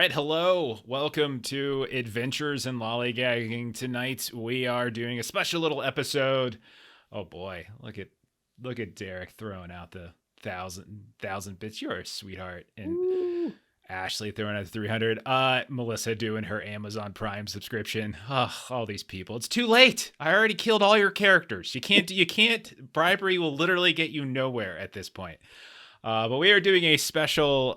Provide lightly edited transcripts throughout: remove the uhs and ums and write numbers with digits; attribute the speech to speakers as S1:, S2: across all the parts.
S1: right, hello. Welcome to Adventures in Lollygagging. Tonight we are doing a special little episode. Oh boy, look at Derek throwing out the thousand bits. You're a sweetheart. And
S2: Ooh.
S1: Ashley throwing out 300. Melissa doing her Amazon Prime subscription. All these people. It's too late. I already killed all your characters. You can't. Bribery will literally get you nowhere at this point. But we are doing a special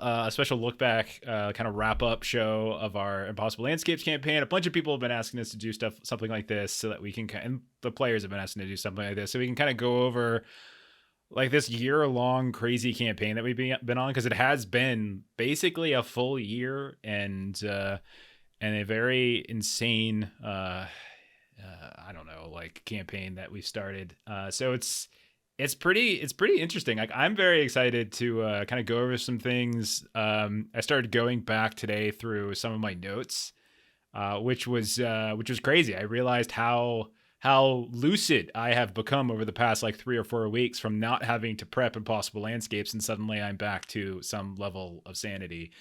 S1: look back, kind of wrap up show of our Impossible Landscapes campaign. A bunch of people have been asking us to do something like this, so that we can, and the players have been asking to do something like this, so we can kind of go over like this year-long crazy campaign that we've been on, because it has been basically a full year and a very insane, I don't know, like campaign that we started. So it's pretty interesting. Like, I'm very excited to kind of go over some things. I started going back today through some of my notes, which was crazy. I realized how lucid I have become over the past like 3 or 4 weeks from not having to prep Impossible Landscapes, and suddenly I'm back to some level of sanity.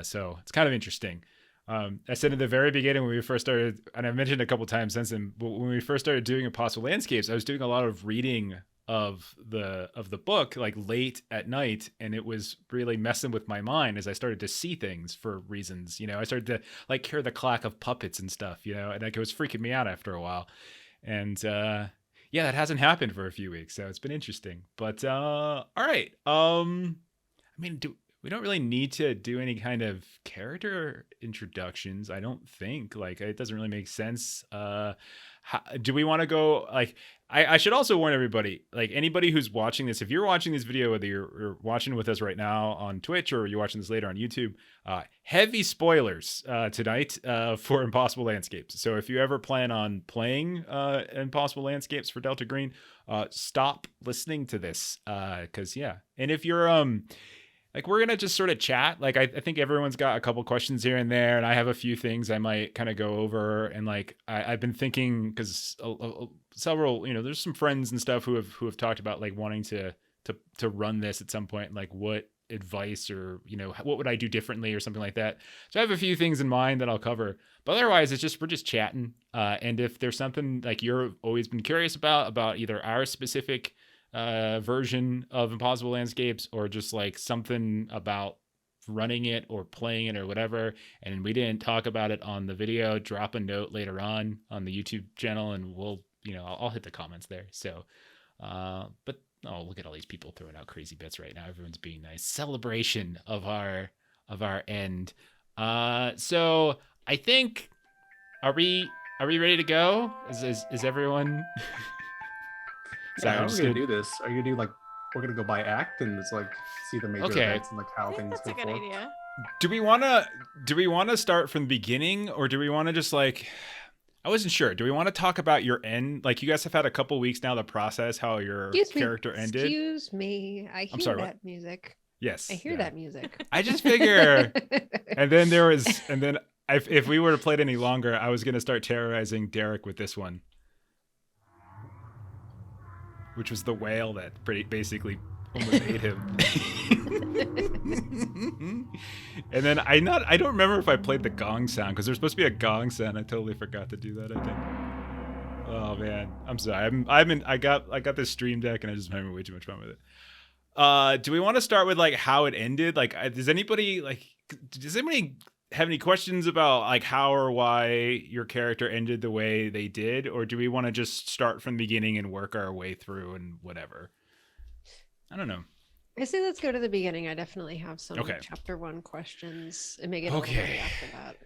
S1: So it's kind of interesting. I said in the very beginning when we first started, and I've mentioned a couple times since then, but when we first started doing Impossible Landscapes, I was doing a lot of reading of the book like late at night, and it was really messing with my mind as I started to see things for reasons. I started to like hear the clack of puppets and stuff, and like it was freaking me out after a while. And yeah, that hasn't happened for a few weeks, so it's been interesting. But all right, I mean, we don't really need to do any kind of character introductions, I don't think. Like, it doesn't really make sense. Do we want to go like, I should also warn everybody, like anybody who's watching this, if you're watching this video, whether you're watching with us right now on Twitch or you're watching this later on YouTube, heavy spoilers tonight for Impossible Landscapes. So if you ever plan on playing Impossible Landscapes for Delta Green, stop listening to this, because yeah. And if you're like, we're gonna just sort of chat. Like, I think everyone's got a couple questions here and there, and I have a few things I might kind of go over. And like, I've been thinking, because several, there's some friends and stuff who have talked about like wanting to run this at some point, like what advice or what would I do differently or something like that. So I have a few things in mind that I'll cover, but otherwise we're just chatting. And if there's something like you've always been curious about either our specific version of Impossible Landscapes, or just like something about running it or playing it or whatever, and we didn't talk about it on the video, drop a note later on the YouTube channel, and we'll I'll hit the comments there. So but oh, look at all these people throwing out crazy bits right now. Everyone's being nice. Celebration of our end. So I think, are we ready to go? Is everyone
S2: Sorry, how are we gonna do this? Are you gonna do like, we're gonna go by act and it's like see the major events and like how things
S3: that's
S2: go
S3: a good
S2: forward?
S3: idea.
S1: Do we want to start from the beginning, or do we want to just like, I wasn't sure. Do we want to talk about your end? Like, you guys have had a couple weeks now to process how your character ended.
S4: Excuse me. I hear that music.
S1: Yes.
S4: I hear that music.
S1: I just figure. And then if we were to play it any longer, I was going to start terrorizing Derek with this one, which was the whale that basically almost ate him. And then I don't remember if I played the gong sound, because there's supposed to be a gong sound. I totally forgot to do that, I think. Oh man, I'm sorry. I got this stream deck and I just having way too much fun with it. Do we want to start with like how it ended? Like, does anybody have any questions about like how or why your character ended the way they did, or do we want to just start from the beginning and work our way through and whatever? I don't know.
S4: I say let's go to the beginning. I definitely have some chapter 1 questions and make it a little bit after that.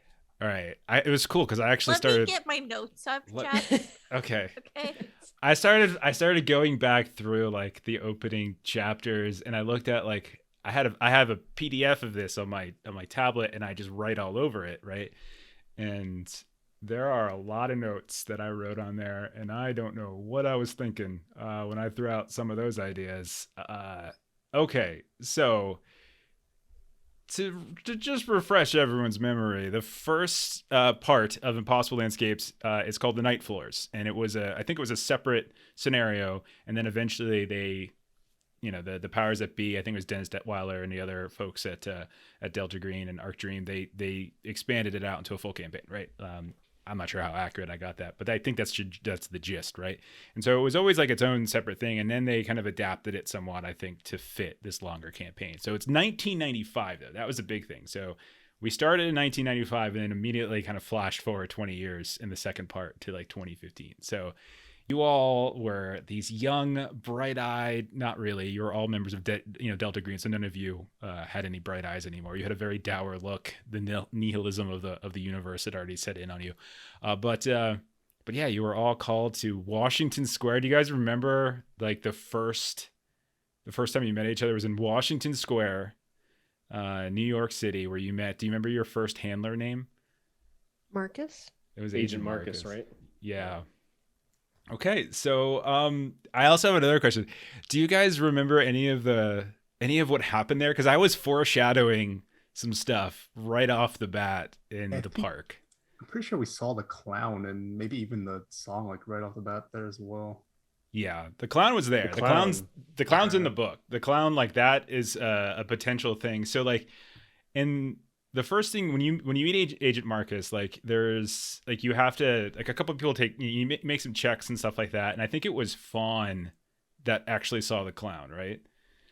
S1: All right. It was cool because I actually started.
S3: Let me get my notes up, Chad.
S1: Okay.
S3: Okay.
S1: I started going back through like the opening chapters, and I looked at like, I have a PDF of this on my tablet, and I just write all over it, right? And there are a lot of notes that I wrote on there, and I don't know what I was thinking when I threw out some of those ideas. Okay, so to just refresh everyone's memory, the first part of Impossible Landscapes is called the Night Floors, and I think it was a separate scenario, and then eventually they the powers that be, I think it was Dennis Detweiler and the other folks at Delta Green and Arc Dream, they expanded it out into a full campaign, right? I'm not sure how accurate I got that, but I think that's the gist, right? And so it was always like its own separate thing, and then they kind of adapted it somewhat, I think, to fit this longer campaign. So it's 1995 though. That was a big thing. So we started in 1995 and then immediately kind of flashed forward 20 years in the second part to like 2015. So you all were these young, bright-eyed, not really, you were all members of Delta Green, so none of you had any bright eyes anymore. You had a very dour look. The nihilism of the universe had already set in on you. But yeah, you were all called to Washington Square. Do you guys remember like the first time you met each other was in Washington Square, New York City, where you met? Do you remember your first handler name?
S4: Marcus?
S1: It was
S2: Agent Marcus, right?
S1: Yeah. Okay, so I also have another question. Do you guys remember any of what happened there? Because I was foreshadowing some stuff right off the bat in the park.
S2: I'm pretty sure we saw the clown and maybe even the song like right off the bat there as well.
S1: Yeah, the clown was there. The clown's in the book. The clown, like, that is a potential thing. So like in the first thing when you meet Agent Marcus, like there's like you have to like a couple of people you make some checks and stuff like that, and I think it was Fawn that actually saw the clown, right?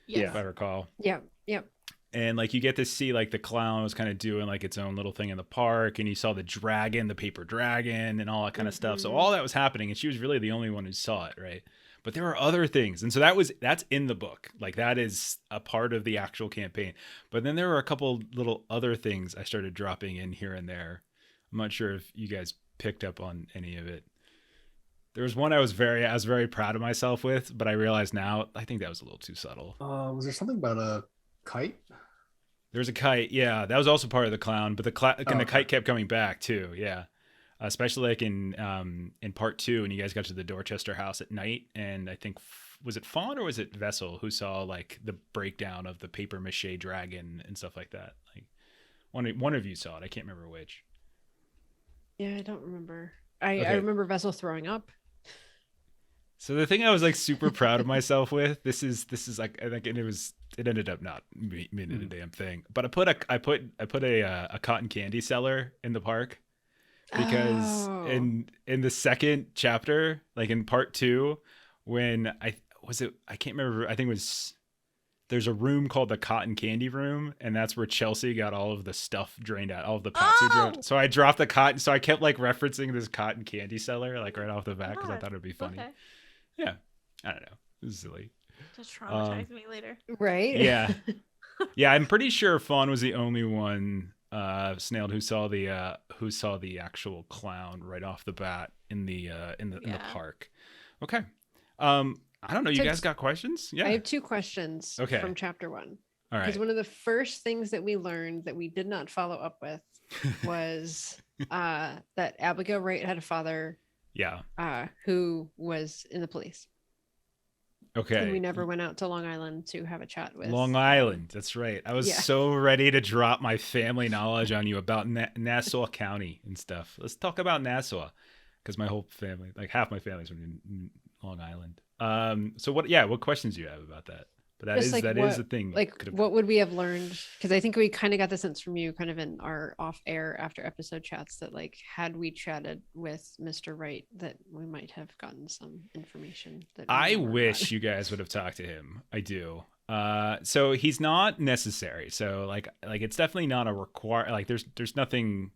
S3: Yeah,
S1: if I recall.
S4: Yep.
S1: And like you get to see like the clown was kind of doing like its own little thing in the park, and you saw the dragon, the paper dragon, and all that kind of stuff. So all that was happening, and she was really the only one who saw it, right? But there were other things, and so that's in the book. Like that is a part of the actual campaign. But then there were a couple little other things I started dropping in here and there. I'm not sure if you guys picked up on any of it. There was one I was very proud of myself with, but I realize now I think that was a little too subtle.
S2: Was there something about a kite?
S1: There was a kite, yeah. That was also part of the clown, but the kite kept coming back too, yeah. Especially like in part 2 when you guys got to the Dorchester house at night, and I think was it Fawn or was it Vessel who saw like the breakdown of the paper mache dragon and stuff like that. Like one of you saw it. I can't remember which.
S4: Yeah, I don't remember. I remember Vessel throwing up.
S1: So the thing I was like super proud of myself with, this is like, I think it ended up not meaning a damn thing, but I put a cotton candy cellar in the park. Because in the second chapter, like in part 2, when I can't remember, I think it was, there's a room called the cotton candy room, and that's where Chelsea got all of the stuff drained out, all of the Patsu drained. So I dropped the cotton, so I kept like referencing this cotton candy cellar like right off the bat because I thought it'd be funny. Okay. Yeah, I don't know, it was silly.
S3: Just traumatize me later.
S4: Right?
S1: Yeah. Yeah, I'm pretty sure Fawn was the only one snailed who saw the actual clown right off the bat in the park. Okay. I don't know, you guys got questions? Yeah,
S4: I have 2 questions from chapter 1.
S1: All right,
S4: because one of the first things that we learned that we did not follow up with was that Abigail Wright had a father who was in the police.
S1: Okay.
S4: And we never went out to Long Island to have a chat with.
S1: Long Island, that's right. I was so ready to drop my family knowledge on you about Nassau County and stuff. Let's talk about Nassau, because my whole family, like half my family's from Long Island. So what questions do you have about that? But that is a thing.
S4: Like, what would we have learned? Because I think we kind of got the sense from you, kind of in our off-air after episode chats, that like had we chatted with Mr. Wright, that we might have gotten some information. That
S1: I wish you guys would have talked to him. I do. So he's not necessary. So like it's definitely not a require. Like there's nothing.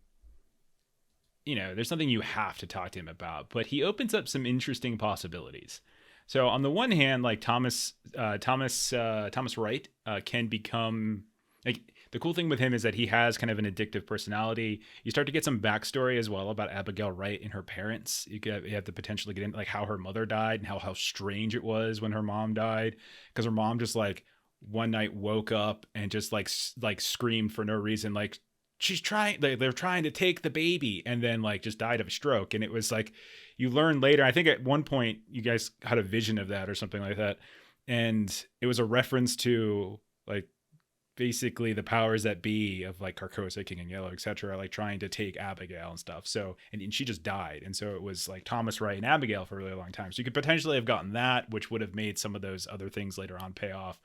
S1: There's nothing you have to talk to him about. But he opens up some interesting possibilities. So on the one hand, like Thomas Wright can become, like, the cool thing with him is that he has kind of an addictive personality. You start to get some backstory as well about Abigail Wright and her parents. You have the potential to get into like how her mother died and how strange it was when her mom died, because her mom just like one night woke up and just like screamed for no reason, like they're trying to take the baby, and then like just died of a stroke. And it was like, you learn later, I think at one point you guys had a vision of that or something like that, and it was a reference to like basically the powers that be of like Carcosa, King and Yellow, etc., like trying to take Abigail and stuff. So and she just died, and so it was like Thomas Wright and Abigail for a really long time. So you could potentially have gotten that, which would have made some of those other things later on pay off.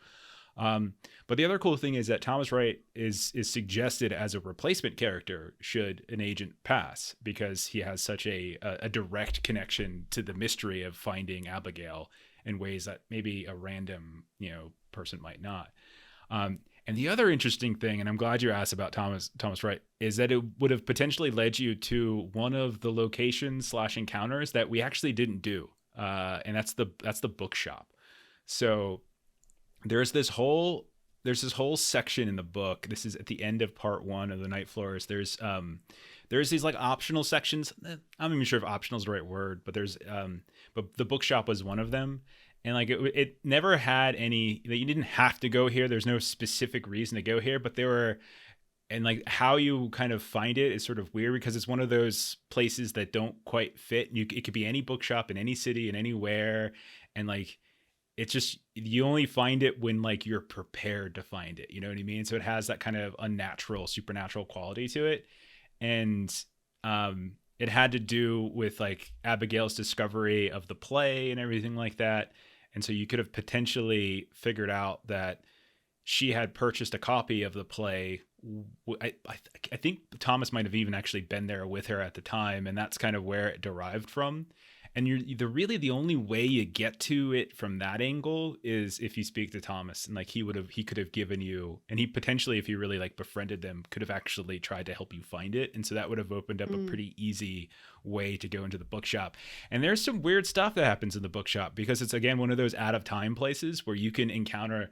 S1: But the other cool thing is that Thomas Wright is suggested as a replacement character should an agent pass, because he has such a direct connection to the mystery of finding Abigail in ways that maybe a random person might not. And the other interesting thing, and I'm glad you asked about Thomas Wright, is that it would have potentially led you to one of the locations / encounters that we actually didn't do, and that's the bookshop. So there's this whole section in the book. This is at the end of part 1 of the Night Floors. There's these like optional sections. I'm not even sure if optional is the right word, but but the bookshop was one of them. And like it never had any that you didn't have to go here. There's no specific reason to go here, but there were, and like how you kind of find it is sort of weird because it's one of those places that don't quite fit. It could be any bookshop in any city and anywhere, and like it's just you only find it when like you're prepared to find it. You know what I mean? So it has that kind of unnatural, supernatural quality to it, and it had to do with like Abigail's discovery of the play and everything like that. And so you could have potentially figured out that she had purchased a copy of the play. I think Thomas might have even actually been there with her at the time, and that's kind of where it derived from. And really the only way you get to it from that angle is if you speak to Thomas, and like he could have given you, and he potentially, if you really like befriended them, could have actually tried to help you find it. And so that would have opened up a pretty easy way to go into the bookshop. And there's some weird stuff that happens in the bookshop because it's again one of those out of time places where you can encounter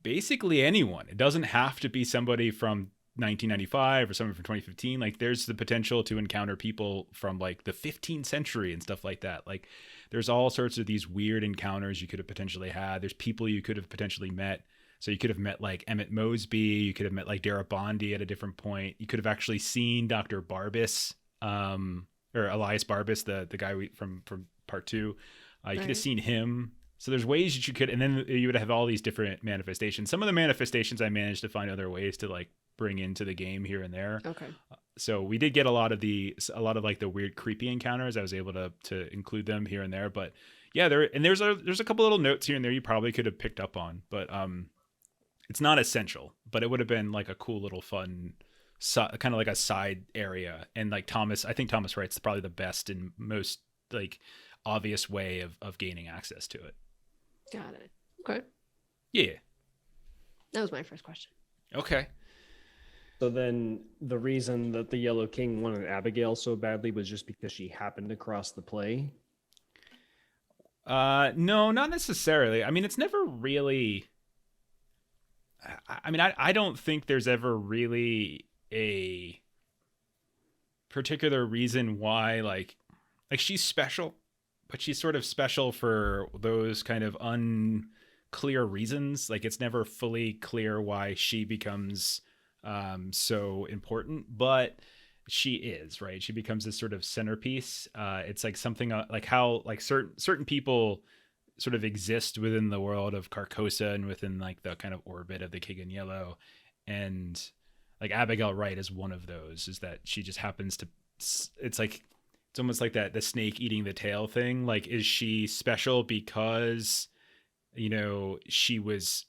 S1: basically anyone. It doesn't have to be somebody from 1995 or something from 2015. Like there's the potential to encounter people from like the 15th century and stuff like that. Like there's all sorts of these weird encounters you could have potentially had. There's people you could have potentially met. So you could have met like Emmett Mosby. You could have met like Dara Bondi at a different point. You could have actually seen Dr. Barbas, or Elias Barbas, the guy from part 2. You could have seen him. So there's ways that you could, and then you would have all these different manifestations. Some of the manifestations I managed to find other ways to like bring into the game here and there.
S4: Okay.
S1: So we did get a lot of like the weird creepy encounters. I was able to include them here and there, but yeah, there's a couple little notes here and there you probably could have picked up on, but it's not essential, but it would have been like a cool little fun kind of like a side area. And like I think Thomas Wright's probably the best and most like obvious way of gaining access to it.
S4: Got it. Okay.
S1: Yeah.
S4: That was my first question.
S1: Okay.
S2: So then the reason that the Yellow King wanted Abigail so badly was just because she happened to cross the play?
S1: No, not necessarily. I mean, it's never really... I don't think there's ever really a particular reason why, like she's special, but she's sort of special for those kind of unclear reasons. Like it's never fully clear why she becomes so important, but she is, right? She becomes this sort of centerpiece. It's like something like how like certain people sort of exist within the world of Carcosa and within like the kind of orbit of the King in Yellow. And like Abigail Wright is one of those, is that she just happens to, it's almost like the snake eating the tail thing. Like, is she special because, she was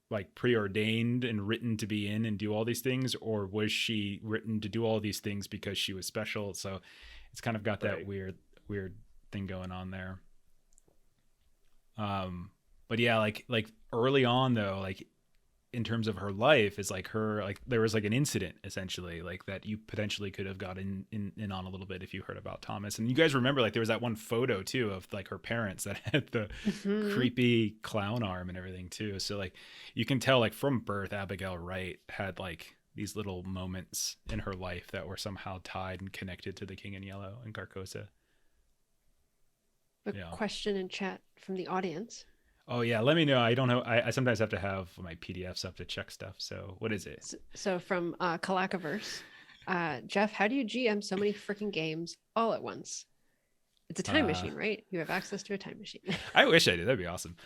S1: like preordained and written to be in and do all these things, or was she written to do all these things because she was special? So it's kind of got that weird thing going on there. But yeah, like early on though, like in terms of her life is like there was like an incident essentially like that you potentially could have gotten in on a little bit if you heard about Thomas. And you guys remember like there was that one photo too of like her parents that had the creepy clown arm and everything too. So like you can tell like from birth Abigail Wright had like these little moments in her life that were somehow tied and connected to the King in Yellow and Carcosa.
S4: A question in chat from the audience.
S1: Oh yeah, let me know. I don't know. I sometimes have to have my PDFs up to check stuff. So what is it?
S4: So from Kalakaverse, Jeff, how do you GM so many freaking games all at once? It's a time machine, right? You have access to a time machine.
S1: I wish I did. That'd be awesome.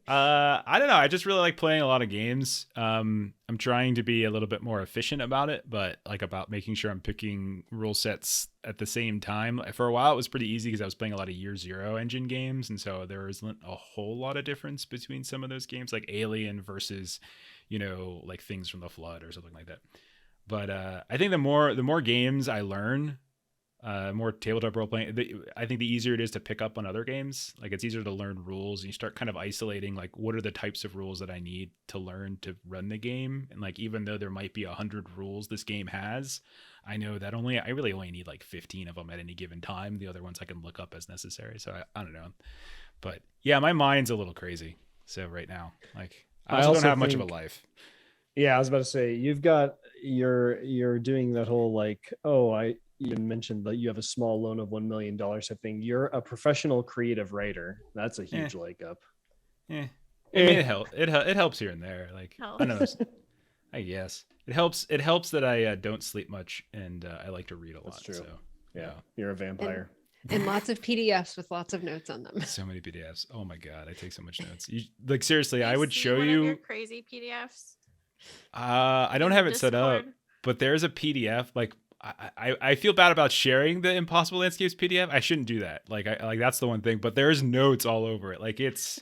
S1: I don't know. I just really like playing a lot of games. I'm trying to be a little bit more efficient about it, but like about making sure I'm picking rule sets at the same time. For a while, it was pretty easy because I was playing a lot of Year Zero engine games, and so there isn't a whole lot of difference between some of those games, like Alien versus, like Things from the Flood or something like that. But I think the more games I learn, more tabletop role playing, I think the easier it is to pick up on other games. Like it's easier to learn rules, and you start kind of isolating like what are the types of rules that I need to learn to run the game. And like even though there might be 100 rules this game has, I know that I really only need like 15 of them at any given time. The other ones I can look up as necessary. So I don't know, but yeah, my mind's a little crazy. So right now, like I also don't have much of a life.
S2: Yeah, I was about to say you're doing that whole like, you mentioned that you have a small loan of $1 million type thing. You're a professional creative writer. That's a huge leg up.
S1: Yeah, it helps here and there. Like
S3: Helps.
S1: I don't know. I guess it helps. It helps that I don't sleep much and I like to read a lot.
S2: That's true.
S1: So
S2: Yeah, you're a vampire.
S4: And lots of PDFs with lots of notes on them.
S1: so many PDFs. Oh my god, I take so much notes. Like seriously, I would
S3: see
S1: show
S3: one of
S1: you.
S3: your crazy PDFs.
S1: I don't have it set up,
S3: Discord?
S1: but there's a PDF. Like I feel bad about sharing the Impossible Landscapes PDF. I shouldn't do that. Like that's the one thing. But there's notes all over it. Like it's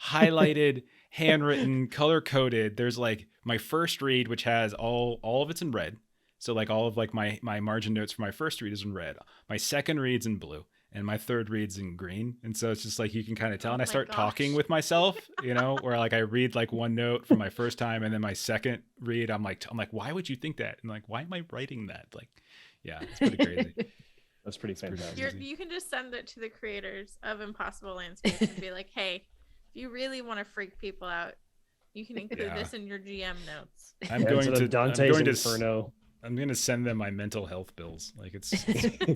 S1: highlighted, handwritten, color coded. There's like my first read, which has all of it's in red. So like all of like my margin notes for my first read is in red. My second read's in blue. And my third read's in green. And so it's just like you can kind of tell.
S3: Oh
S1: and I
S3: my
S1: start
S3: gosh.
S1: talking with myself, where like I read like one note from my first time, and then my second read, I'm like, why would you think that? And like, why am I writing that? Like, yeah, it's pretty crazy.
S2: That's pretty fantastic.
S3: You can just send it to the creators of Impossible Landscapes and be like, hey, if you really want to freak people out, you can include
S1: Yeah.
S3: this in your GM notes.
S1: I'm going to
S2: Dante's Inferno.
S1: I'm going to send them my mental health bills. Like it's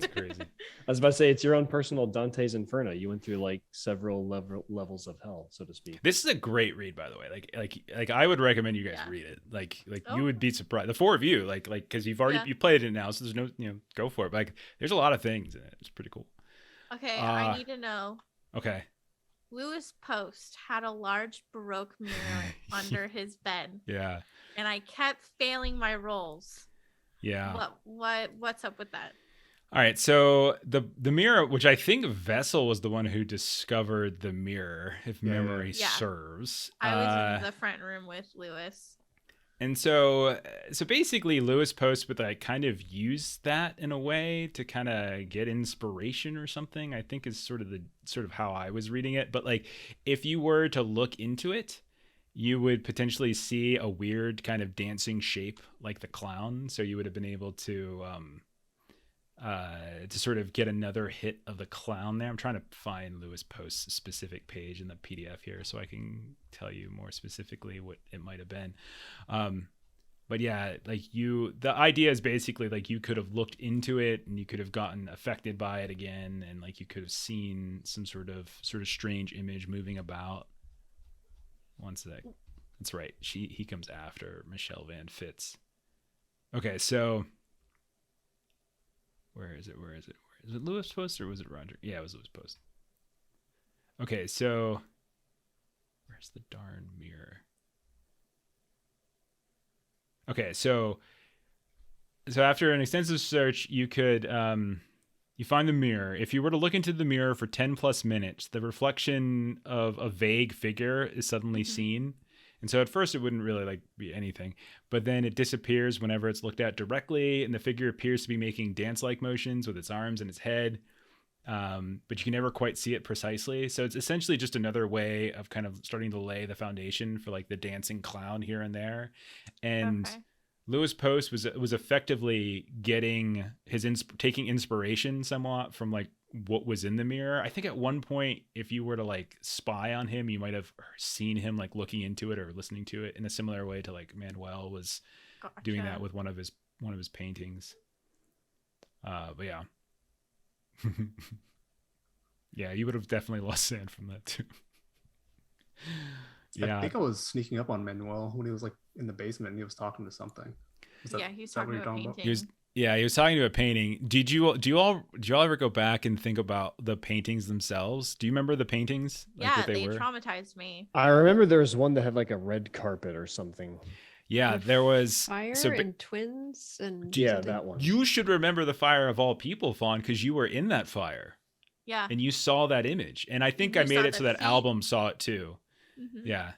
S1: crazy.
S2: I was about to say it's your own personal Dante's Inferno. You went through like several levels of hell, so to speak.
S1: This is a great read, by the way. Like I would recommend you guys
S3: Yeah.
S1: read it. Like
S3: Oh.
S1: you would be surprised. The four of you, like because you've already
S3: Yeah.
S1: you played it now, so there's no go for it. But like there's a lot of things in it. It's pretty cool.
S3: Okay, I need to know.
S1: Okay.
S3: Lewis Post had a large Baroque mirror under his bed,
S1: Yeah.
S3: and I kept failing my rolls.
S1: Yeah.
S3: What's up with that?
S1: All right. So the mirror, which I think Vessel was the one who discovered the mirror, if memory
S3: Yeah.
S1: serves.
S3: I was in the front room with Lewis.
S1: And so basically Lewis Post would like kind of use that in a way to kind of get inspiration or something, I think is sort of how I was reading it. But like if you were to look into it, you would potentially see a weird kind of dancing shape like the clown. So you would have been able to sort of get another hit of the clown there. I'm trying to find Lewis Post's specific page in the PDF here so I can tell you more specifically what it might have been. But yeah, like the idea is basically like you could have looked into it and you could have gotten affected by it again. And like you could have seen some sort of strange image moving about. One sec. That's right. He comes after Michelle Van Fitz. Okay, so where is it? Is it Lewis Post or was it Roger? Yeah, it was Lewis Post. Okay, so where's the darn mirror? Okay, so after an extensive search, you could you find the mirror. If you were to look into the mirror for 10 plus minutes, the reflection of a vague figure is suddenly seen. And so at first it wouldn't really like be anything, but then it disappears whenever it's looked at directly, and the figure appears to be making dance-like motions with its arms and its head. But you can never quite see it precisely. So it's essentially just another way of kind of starting to lay the foundation for like the dancing clown here and there. And
S3: Okay.
S1: Lewis Post was effectively getting taking inspiration somewhat from like what was in the mirror. I think at one point, if you were to like spy on him, you might have seen him like looking into it or listening to it in a similar way to like Manuel was doing that with one of his paintings. But yeah. Yeah, you would have definitely lost sand from that too. Yeah.
S5: I think I was sneaking up on Manuel when he was like in the basement and he was talking to something.
S3: Yeah, he's
S5: is that what
S3: talking
S5: you're
S3: about
S5: talking about?
S3: painting.
S1: Yeah, he was talking to a painting. Do you all ever go back and think about the paintings themselves? Do you remember the paintings? Like
S3: Yeah,
S1: what
S3: they
S1: were?
S3: traumatized me.
S2: I remember there was one that had like a red carpet or something.
S1: Yeah,
S4: With
S1: there was.
S4: fire
S1: So
S4: and twins and
S2: Yeah,
S4: something.
S2: that one.
S1: you should remember the fire of all people, Fawn, because you were in that fire
S3: Yeah.
S1: and you saw that image. And I think
S3: You
S1: I made
S3: saw
S1: it so
S3: the
S1: that
S3: feet.
S1: album saw it too.
S3: Mhm.
S1: Yeah.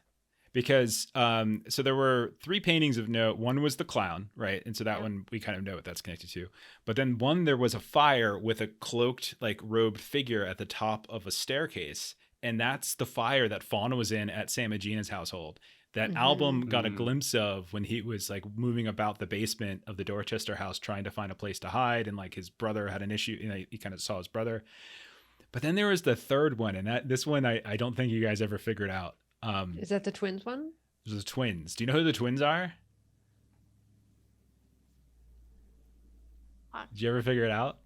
S1: Because so there were 3 paintings of note. One was the clown, right? And so that
S3: Yep.
S1: one we kind of know what that's connected to. But then one there was a fire with a cloaked, like robed figure at the top of a staircase. And that's the fire that Fauna was in at Sam and Gina's household. That
S4: Mhm.
S1: album got a
S2: Mhm.
S1: glimpse of when he was like moving about the basement of the Dorchester house trying to find a place to hide, and like his brother had an issue, he kind of saw his brother. But then there was the third one, and this one I don't think you guys ever figured out.
S4: Is that the twins one?
S1: It was the twins. Do you know who the twins are?
S3: Fuck.
S1: Did you ever figure it out?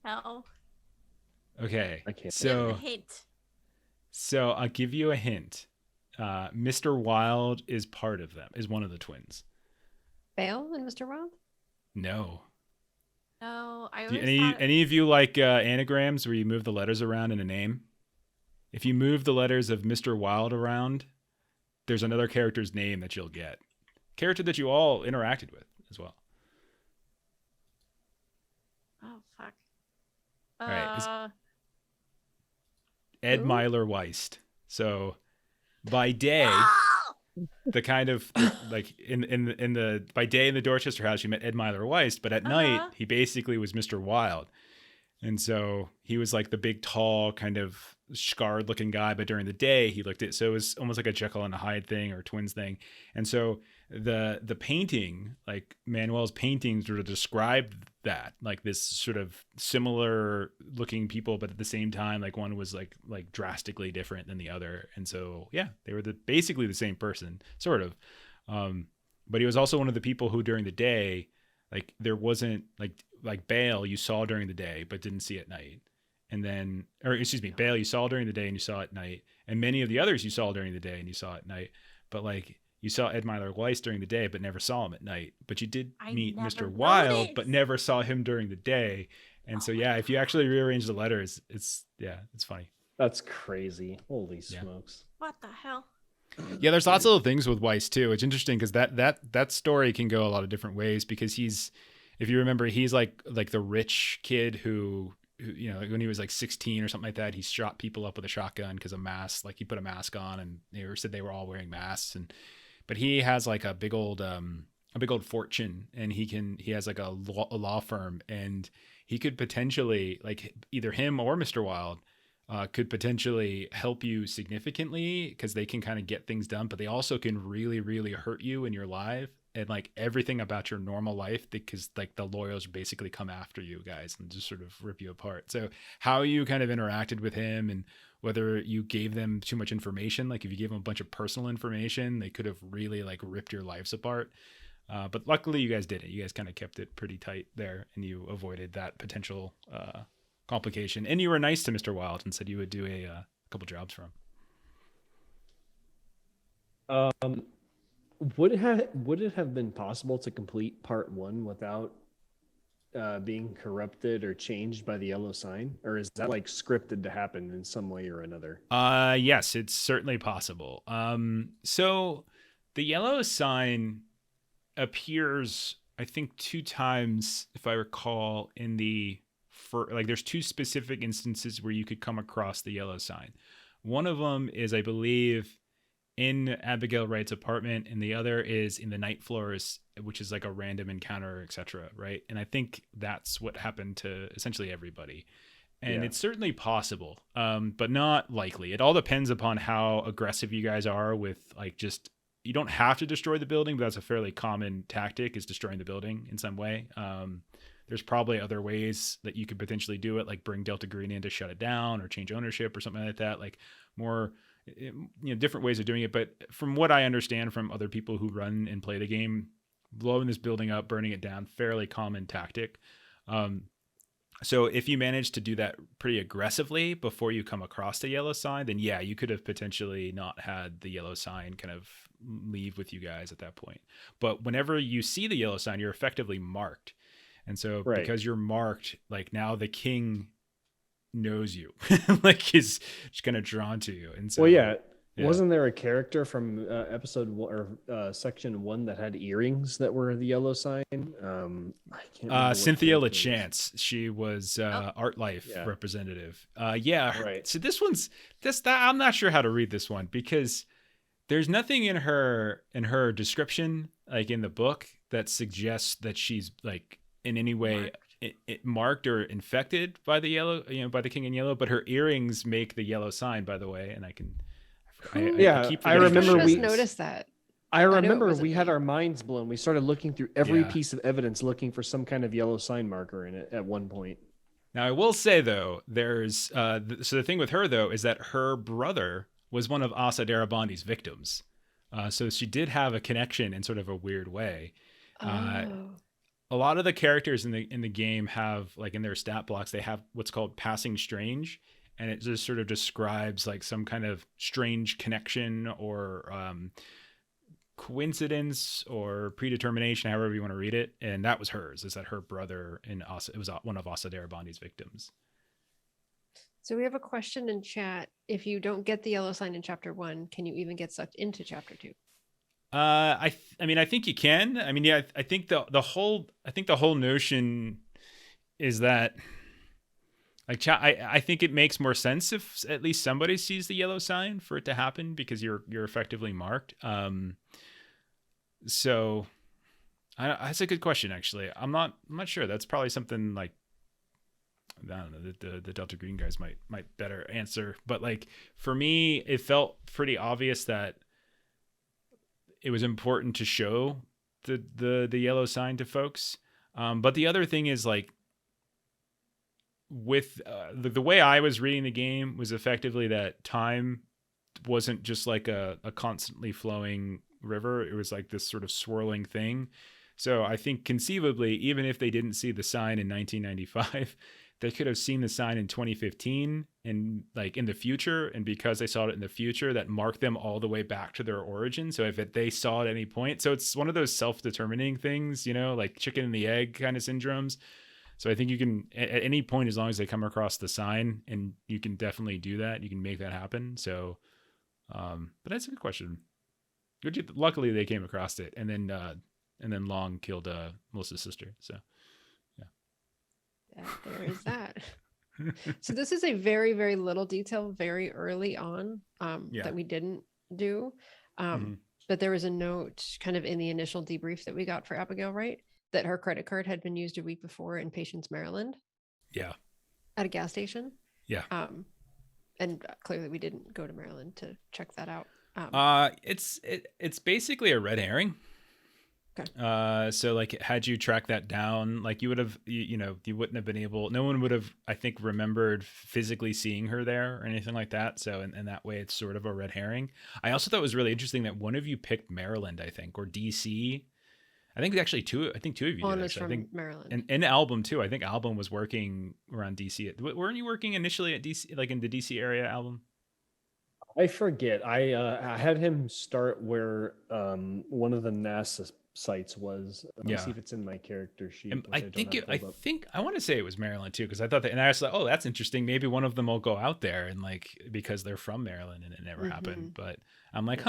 S3: No.
S1: Okay.
S2: I can't.
S3: Give a
S1: So
S3: hint.
S1: I'll give you a hint. Mr. Wilde is part of them, is one of the twins.
S4: Bale and Mr. Wild?
S1: No.
S3: No, I
S1: Do you-
S3: always thought
S1: any of you like anagrams where you move the letters around in a name? If you move the letters of Mr. Wilde around, there's another character's name that you'll get. Character that you all interacted with as well.
S3: Oh fuck.
S1: right, is-
S3: Uh,
S1: Ed
S4: Who?
S1: Meyer Weiss. So by day, the kind of like in the by day in the Dorchester house, you met Ed Meyer Weiss, but at night
S3: Uh-huh.
S1: he basically was Mr. Wilde. And so he was like the big, tall, kind of scarred looking guy. But during the day, he looked at, so it was almost like a Jekyll and a Hyde thing or twins thing. And so the painting, like Manuel's paintings, sort of described that, like this sort of similar looking people, but at the same time, like one was like drastically different than the other. And so, yeah, they were basically the same person, sort of. But he was also one of the people who during the day, like there wasn't like Bale you saw during the day but didn't see at night, and then, or excuse me, Bale you saw during the day and you saw at night, and many of the others you saw during the day and you saw at night, but like you saw Ed Meyer Weiss during the day but never saw him at night, but you did
S3: I
S1: meet
S3: never
S1: Mr. Wilde
S3: noticed.
S1: but never saw him during the day. And so
S3: Oh my
S1: yeah, if you actually rearrange the letters, it's funny.
S2: That's crazy. Holy
S1: Yeah.
S2: smokes.
S3: what the hell?
S1: Yeah, there's lots of little things with Weiss too. It's interesting because that story can go a lot of different ways, because he's, if you remember, he's like the rich kid who you know, when he was like 16 or something like that, he shot people up with a shotgun because of masks. Like he put a mask on and they said they were all wearing masks, but he has like a big old fortune, and he has like a law firm, and he could potentially, like either him or Mr. Wilde could potentially help you significantly, because they can kind of get things done, but they also can really, really hurt you in your life and like everything about your normal life, because like the lawyers basically come after you guys and just sort of rip you apart. So how you kind of interacted with him, and whether you gave them too much information, like if you gave them a bunch of personal information, they could have really like ripped your lives apart. But luckily you guys didn't. You guys kind of kept it pretty tight there, and you avoided that potential complication. And you were nice to Mr. Wilde and said you would do a couple jobs for him.
S2: Would it have been possible to complete part 1 without being corrupted or changed by the yellow sign, or is that like scripted to happen in some way or another?
S1: Yes, it's certainly possible. So the yellow sign appears, I think, 2 times, if I recall, in there's 2 specific instances where you could come across the yellow sign. One of them is, I believe, in Abigail Wright's apartment, and the other is in the night floors, which is like a random encounter, etc. Right? And I think that's what happened to essentially everybody. And
S2: Yeah.
S1: it's certainly possible, but not likely. It all depends upon how aggressive you guys are with, like, just, you don't have to destroy the building, but that's a fairly common tactic, is destroying the building in some way. There's probably other ways that you could potentially do it, like bring Delta Green in to shut it down or change ownership or something like that, like more, different ways of doing it. But from what I understand from other people who run and play the game, blowing this building up, burning it down, fairly common tactic. So if you manage to do that pretty aggressively before you come across the yellow sign, then yeah, you could have potentially not had the yellow sign kind of leave with you guys at that point. But whenever you see the yellow sign, you're effectively marked. And so
S2: Right.
S1: because you're marked, like now the king knows you, like is just kind of drawn to you. And so,
S2: Well, yeah. Wasn't there a character from episode section 1 that had earrings that were the yellow sign? I can't remember what
S1: Cynthia
S2: character it was.
S1: LaChance. She was Art Life
S2: Yeah.
S1: representative.
S2: Right.
S1: So this one's I'm not sure how to read this one because there's nothing in her description, like in the book, that suggests that she's like in any way marked or infected by the yellow, by the king in yellow. But her earrings make the yellow sign, by the way, and I keep
S2: I
S1: forgetting
S2: remember
S1: to
S4: just
S2: we
S4: noticed that.
S2: I
S4: knew it
S2: remember
S4: wasn't
S2: we had
S4: me.
S2: our minds blown. We started looking through every
S1: Yeah.
S2: piece of evidence, looking for some kind of yellow sign marker in it at one point.
S1: Now, I will say, though, there's so the thing with her, though, is that her brother was one of Asa Darabandi's victims. So she did have a connection in sort of a weird way.
S4: Oh.
S1: A lot of the characters in the game have, like in their stat blocks, they have what's called passing strange. And it just sort of describes like some kind of strange connection or coincidence or predetermination, however you want to read it. And that was hers, is that her brother it was one of Asa Darabandi's victims.
S4: So we have a question in chat. If you don't get the yellow sign in chapter 1, can you even get sucked into chapter 2?
S1: I mean, I think you can. I mean, yeah, I think the whole notion is that, like, I think it makes more sense if at least somebody sees the yellow sign for it to happen because you're effectively marked. So that's a good question, actually. I'm not sure. That's probably something like, I don't know, the Delta Green guys might better answer. But like for me, it felt pretty obvious that it was important to show the yellow sign to folks. But the other thing is, like, with the way I was reading the game was effectively that time wasn't just like a constantly flowing river. It was like this sort of swirling thing. So I think conceivably, even if they didn't see the sign in 1995, they could have seen the sign in 2015 and like in the future. And because they saw it in the future, that marked them all the way back to their origin. So if they saw it at any point, so it's one of those self-determining things, like chicken and the egg kind of syndromes. So I think you can, at any point, as long as they come across the sign, and you can definitely do that, you can make that happen. So, but that's a good question. Luckily, they came across it, and then Long killed Melissa's sister. So, yeah.
S4: There is that. So this is a very, very little detail very early on that we didn't do. But there was a note kind of in the initial debrief that we got for Abigail Wright that her credit card had been used a week before in Patience, Maryland.
S1: Yeah.
S4: At a gas station.
S1: Yeah.
S4: And clearly we didn't go to Maryland to check that out.
S1: It's basically a red herring.
S4: Okay.
S1: So like, had you tracked that down, like you would have, you wouldn't have been able, no one would have, I think, remembered physically seeing her there or anything like that. So in that way, it's sort of a red herring. I also thought it was really interesting that one of you picked Maryland, I think, or DC. I think actually two of you did, actually. I think
S4: Maryland.
S1: And Album too. I think Album was working around DC. Weren't you working initially at DC, like in the DC area, Album?
S2: I forget. I had him start where one of the NASA sites was. Let me see if it's in my character sheet.
S1: I want to say it was Maryland too, because I thought that, and I was like, oh, that's interesting. Maybe one of them will go out there, and like, because they're from Maryland, and it never happened. But I'm like,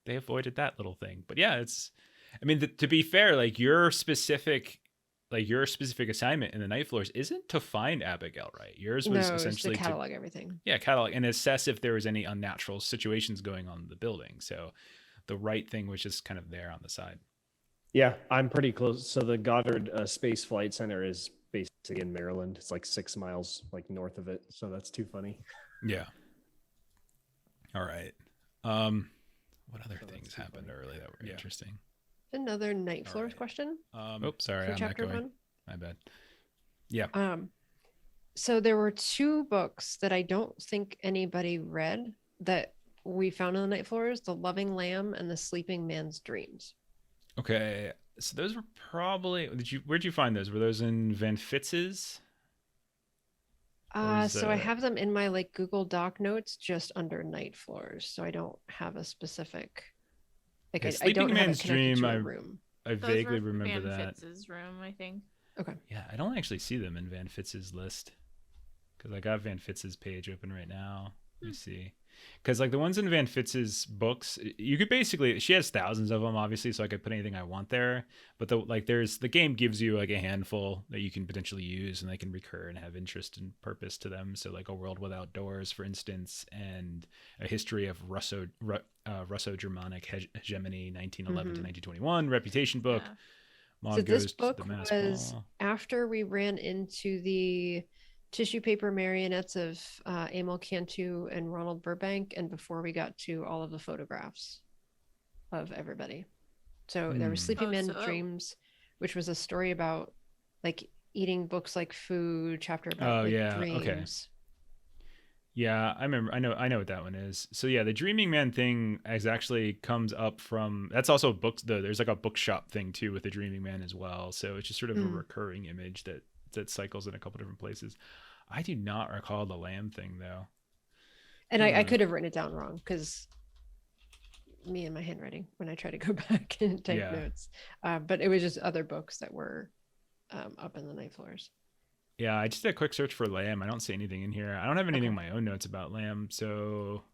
S1: they avoided that little thing. But yeah, I mean, to be fair, like your specific assignment in the Night Floors isn't to find Abigail, right? Yours was essentially
S4: to catalog everything.
S1: Yeah, catalog and assess if there was any unnatural situations going on in the building. So the Wright thing was just kind of there on the side.
S2: Yeah, I'm pretty close. So the Goddard Space Flight Center is basically in Maryland. It's like 6 miles like north of it. So that's too funny.
S1: Yeah. All right. What other things happened early that were interesting?
S4: Another Night Floors question.
S1: Sorry, I'm not going. 1? My bad. Yeah.
S4: So there were 2 books that I don't think anybody read that we found on the Night Floors: The Loving Lamb and The Sleeping Man's Dreams.
S1: Okay, so those were probably. Where'd you find those? Were those in Van Fitz's?
S4: So I have them in my like Google Doc notes just under Night Floors, so I don't have a specific Like
S1: Yeah,
S4: I
S1: Sleeping
S4: don't have it
S1: Man's
S4: connected
S1: Dream,
S4: to a room.
S1: I
S3: Those
S1: vaguely
S3: were
S1: remember
S3: Van
S1: that.
S3: Fitz's room, I think.
S4: Okay.
S1: Yeah, I don't actually see them in Van Fitz's list because I got Van Fitz's page open right now. Let me see. Because like the ones in Van Fitz's books, you could basically, she has thousands of them, obviously, so I could put anything I want there. But the game gives you like a handful that you can potentially use, and they can recur and have interest and purpose to them. So like A World Without Doors, for instance, and A History of Russo-Germanic Hegemony, 1911 to 1921, Reputation book.
S3: Yeah.
S1: Mom
S4: So
S1: Goes
S4: this
S1: to
S4: book
S1: the Mass
S4: was
S1: Ball.
S4: after we ran into the tissue paper marionettes of Emil Cantu and Ronald Burbank, and before we got to all of the photographs of everybody. So there was Sleeping Man Dreams, which was a story about like eating books like food, chapter about dreams.
S1: Okay. Yeah, I remember. I know what that one is. So yeah, the Dreaming Man thing actually comes up from. That's also books. There's like a bookshop thing too with the Dreaming Man as well. So it's just sort of a recurring image that cycles in a couple different places. I do not recall the lamb thing though.
S4: And I could have written it down wrong because me and my handwriting when I try to go back and type notes. But it was just other books that were up in the night floors.
S1: Yeah, I just did a quick search for lamb. I don't see anything in here. I don't have anything in my own notes about lamb. So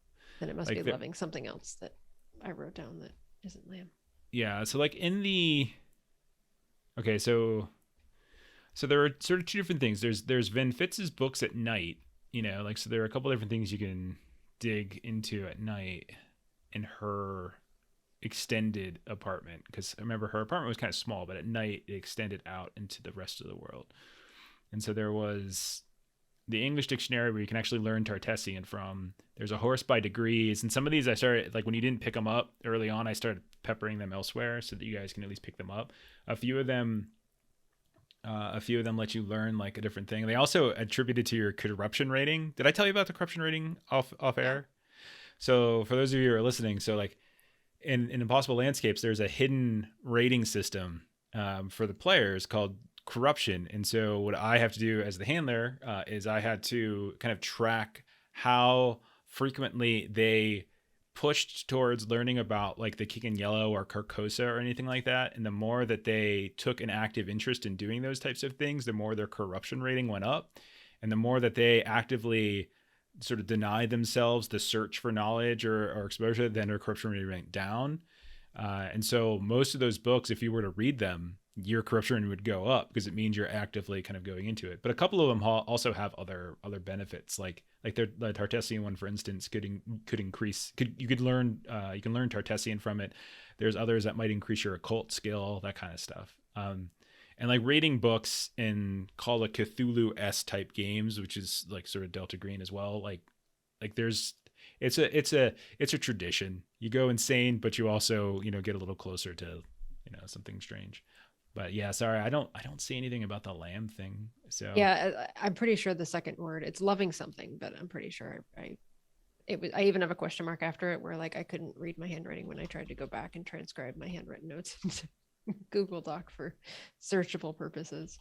S4: then it must be loving something else that I wrote down that isn't lamb.
S1: Yeah. So like in the, okay. So there are sort of two different things. There's Van Fitz's books at night, like, so there are a couple different things you can dig into at night in her extended apartment. Cause I remember her apartment was kind of small, but at night it extended out into the rest of the world. And so there was the English dictionary where you can actually learn Tartessian from. There's A Horse by Degrees. And some of these I started, like when you didn't pick them up early on, I started peppering them elsewhere so that you guys can at least pick them up. A few of them let you learn like a different thing. They also attributed to your corruption rating. Did I tell you about the corruption rating off air? So for those of you who are listening, so like in Impossible Landscapes, there's a hidden rating system for the players called corruption. And so what I have to do as the handler is I had to kind of track how frequently they pushed towards learning about like the Kick in Yellow or Carcosa or anything like that. And the more that they took an active interest in doing those types of things, the more their corruption rating went up. And the more that they actively sort of denied themselves the search for knowledge or exposure, then their corruption rating went down. And so most of those books, if you were to read them, your corruption would go up because it means you're actively kind of going into it. But a couple of them also have other benefits, like the Tartessian one, for instance, could increase. You can learn Tartessian from it. There's others that might increase your occult skill, that kind of stuff. And like rating books in Call of Cthulhu-esque type games, which is like sort of Delta Green as well. Like it's a tradition. You go insane, but you also get a little closer to something strange. But yeah, sorry, I don't see anything about the lamb thing. So
S4: yeah, I'm pretty sure the second word, it's loving something, but I'm pretty sure I even have a question mark after it where like I couldn't read my handwriting when I tried to go back and transcribe my handwritten notes into Google Doc for searchable purposes.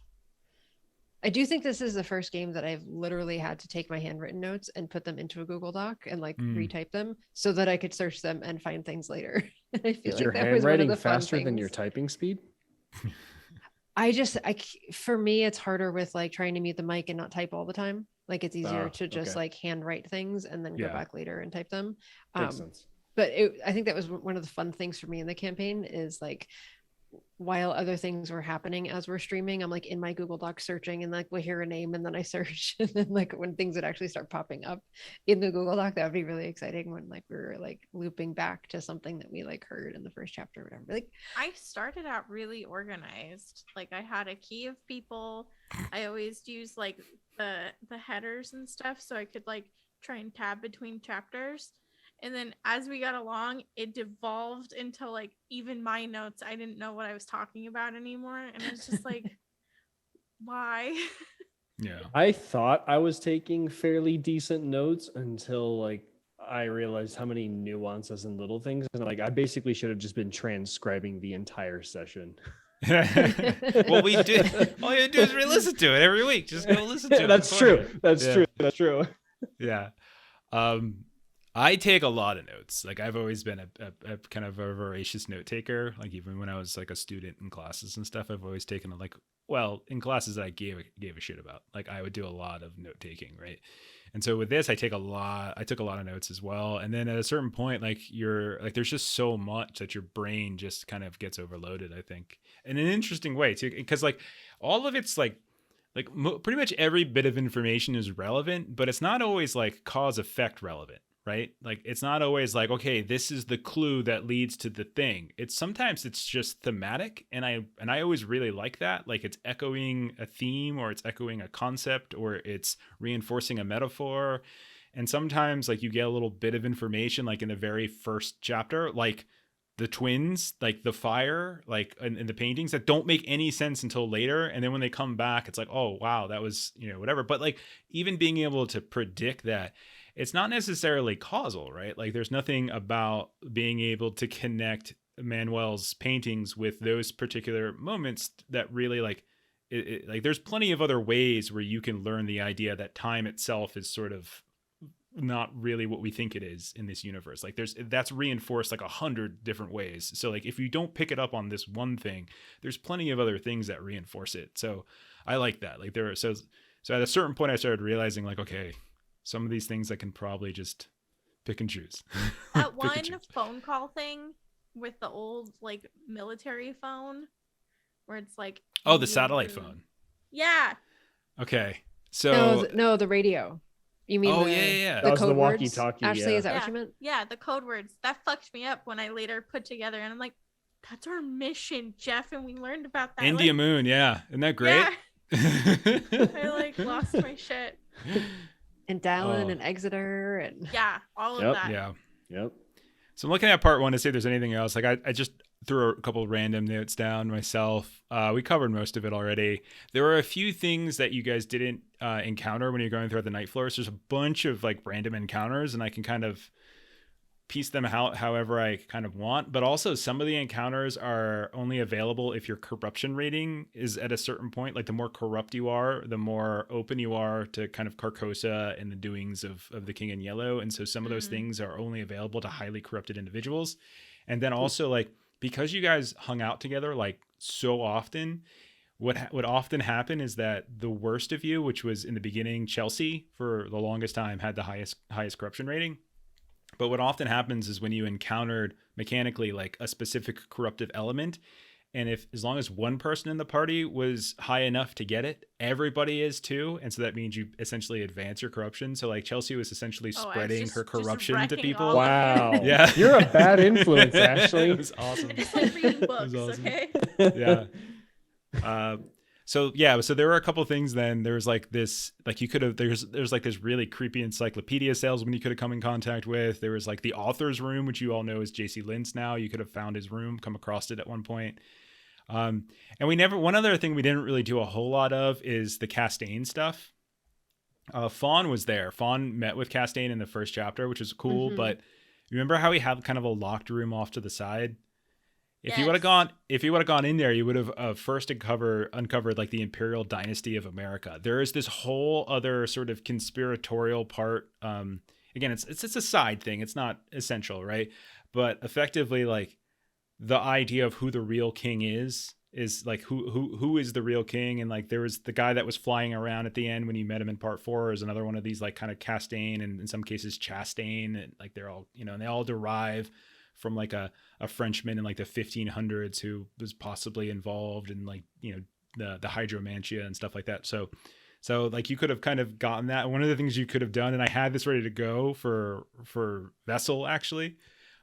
S4: I do think this is the first game that I've literally had to take my handwritten notes and put them into a Google Doc and like retype them so that I could search them and find things later. I feel
S2: is
S4: like
S2: your
S4: that was one of
S2: handwriting
S4: the fun
S2: faster than
S4: things.
S2: your typing speed?
S4: For me, it's harder with like trying to mute the mic and not type all the time. Like it's easier to just like handwrite things and then go back later and type them.
S2: Makes sense.
S4: But I think that was one of the fun things for me in the campaign is like, while other things were happening as we're streaming, I'm like in my Google Doc searching and like we'll hear a name and then I search and then like when things would actually start popping up in the Google Doc, that would be really exciting when like we were like looping back to something that we like heard in the first chapter or whatever. Like
S3: I started out really organized. Like I had a key of people. I always used like the headers and stuff so I could like try and tab between chapters. And then as we got along, it devolved into like even my notes. I didn't know what I was talking about anymore. And it's just like, why?
S1: Yeah.
S2: I thought I was taking fairly decent notes until like I realized how many nuances and little things. And like I basically should have just been transcribing the entire session.
S1: Well, we did. All you do is re-listen to it every week. Just go listen to it.
S2: That's true. That's true.
S1: Yeah. I take a lot of notes. Like I've always been a kind of a voracious note taker. Like even when I was like a student in classes and stuff, I've always taken like, well, in classes that I gave a shit about. Like I would do a lot of note taking, right? And so with this, I took a lot of notes as well. And then at a certain point, like there's just so much that your brain just kind of gets overloaded, I think, in an interesting way too, because like all of it's like pretty much every bit of information is relevant, but it's not always like cause effect relevant, right? Like it's not always like, okay, this is the clue that leads to the thing. Sometimes it's just thematic, and I always really like that. Like it's echoing a theme, or it's echoing a concept, or it's reinforcing a metaphor. And sometimes like you get a little bit of information like in the very first chapter, like the twins, like the fire, like in the paintings that don't make any sense until later. And then when they come back, it's like, oh wow, that was, whatever. But like even being able to predict that, it's not necessarily causal, right? Like there's nothing about being able to connect Manuel's paintings with those particular moments that really like like there's plenty of other ways where you can learn the idea that time itself is sort of not really what we think it is in this universe. Like that's reinforced like 100 different ways. So like if you don't pick it up on this one thing, there's plenty of other things that reinforce it. So I like that. Like so at a certain point I started realizing like, okay, some of these things I can probably just pick and choose.
S3: That one phone call thing with the old like military phone where it's like,
S1: oh, the satellite phone.
S3: Yeah.
S1: Okay. So
S4: no, the radio. You mean
S1: yeah.
S2: That was the
S4: code words?
S2: walkie-talkie.
S4: Ashley,
S2: Yeah.
S4: is that what you meant?
S3: Yeah, the code words. That fucked me up when I later put together, and I'm like, that's our mission, Jeff, and we learned about that.
S1: India
S3: like,
S1: Moon, yeah. Isn't that great?
S3: Yeah. I like lost my shit.
S4: And Dallin and Exeter and
S3: yeah, all of that.
S1: Yeah.
S2: Yep.
S1: So I'm looking at part one to see if there's anything else. Like I just threw a couple of random notes down myself. We covered most of it already. There were a few things that you guys didn't encounter when you're going throughout the night floors. There's a bunch of like random encounters, and I can kind of piece them out however I kind of want. But also some of the encounters are only available if your corruption rating is at a certain point. Like the more corrupt you are, the more open you are to kind of Carcosa and the doings of the King in Yellow. And so some of those things are only available to highly corrupted individuals. And then also like, because you guys hung out together like so often, what often happen is that the worst of you, which was in the beginning, Chelsea for the longest time had the highest corruption rating. But what often happens is when you encountered mechanically like a specific corruptive element, and as long as one person in the party was high enough to get it, everybody is too. And so that means you essentially advance your corruption. So like Chelsea was essentially spreading her corruption to people.
S2: Wow.
S1: Yeah.
S2: You're a bad influence, Ashley.
S1: It was awesome.
S3: I just like reading books,
S1: awesome.
S3: okay?
S1: Yeah. So there were a couple things then. There was like this, like you could have, there's like this really creepy encyclopedia salesman you could have come in contact with. There was like the author's room, which you all know is JC Lintz now. You could have found his room, come across it at one point. And one other thing we didn't really do a whole lot of is the Castaigne stuff. Fawn was there. Fawn met with Castaigne in the first chapter, which was cool. But remember how he had kind of a locked room off to the side? If you would have gone in there, you would have first uncovered like the Imperial Dynasty of America. There is this whole other sort of conspiratorial part. Again, it's a side thing. It's not essential, right? But effectively, like the idea of who the real king is like who is the real king, and like there was the guy that was flying around at the end when you met him in part 4 is another one of these like kind of Castaigne and in some cases Chastain, and like they're all and they all derive from like a Frenchman in like the 1500s who was possibly involved in like the hydromantia and stuff like that. So like you could have kind of gotten that. One of the things you could have done, and I had this ready to go for Vessel actually,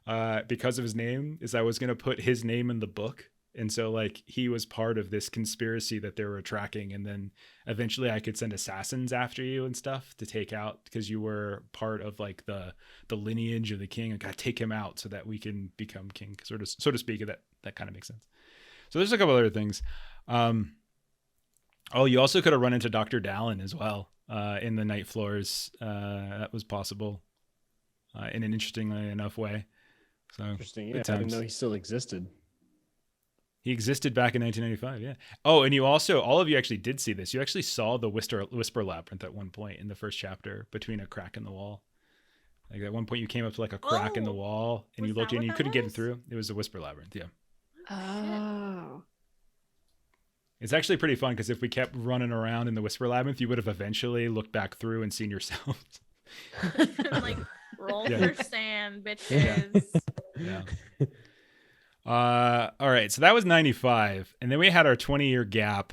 S1: because of his name, is I was going to put his name in the book. And so like he was part of this conspiracy that they were tracking, and then eventually I could send assassins after you and stuff to take out, because you were part of like the lineage of the king, and gotta take him out so that we can become king, sort of, so to speak. That kind of makes sense. So there's a couple other things. You also could have run into Dr. Dallin as well in the night floors. That was possible in an interestingly enough way. So
S2: interesting. Yeah, I didn't know he still existed.
S1: He existed back in 1995, yeah. Oh, and you also, all of you actually did see this. You actually saw the Whisper Labyrinth at one point in the first chapter between a crack in the wall. Like at one point you came up to like a crack in the
S3: Oh,
S1: wall and you
S3: was
S1: looked
S3: that
S1: in and you
S3: what
S1: couldn't
S3: that
S1: get in
S3: was?
S1: through. It was a whisper labyrinth. Yeah.
S4: Oh.
S1: It's actually pretty fun because if we kept running around in the whisper labyrinth, you would have eventually looked back through and seen yourselves.
S3: Like roll
S1: Yeah.
S3: for sand, bitches.
S1: Yeah. All right. So that was 95. And then we had our 20-year gap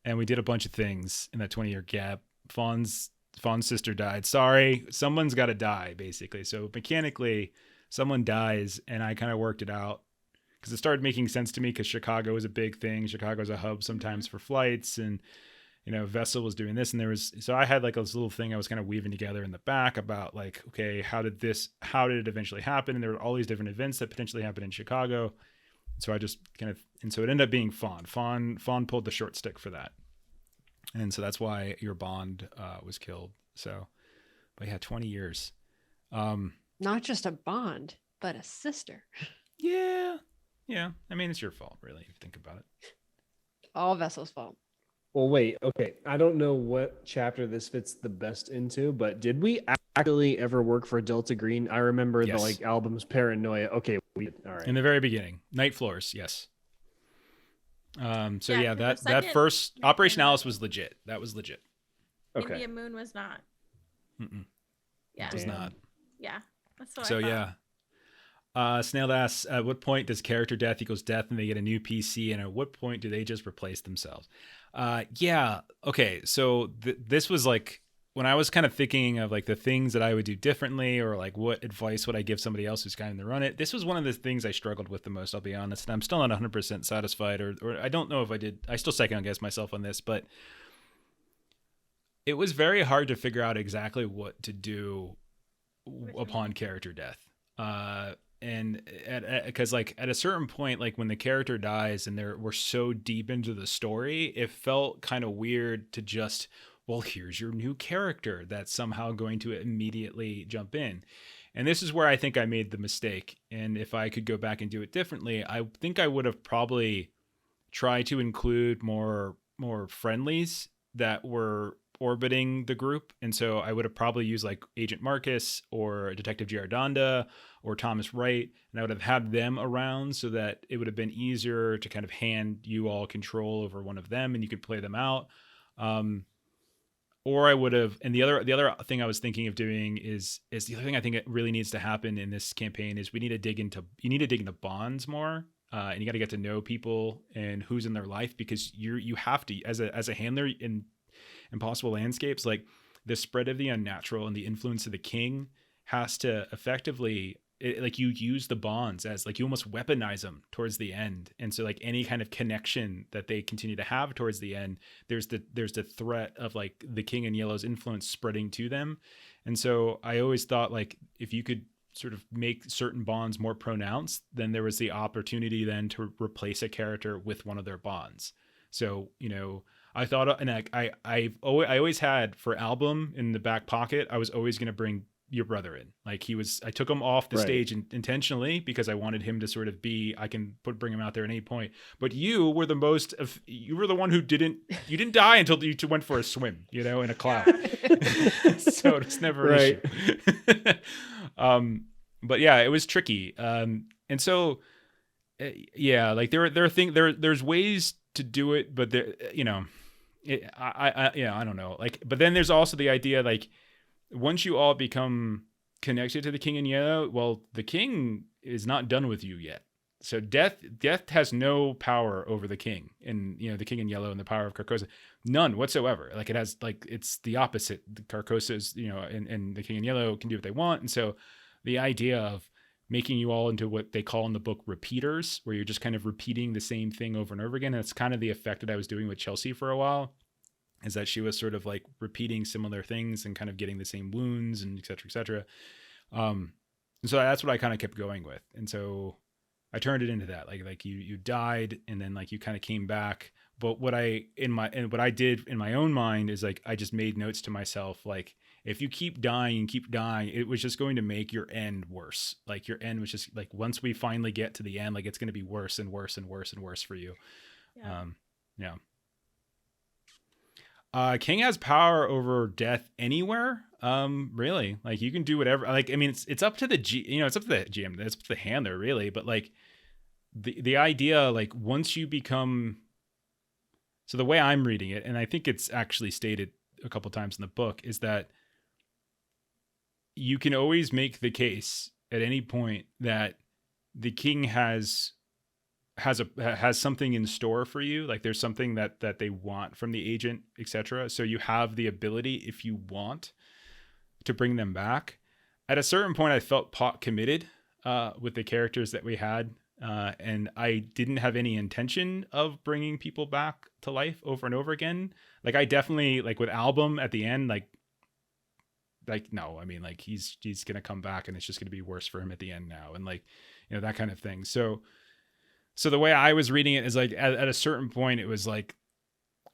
S1: and we did a bunch of things in that 20-year gap. Fawn's sister died. Sorry. Someone's got to die, basically. So mechanically, someone dies and I kind of worked it out because it started making sense to me because Chicago is a big thing. Chicago's a hub sometimes for flights and, you know, Vessel was doing this. And so I had like this little thing I was kind of weaving together in the back about like, okay, how did it eventually happen? And there were all these different events that potentially happened in Chicago. So I just so it ended up being Fawn. Fawn pulled the short stick for that. And so that's why your Bond was killed. So, but yeah, 20 years.
S4: Not just a Bond, but a sister.
S1: Yeah. Yeah. I mean, it's your fault, really, if you think about it.
S4: All Vessel's fault.
S2: Well, wait. Okay, I don't know what chapter this fits the best into, but did we actually ever work for Delta Green? I remember
S1: Yes.
S2: the like album's Paranoia. Okay, we did. All right.
S1: In the very beginning, Night Floors, yes. So yeah,
S3: Yeah, 'cause the
S1: that
S3: second
S1: first
S3: Night
S1: Operation
S3: Floors-
S1: Alice was legit. That was legit.
S2: Okay.
S3: India Moon was not.
S1: Mm-mm,
S3: Yeah.
S1: it was
S2: Damn.
S1: not.
S3: Yeah. That's what
S1: So
S3: I thought.
S1: yeah. Snail asks, at what point does character death equals death and they get a new PC? And at what point do they just replace themselves? Yeah. Okay. So this was like when I was kind of thinking of like the things that I would do differently or like what advice would I give somebody else who's kind of run it. This was one of the things I struggled with the most, I'll be honest. And I'm still not 100% satisfied or I don't know if I did. I still second guess myself on this, but it was very hard to figure out exactly what to do upon character death. And because like at a certain point, like when the character dies and we're so deep into the story, it felt kind of weird to just, well, here's your new character that's somehow going to immediately jump in. And this is where I think I made the mistake. And if I could go back and do it differently, I think I would have probably tried to include more friendlies that were orbiting the group. And so I would have probably used like Agent Marcus or Detective Giardanda or Thomas Wright, and I would have had them around so that it would have been easier to kind of hand you all control over one of them and you could play them out. Or I would have, and the other thing I was thinking of doing is the other thing I think it really needs to happen in this campaign is you need to dig into bonds more. And you got to get to know people and who's in their life because you have to, as a handler in Impossible Landscapes, like the spread of the unnatural and the influence of the king has to effectively like you use the bonds as like you almost weaponize them towards the end. And so like any kind of connection that they continue to have towards the end, there's the threat of like the King in Yellow's influence spreading to them. And so I always thought like if you could sort of make certain bonds more pronounced, then there was the opportunity then to replace a character with one of their bonds. So, you know, I thought, and I always had for Album in the back pocket, I was always going to bring your brother in. Like I took him off the stage intentionally because I wanted him to sort of I can bring him out there at any point. But you were the one who didn't die until you went for a swim, you know, in a cloud. So it's never an issue. But yeah, it was tricky. And so, yeah, like there's ways to do it, but there, you know, I don't know. Like, but then there's also the idea, like, once you all become connected to the King in Yellow, well, the King is not done with you yet. So death has no power over the King, and you know the King in Yellow and the power of Carcosa, none whatsoever. Like it has, like it's the opposite. The Carcosa is, you know, and the King in Yellow can do what they want, and so the idea of making you all into what they call in the book repeaters, where you're just kind of repeating the same thing over and over again. And it's kind of the effect that I was doing with Chelsea for a while, is that she was sort of like repeating similar things and kind of getting the same wounds and et cetera, et cetera. And so that's what I kind of kept going with. And so I turned it into that, like you died and then like you kind of came back. But what I did in my own mind is like, I just made notes to myself, like, if you keep dying, it was just going to make your end worse. Like your end was just like, once we finally get to the end, like it's going to be worse and worse and worse and worse for you.
S3: Yeah.
S1: Yeah. King has power over death anywhere. Really, like you can do whatever. Like, I mean, it's up to the it's up to the GM. It's up to the handler, really. But like the idea, like once you become, so the way I'm reading it, and I think it's actually stated a couple times in the book, is that you can always make the case at any point that the king has something in store for you. Like there's something that they want from the agent, etc. So you have the ability, if you want, to bring them back. At a certain point, I felt pot committed with the characters that we had, and I didn't have any intention of bringing people back to life over and over again. Like I definitely, like with Album at the end, like no, I mean, like he's gonna come back and it's just gonna be worse for him at the end now, and like, you know, that kind of thing. So the way I was reading it is like at a certain point, it was like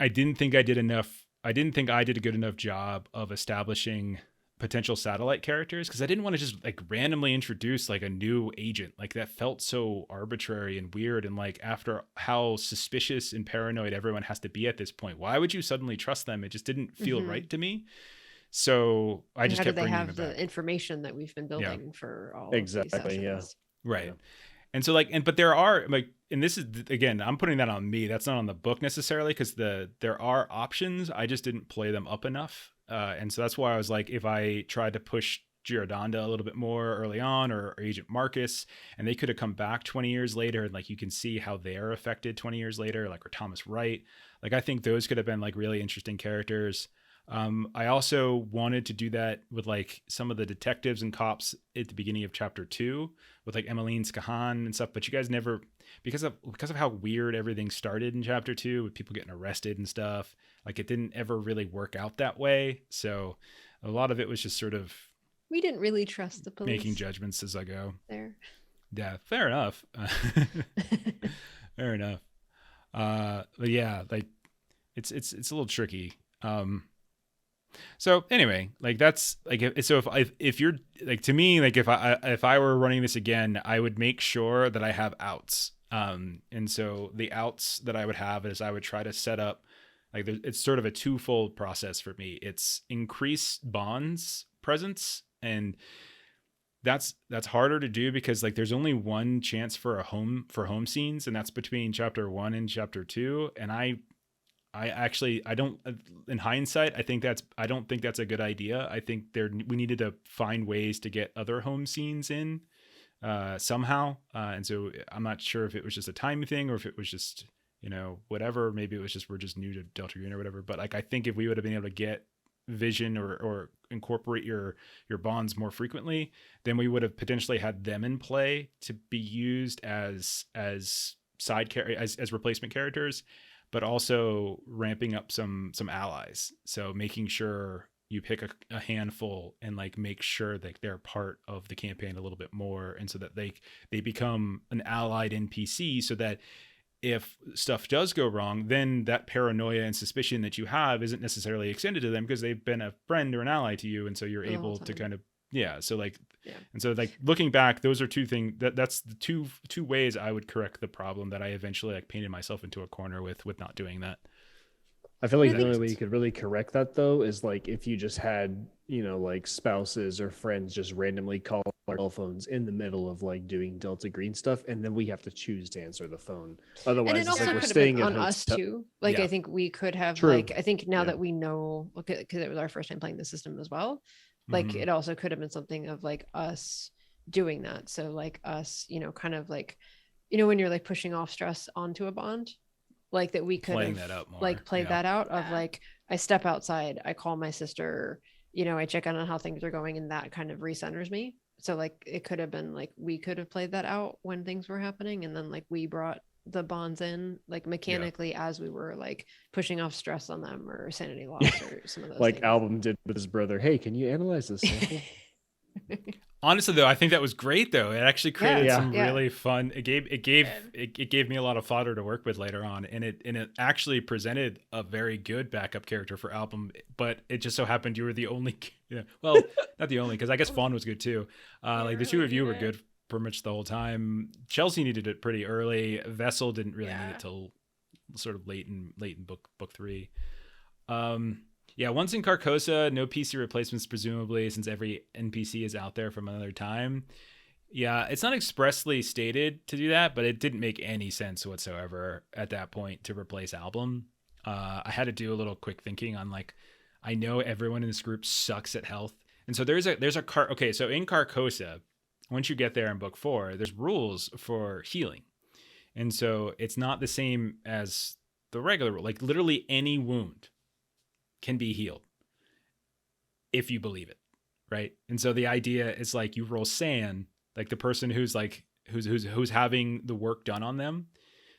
S1: I didn't think I did a good enough job of establishing potential satellite characters, because I didn't want to just like randomly introduce like a new agent. Like that felt so arbitrary and weird, and like after how suspicious and paranoid everyone has to be at this point, why would you suddenly trust them? It just didn't feel right to me. So I just kept bringing them back.
S4: How do they have the information that we've been building for all
S2: exactly,
S4: of these sessions?
S1: Right.
S2: Yeah.
S1: And so like, but there are like, and this is, again, I'm putting that on me. That's not on the book necessarily, because there are options. I just didn't play them up enough. And so that's why I was like, if I tried to push Giordanda a little bit more early on, or Agent Marcus, and they could have come back 20 years later, and like you can see how they're affected 20 years later, like, or Thomas Wright. Like I think those could have been like really interesting characters. I also wanted to do that with like some of the detectives and cops at the beginning of chapter 2 with like Emmeline Skahan and stuff, but you guys never, because of how weird everything started in chapter 2 with people getting arrested and stuff, like it didn't ever really work out that way. So a lot of it was just sort of,
S4: we didn't really trust the police
S1: making judgments as I go
S4: there.
S1: Yeah, fair enough. Fair enough. But yeah, like it's a little tricky. So anyway, like that's like, so if you're like, to me, like if I were running this again, I would make sure that I have outs. And so the outs that I would have is I would try to set up, like it's sort of a twofold process for me. It's increase Bond's presence, and that's harder to do because like there's only one chance for home scenes, and that's between chapter 1 and chapter 2. And I don't, in hindsight, I don't think that's a good idea. I think we needed to find ways to get other home scenes in somehow. And so I'm not sure if it was just a time thing or if it was just, you know, whatever. Maybe it was just, we're just new to Delta Green or whatever. But like, I think if we would have been able to get Vision or incorporate your bonds more frequently, then we would have potentially had them in play to be used as as replacement characters, but also ramping up some allies. So making sure you pick a handful and like make sure that they're part of the campaign a little bit more, and so that they become an allied NPC, so that if stuff does go wrong, then that paranoia and suspicion that you have isn't necessarily extended to them because they've been a friend or an ally to you, and so you're able to kind of so like and so like looking back, those are two things that's the two ways I would correct the problem that I eventually like painted myself into a corner with not doing that.
S2: I feel like the only way you could really correct that though is like if you just had, you know, like spouses or friends just randomly call our cell phones in the middle of like doing Delta Green stuff, and then we have to choose to answer the phone. Otherwise,
S4: and it
S2: it's
S4: also
S2: like we're
S4: could have
S2: staying
S4: been
S2: at
S4: on us too. Like I think we could have like I think now that we know, because it was our first time playing the system as well. Like it also could have been something of like us doing that. So like us, you know, kind of like, you know, when you're like pushing off stress onto a bond, like that we could
S1: playing
S4: have
S1: that out more.
S4: Like played that out of like, I step outside, I call my sister, you know, I check on how things are going, and that kind of recenters me. So like it could have been like we could have played that out when things were happening, and then like we brought the bonds in like mechanically as we were like pushing off stress on them or sanity loss or some of those
S2: like
S4: things.
S2: Album did with his brother. Hey, can you analyze this sample?
S1: Honestly though, I think that was great though. It actually created some really fun, it gave me a lot of fodder to work with later on, and it actually presented a very good backup character for Album, but it just so happened you were the only well, not the only, because I guess Fawn was good too. Like the two of you were good pretty much the whole time. Chelsea needed it pretty early. Vessel didn't really need it till sort of late in book 3. Yeah, once in Carcosa, no PC replacements presumably, since every NPC is out there from another time. Yeah, it's not expressly stated to do that, but it didn't make any sense whatsoever at that point to replace Album. I had to do a little quick thinking on like, I know everyone in this group sucks at health, and so there's a okay. So in Carcosa, once you get there in book 4, there's rules for healing, and so it's not the same as the regular rule. Like literally any wound can be healed if you believe it, right? And so the idea is like you roll sand, like the person who's like who's having the work done on them.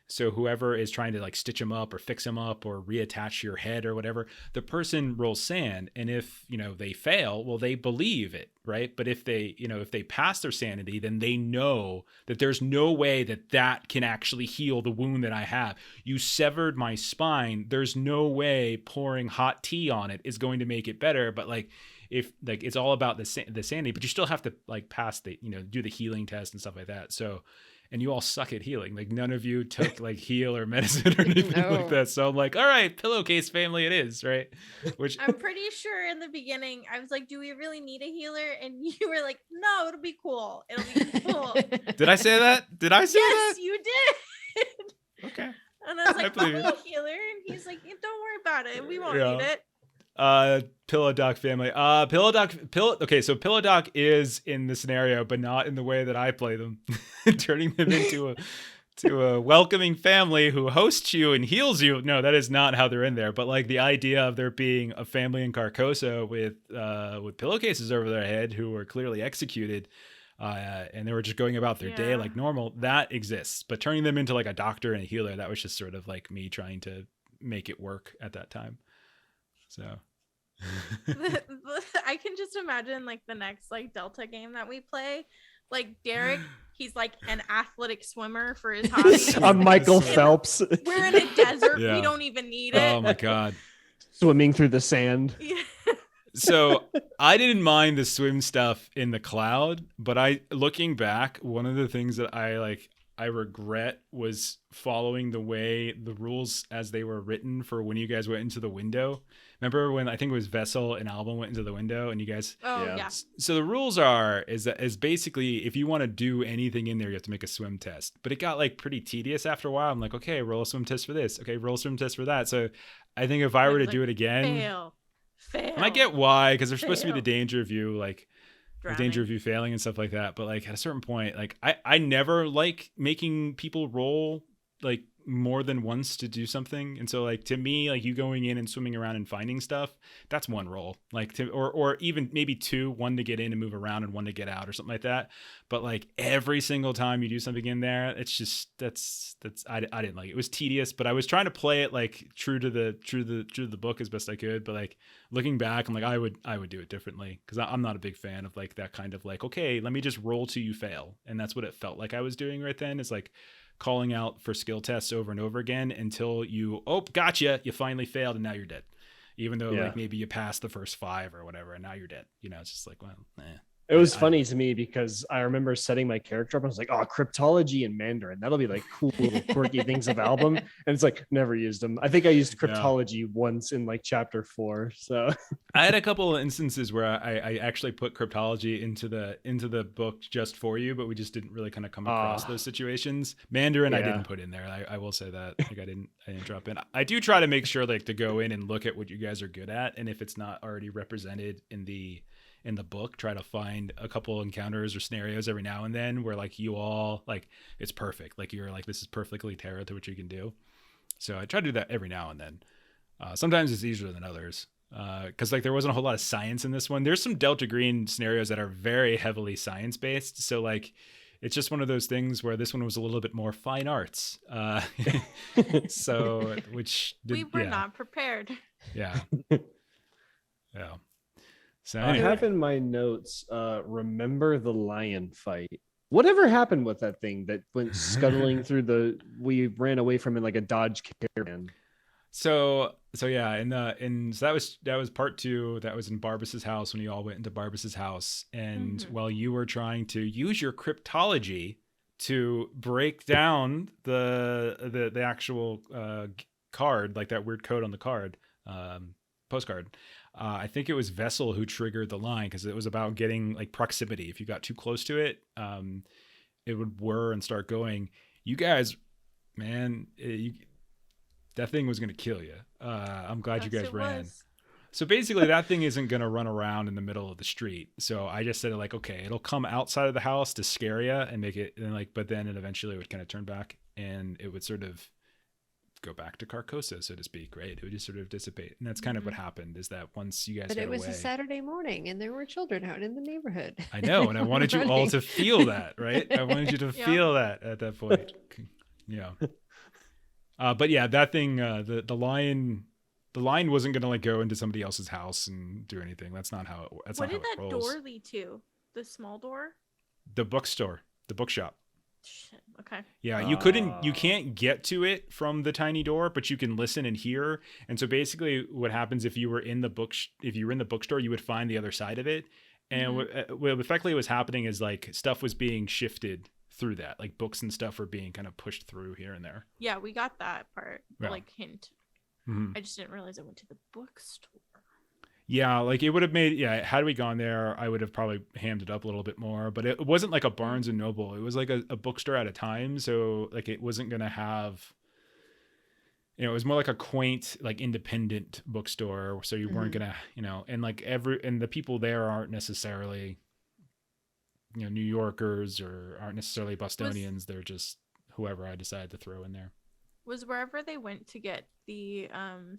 S1: So whoever is trying to like stitch them up or fix them up or reattach your head or whatever, the person rolls sand, and if they fail, well, they believe it, right? But if they if they pass their sanity, then they know that there's no way that can actually heal the wound that I have. You severed my spine. There's no way pouring hot tea on it is going to make it better. But like if like it's all about the sanity, but you still have to like pass the do the healing test and stuff like that. So. And you all suck at healing. Like none of you took like heal or medicine or anything like that. So I'm like, all right, pillowcase family it is, right? Which
S3: I'm pretty sure in the beginning I was like, do we really need a healer? And you were like, no, it'll be cool. It'll be cool.
S1: Did I say that? Did I say that?
S3: Yes, you did.
S1: Okay.
S3: And I was like,
S1: believe
S3: I'll be a healer. And he's like, don't worry about it. We won't need it.
S1: Pillow Doc family. Okay, so Pillow Doc is in the scenario, but not in the way that I play them, turning them into a welcoming family who hosts you and heals you. No, that is not how they're in there. But like the idea of there being a family in Carcosa with pillowcases over their head who were clearly executed, and they were just going about their day like normal, that exists. But turning them into like a doctor and a healer, that was just sort of like me trying to make it work at that time. So
S3: I can just imagine like the next like Delta game that we play, like Derek, he's like an athletic swimmer for his hobby.
S2: I'm Michael Phelps.
S3: We're in a desert. We don't even need it.
S1: Oh my God.
S2: Swimming through the sand.
S1: So I didn't mind the swim stuff in the cloud, but looking back, one of the things that I regret was following the rules as they were written for when you guys went into the window. Remember when I think it was Vessel and Album went into the window and you guys?
S3: Oh yeah.
S1: So the rules is basically if you want to do anything in there, you have to make a swim test. But it got like pretty tedious after a while. I'm like, okay, roll a swim test for this. Okay, roll a swim test for that. So I think if I were to do it again,
S3: fail.
S1: And I get why, because there's supposed to be the danger of you like.
S3: Drowning.
S1: The danger of you failing and stuff like that. But like at a certain point, like I never like making people roll like more than once to do something. And so like to me, like you going in and swimming around and finding stuff, that's one roll. Like or even maybe 2, 1 to get in and move around and 1 to get out or something like that. But like every single time you do something in there, it's just I didn't like it. It was tedious, but I was trying to play it like true to the book as best I could. But like looking back, I'm like I would do it differently because I'm not a big fan of like that kind of like, okay, let me just roll till you fail. And that's what it felt like I was doing right then. It's like calling out for skill tests over and over again until you gotcha, you finally failed and now you're dead, even though like maybe you passed the first 5 or whatever and now you're dead. It's just like, well,
S2: It was funny to me because I remember setting my character up. I was like, cryptology and Mandarin. That'll be like cool little quirky things of Album. And it's like, never used them. I think I used cryptology once in like chapter 4. So
S1: I had a couple of instances where I actually put cryptology into the book just for you, but we just didn't really kind of come across those situations. Mandarin, I didn't put in there. I will say that. Like I didn't drop in. I do try to make sure like to go in and look at what you guys are good at. And if it's not already represented in the book, try to find a couple encounters or scenarios every now and then where like you all like it's perfect, like you're like this is perfectly Terra to what you can do. So I try to do that every now and then. Sometimes it's easier than others because like there wasn't a whole lot of science in this one. There's some Delta Green scenarios that are very heavily science based, so like it's just one of those things where this one was a little bit more fine arts. So which
S3: we were not prepared.
S1: Yeah. So
S2: I have in my notes, remember the lion fight. Whatever happened with that thing that went scuttling through we ran away from in like a Dodge Caravan.
S1: So yeah, and so that was part 2. That was in Barbas's house when you all went into Barbas's house, and while you were trying to use your cryptology to break down the actual card, like that weird code on the card. postcard. I think it was Vessel who triggered the line because it was about getting like proximity. If you got too close to it, it would whir and start going. You guys, man, that thing was going to kill you. I'm glad you guys ran. So basically that thing isn't going to run around in the middle of the street. So I just said like, okay, it'll come outside of the house to scare you and make it and like, but then it eventually would kind of turn back and it would sort of go back to Carcosa, so to speak, right? It would just sort of dissipate. And that's kind of what happened is that once you guys
S4: But
S1: got
S4: it was
S1: away,
S4: a Saturday morning and there were children out in the neighborhood.
S1: I know. And I wanted you all to feel that, right? I wanted you to feel that at that point. Yeah. But yeah, that thing, the line wasn't going to like go into somebody else's house and do anything. That's not how it. That's
S3: what
S1: not
S3: did
S1: how it
S3: that
S1: rolls.
S3: door lead to? The small door?
S1: The bookstore, the bookshop.
S3: Shit. Okay.
S1: Yeah, you can't get to it from the tiny door, but you can listen and hear. And so basically, what happens if you were in the bookstore, you would find the other side of it. And what effectively was happening is like stuff was being shifted through that, like books and stuff were being kind of pushed through here and there.
S3: Yeah, we got that part.
S1: Yeah.
S3: Like hint.
S1: Mm-hmm.
S3: I just didn't realize I went to the bookstore.
S1: Yeah, like it would have made, had we gone there, I would have probably hammed it up a little bit more, but it wasn't like a Barnes and Noble. It was like a bookstore at a time. So like it wasn't going to have, it was more like a quaint, like independent bookstore. So you weren't going to, and like and the people there aren't necessarily, New Yorkers or aren't necessarily Bostonians. They're just whoever I decided to throw in there.
S3: Was wherever they went to get the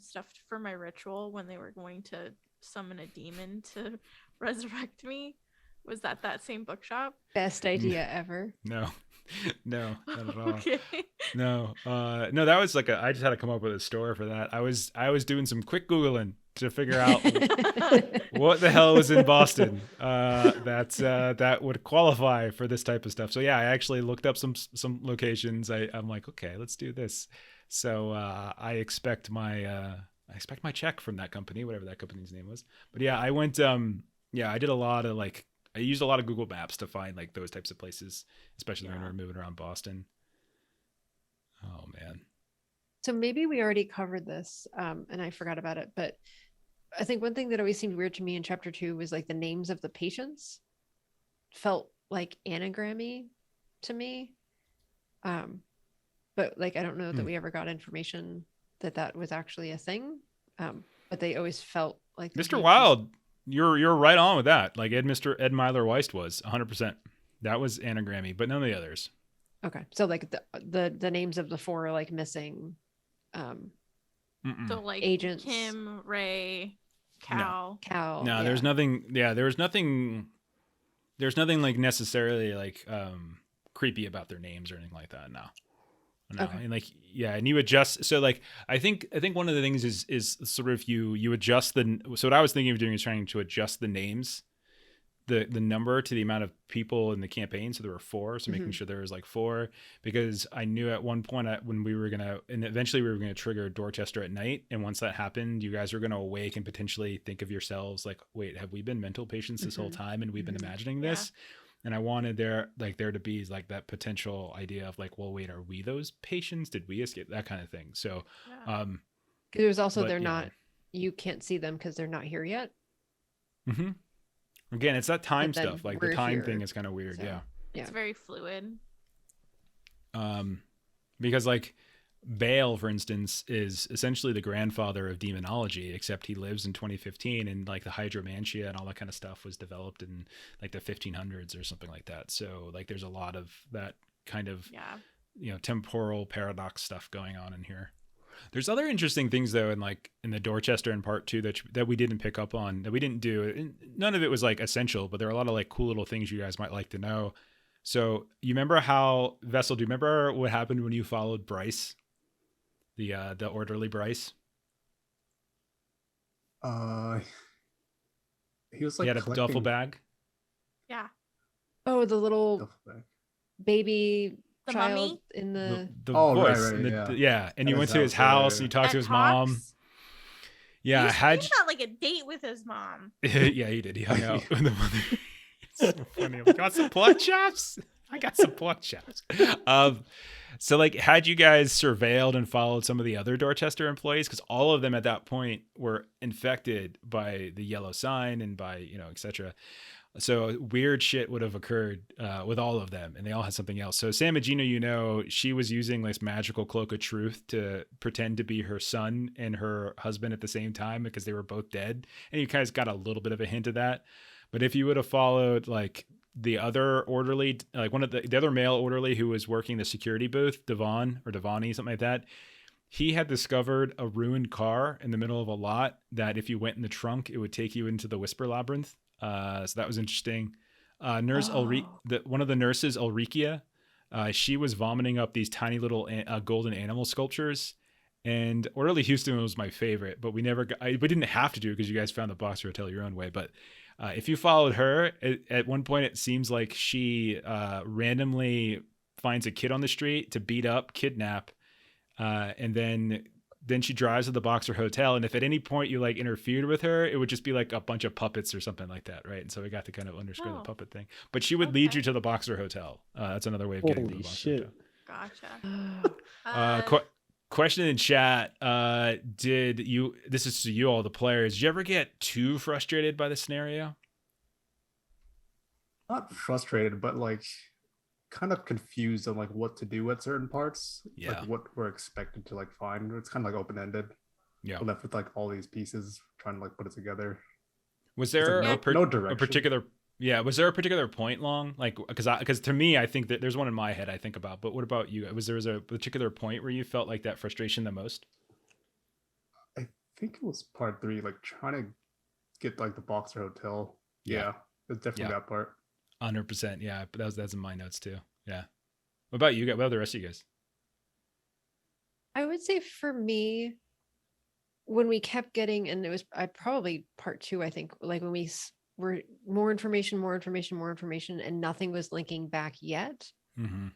S3: stuff for my ritual when they were going to summon a demon to resurrect me, was that same bookshop?
S4: Best idea ever.
S1: No, not at all.
S3: Okay.
S1: No, that was like I just had to come up with a story for that. I was doing some quick Googling to figure out what the hell was in Boston that would qualify for this type of stuff. So yeah, I actually looked up some locations. I'm like, okay, let's do this. So I expect my check from that company, whatever that company's name was. But yeah, I went. I did a lot of I used a lot of Google Maps to find like those types of places, especially when we were moving around Boston. Oh man.
S4: So maybe we already covered this, and I forgot about it, but I think one thing that always seemed weird to me in chapter 2 was like the names of the patients felt like anagrammy to me. But like, I don't know that we ever got information that was actually a thing. But they always felt like
S1: Mr. Wild, you're right on with that. Like Ed Meyer Weiss was 100%. That was anagrammy, but none of the others.
S4: Okay. So like the names of the 4 like missing
S3: So like
S4: agents.
S3: Kim, Ray, Cal.
S1: No, there's nothing. Yeah, there's nothing like necessarily like creepy about their names or anything like that. No. Okay. And like, and you adjust. So like, I think one of the things is sort of you adjust so what I was thinking of doing is trying to adjust the names, the number to the amount of people in the campaign. So there were 4. So making sure there was like 4, because I knew at one point when we were eventually we were going to trigger Dorchester at night. And once that happened, you guys are going to awake and potentially think of yourselves like, wait, have we been mental patients this whole time? And we've been imagining this. And I wanted there to be like that potential idea of like, well, wait, are we those patients? Did we escape? That kind of thing. So,
S4: there's also, not, you can't see them because they're not here yet.
S1: Mm-hmm. Again, it's that time stuff. Like the time thing is kind of weird.
S4: So,
S3: it's very fluid.
S1: Because like Bale, for instance, is essentially the grandfather of demonology, except he lives in 2015, and like the hydromantia and all that kind of stuff was developed in like the 1500s or something like that. So like there's a lot of that kind of temporal paradox stuff going on in here. There's other interesting things though, in the Dorchester in part 2 that we didn't pick up on, that we didn't do. None of it was like essential, but there are a lot of like cool little things you guys might like to know. So you remember how Vessel? Do you remember what happened when you followed Bryce, the orderly Bryce?
S5: He was like
S1: he had a duffel bag.
S3: Yeah.
S4: Oh, the little baby
S3: The
S4: child
S3: mummy?
S4: in the
S1: voice.
S5: Right,
S1: And you went to his house and you talked to his mom. Yeah,
S3: he got like a date with his mom.
S1: Yeah, he did. He hung out with the mother. It's so funny. I got some pork chops. So, like, had you guys surveilled and followed some of the other Dorchester employees? Because all of them at that point were infected by the yellow sign and by, etc. So weird shit would have occurred with all of them, and they all had something else. So Sam and Gina, she was using this magical cloak of truth to pretend to be her son and her husband at the same time because they were both dead. And you guys got a little bit of a hint of that. But if you would have followed like the other orderly, like one of the other male orderly who was working the security booth, Devon or Devani, something like that, he had discovered a ruined car in the middle of a lot that if you went in the trunk, it would take you into the Whisper Labyrinth. So that was interesting. Nurse one of the nurses, Ulrikia, she was vomiting up these tiny little golden animal sculptures. And Orderly Houston was my favorite, but we didn't have to do it because you guys found the Boxer Hotel your own way. But if you followed her, at one point it seems like she randomly finds a kid on the street to beat up, kidnap, and then she drives to the Boxer Hotel. And if at any point you like interfered with her, it would just be like a bunch of puppets or something like that, right? And so we got to kind of underscore the puppet thing. But she would lead you to the Boxer Hotel. That's another way of getting to the Boxer Hotel.
S3: Gotcha.
S1: Question in chat. This is to you, all the players, did you ever get too frustrated by the scenario?
S5: Not frustrated, but like kind of confused on like what to do at certain parts.
S1: Yeah.
S5: Like what we're expected to like find. It's kind of like open-ended.
S1: Yeah.
S5: We're left with like all these pieces trying to like put it together.
S1: Was there
S5: like, no direction.
S1: a particular was there a particular point long? Like, because to me, I think that there's one in my head I think about, but what about you? Was there a particular point where you felt like that frustration the most?
S5: I think it was part 3, like trying to get like the Boxer Hotel. Yeah. It's definitely that part.
S1: 100%. Yeah. But that's in my notes too. Yeah. What about you guys? What about the rest of you guys?
S4: I would say for me, when we kept getting, and it was probably part 2, I think, like when we were more information, and nothing was linking back yet.
S1: Mm-hmm.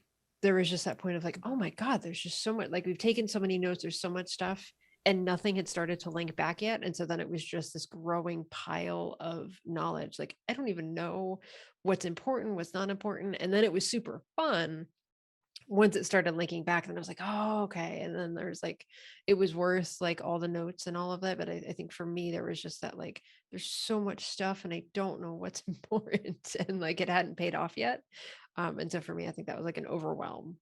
S4: There was just that point of like, oh my God, there's just so much, like we've taken so many notes, there's so much stuff, and nothing had started to link back yet. And so then it was just this growing pile of knowledge. Like, I don't even know what's important, what's not important. And then it was super fun once it started linking back. Then I was like, oh, okay. And then there's like, it was worth like all the notes and all of that. But I think for me, there was just that like, there's so much stuff and I don't know what's important, and like it hadn't paid off yet. And so for me, I think that was like an overwhelm.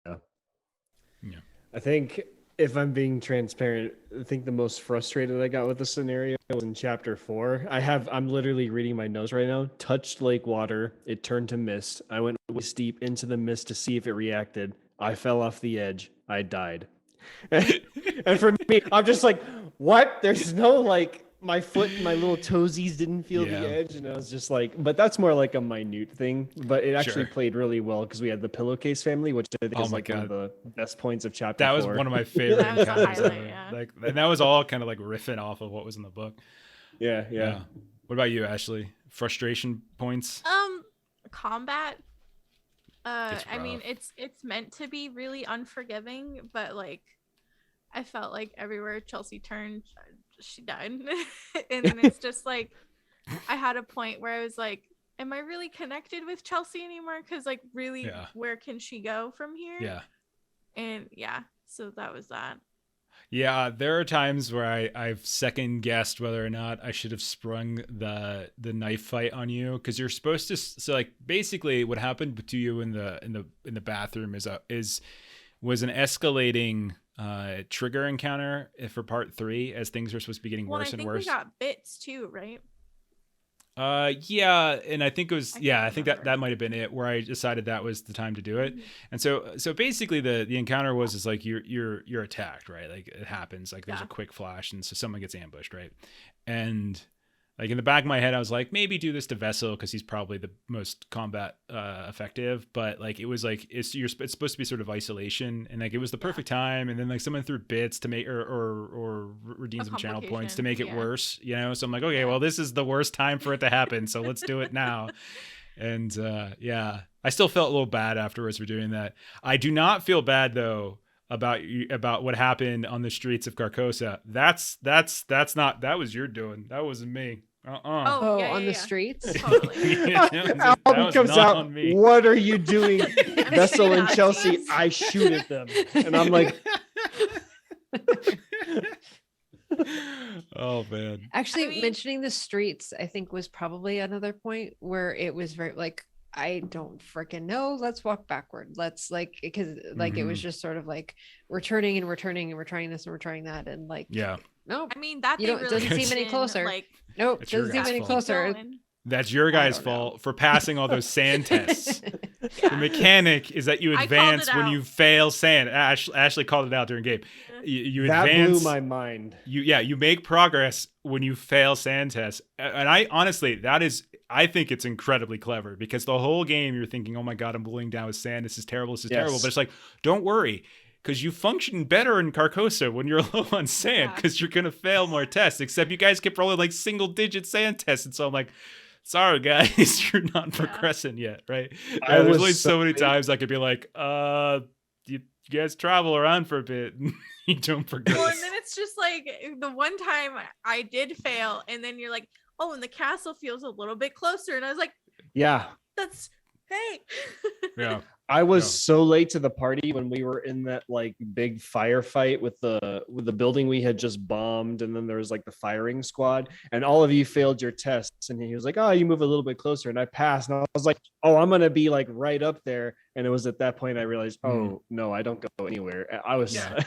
S1: Yeah.
S2: I think if I'm being transparent, I think the most frustrated I got with the scenario was in chapter 4. I'm literally reading my notes right now. Touched lake water. It turned to mist. I went waist deep into the mist to see if it reacted. I fell off the edge. I died. And for me, I'm just like, what? There's no like, my foot, my little toesies didn't feel the edge, and I was just like, but that's more like a minute thing. But it actually played really well because we had the pillowcase family, which I think is like one of the best points of chapter 4.
S1: That was one of my favorite
S3: That was a
S1: encounters
S3: highlight,
S1: ever.
S3: yeah.
S1: Like, and that was all kind of like riffing off of what was in the book.
S2: Yeah.
S1: What about you, Ashley? Frustration points?
S3: Combat.
S1: It's
S3: I mean,
S1: rough.
S3: it's meant to be really unforgiving, but like I felt like everywhere Chelsea turned, she died. And then it's just like I had a point where I was like, am I really connected with Chelsea anymore? Because like really, where can she go from here?
S1: Yeah.
S3: And so that was that.
S1: Yeah, there are times where I've second guessed whether or not I should have sprung the knife fight on you, because you're supposed to. So like basically, what happened to you in the bathroom was an escalating trigger encounter for part 3 as things are supposed to be getting worse and worse.
S3: We got bits too, right?
S1: Yeah, and I think it was I think
S3: remember.
S1: that might have been it, where I decided that was the time to do it. And so basically the encounter was like you're attacked, right? Like it happens, like there's a quick flash, and so someone gets ambushed, right? And like in the back of my head I was like, maybe do this to Vessel because he's probably the most combat effective, but like it was like it's supposed to be sort of isolation, and like it was the perfect time, and then like someone threw bits to make or redeem some channel points to make it worse, you know. So I'm like, okay, well this is the worst time for it to happen, so let's do it now. And I still felt a little bad afterwards for doing that. I do not feel bad though about what happened on the streets of Carcosa. That was your doing. That wasn't me.
S3: Oh, yeah,
S4: on
S3: yeah,
S4: the
S3: yeah.
S4: streets.
S3: Totally.
S1: That
S2: Album
S1: was
S2: comes
S1: not
S2: out.
S1: on me.
S2: What are you doing, Vessel and
S3: Nazis.
S2: Chelsea? I shoot at them, and I'm like,
S1: oh man.
S4: Actually,
S3: I mean-
S4: mentioning the streets, I think, was probably another point where it was very like, I don't freaking know. Let's walk backward. Let's like, because like it was just sort of like we're turning and we're turning and we're trying this and we're trying that and like,
S1: Yeah.
S4: nope,
S3: I mean, that
S4: You
S3: they
S4: don't- it
S3: really
S4: doesn't seem any
S3: didn't,
S4: closer.
S3: Like,
S4: nope,
S1: It's your
S4: doesn't seem
S1: guys'
S4: any
S1: fault.
S4: closer.
S3: going.
S1: That's your guys'
S4: don't know.
S1: fault for passing all those sand tests. The
S3: Yeah.
S1: mechanic is that you
S3: I called
S1: advance
S3: it
S1: when
S3: out.
S1: you fail sand. Ashley called it out during game. You
S2: that
S1: advance.
S2: blew my mind.
S1: You make progress when you fail sand tests. And I honestly, I think it's incredibly clever because the whole game you're thinking, oh my God, I'm blowing down with sand. This is terrible. This is terrible.
S2: Yes.
S1: But it's like, don't worry. Because you function better in Carcosa when you're low on sand
S3: Yeah.
S1: because you're going to fail more tests, except you guys keep rolling like single digit sand tests. And so I'm like, sorry, guys, you're not progressing yet, right?
S2: I
S1: There's
S2: was
S1: only
S2: so
S1: so many times I could be like, you guys travel around for a bit and you don't progress.
S3: Well, and then it's just like the one time I did fail, and then you're like, oh, and the castle feels a little bit closer, and I was like,
S2: Yeah,
S3: that's hey.
S1: Yeah.
S2: I was
S1: Yeah.
S2: so late to the party when we were in that like big firefight with the building we had just bombed, and then there was like the firing squad, and all of you failed your tests, and he was like, "Oh, you move a little bit closer," and I passed, and I was like, "Oh, I'm gonna be like right up there," and it was at that point I realized, "Oh no, I don't go anywhere." I was
S1: Yeah.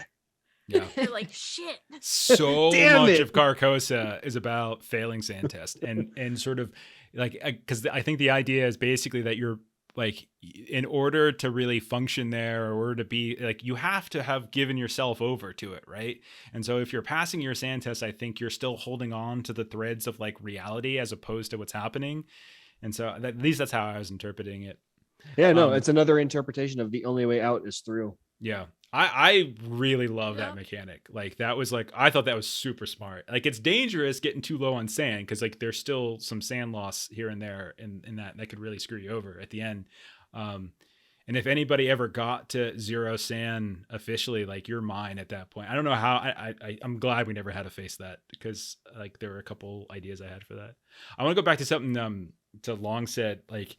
S1: Yeah.
S3: You're like shit.
S1: So
S2: Damn
S1: much
S2: it.
S1: of Carcosa is about failing sand test and sort of like, because I think the idea is basically that you're like, in order to really function there, or in order to be like, you have to have given yourself over to it, right? And so if you're passing your sand test, I think you're still holding on to the threads of like reality as opposed to what's happening. And so at least that's how I was interpreting it.
S2: Yeah, no,
S1: Um,
S2: it's another interpretation of the only way out is through.
S1: Yeah. I really love that
S3: Yeah.
S1: mechanic. Like that was like, I thought that was super smart. Like it's dangerous getting too low on sand because like there's still some sand loss here and there and that could really screw you over at the end. And if anybody ever got to 0 sand officially, like you're mine at that point. I don't know how. I'm glad we never had to face that because like there were a couple ideas I had for that. I want to go back to something to Long said. Like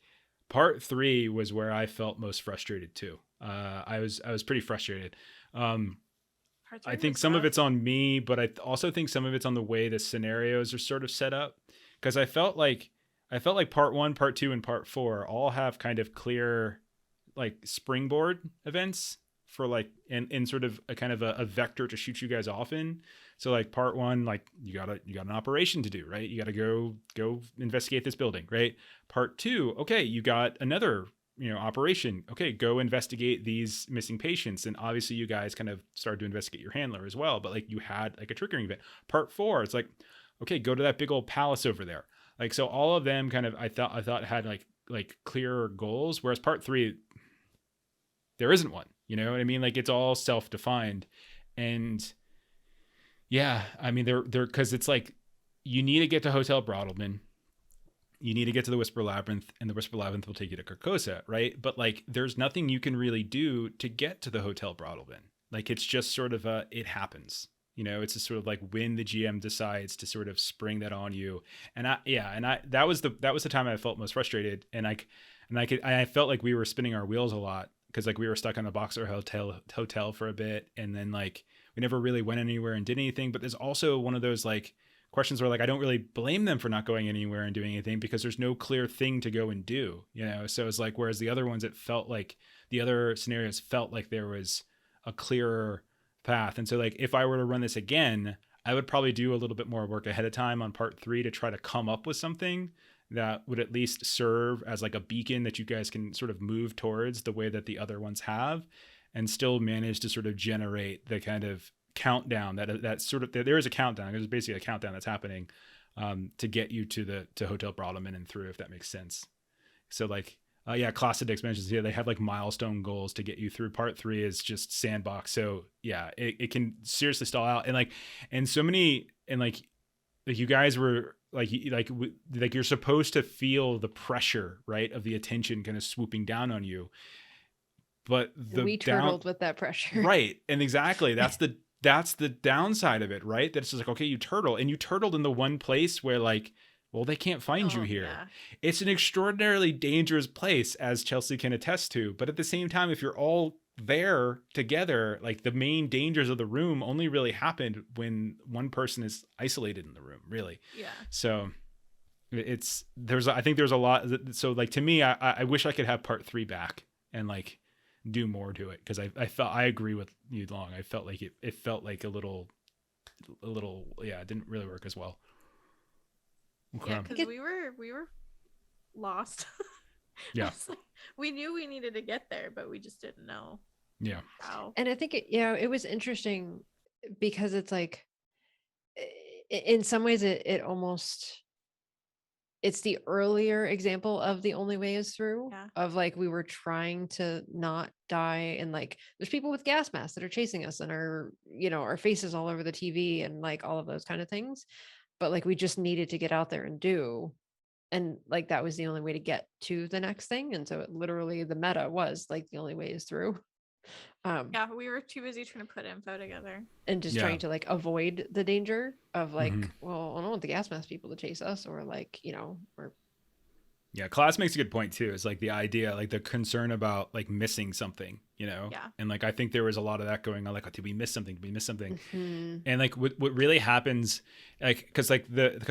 S1: part 3 was where I felt most frustrated too. I was pretty frustrated. I think some of it's on me, but I also think some of it's on the way the scenarios are sort of set up. Because I felt like part 1, part 2, and part 4 all have kind of clear like springboard events for like in sort of a kind of a vector to shoot you guys off in. So like part 1, like you got an operation to do, right? You got to go investigate this building, right? Part 2, okay, you got another operation. Okay, go investigate these missing patients. And obviously you guys kind of started to investigate your handler as well, but like you had like a triggering event. Part 4, it's like, okay, go to that big old palace over there. Like, so all of them kind of, I thought had like clearer goals. Whereas part 3, there isn't one, you know what I mean? Like it's all self-defined. And yeah, I mean, they're cause it's like, you need to get to Hotel Broadleman. You need to get to the Whisper Labyrinth, and the Whisper Labyrinth will take you to Carcosa, right? But like, there's nothing you can really do to get to the Hotel Broadleman. Like, it's just sort of it happens, it's just sort of like when the GM decides to sort of spring that on you. And that was the time I felt most frustrated. And I felt like we were spinning our wheels a lot because like we were stuck on a Boxer hotel for a bit. And then like, we never really went anywhere and did anything. But there's also one of those like questions where like I don't really blame them for not going anywhere and doing anything because there's no clear thing to go and do, so it's like, whereas the other ones, it felt like the other scenarios felt like there was a clearer path. And so like if I were to run this again, I would probably do a little bit more work ahead of time on part 3 to try to come up with something that would at least serve as like a beacon that you guys can sort of move towards the way that the other ones have, and still manage to sort of generate the kind of countdown that sort of, there is a countdown. There's basically a countdown that's happening to get you to Hotel Broadleman and through, if that makes sense. So like, Clausidix mentions here, they have like milestone goals to get you through. Part 3 is just sandbox. So yeah, it can seriously stall out. And like, and so many, and like you guys were like you're supposed to feel the pressure, right, of the attention kind of swooping down on you. But
S4: we turtled with that pressure.
S1: Right. And exactly. That's the downside of it, right? That it's just like, okay, you turtled in the one place where like Well, they can't find you
S3: Oh,
S1: here.
S3: yeah.
S1: It's an extraordinarily dangerous place, as Chelsea can attest to. But at the same time, if you're all there together, like the main dangers of the room only really happened when one person is isolated in the room, really.
S3: Yeah.
S1: So I think there's a lot. So like, to me, I wish I could have part 3 back and like do more to it. Cause I agree with you, Long. I felt like it felt like a little, yeah, it didn't really work as well.
S3: Yeah,
S1: Okay.
S3: because we were lost.
S1: Yeah.
S3: It's like, we knew we needed to get there, but we just didn't know
S1: Yeah.
S3: how.
S4: And I think it was interesting because it's like, in some ways it almost, it's the earlier example of the only way is through,
S3: Yeah.
S4: of like, we were trying to not die, and like there's people with gas masks that are chasing us and our faces all over the TV and like all of those kind of things. But like, we just needed to get out there and do. And like, that was the only way to get to the next thing. And so it literally, the meta was like, the only way is through.
S3: Yeah, we were too busy trying to put info together.
S4: And just
S1: Yeah.
S4: trying to like avoid the danger of like,
S1: Mhm.
S4: well, I don't want the gas mask people to chase us, or like, or
S1: Yeah, Class makes a good point too. It's like the idea, like the concern about like missing something,
S3: Yeah.
S1: And like I think there was a lot of that going on. Like, did we miss something? Did we miss something?
S4: Mhm.
S1: And like what really happens, like because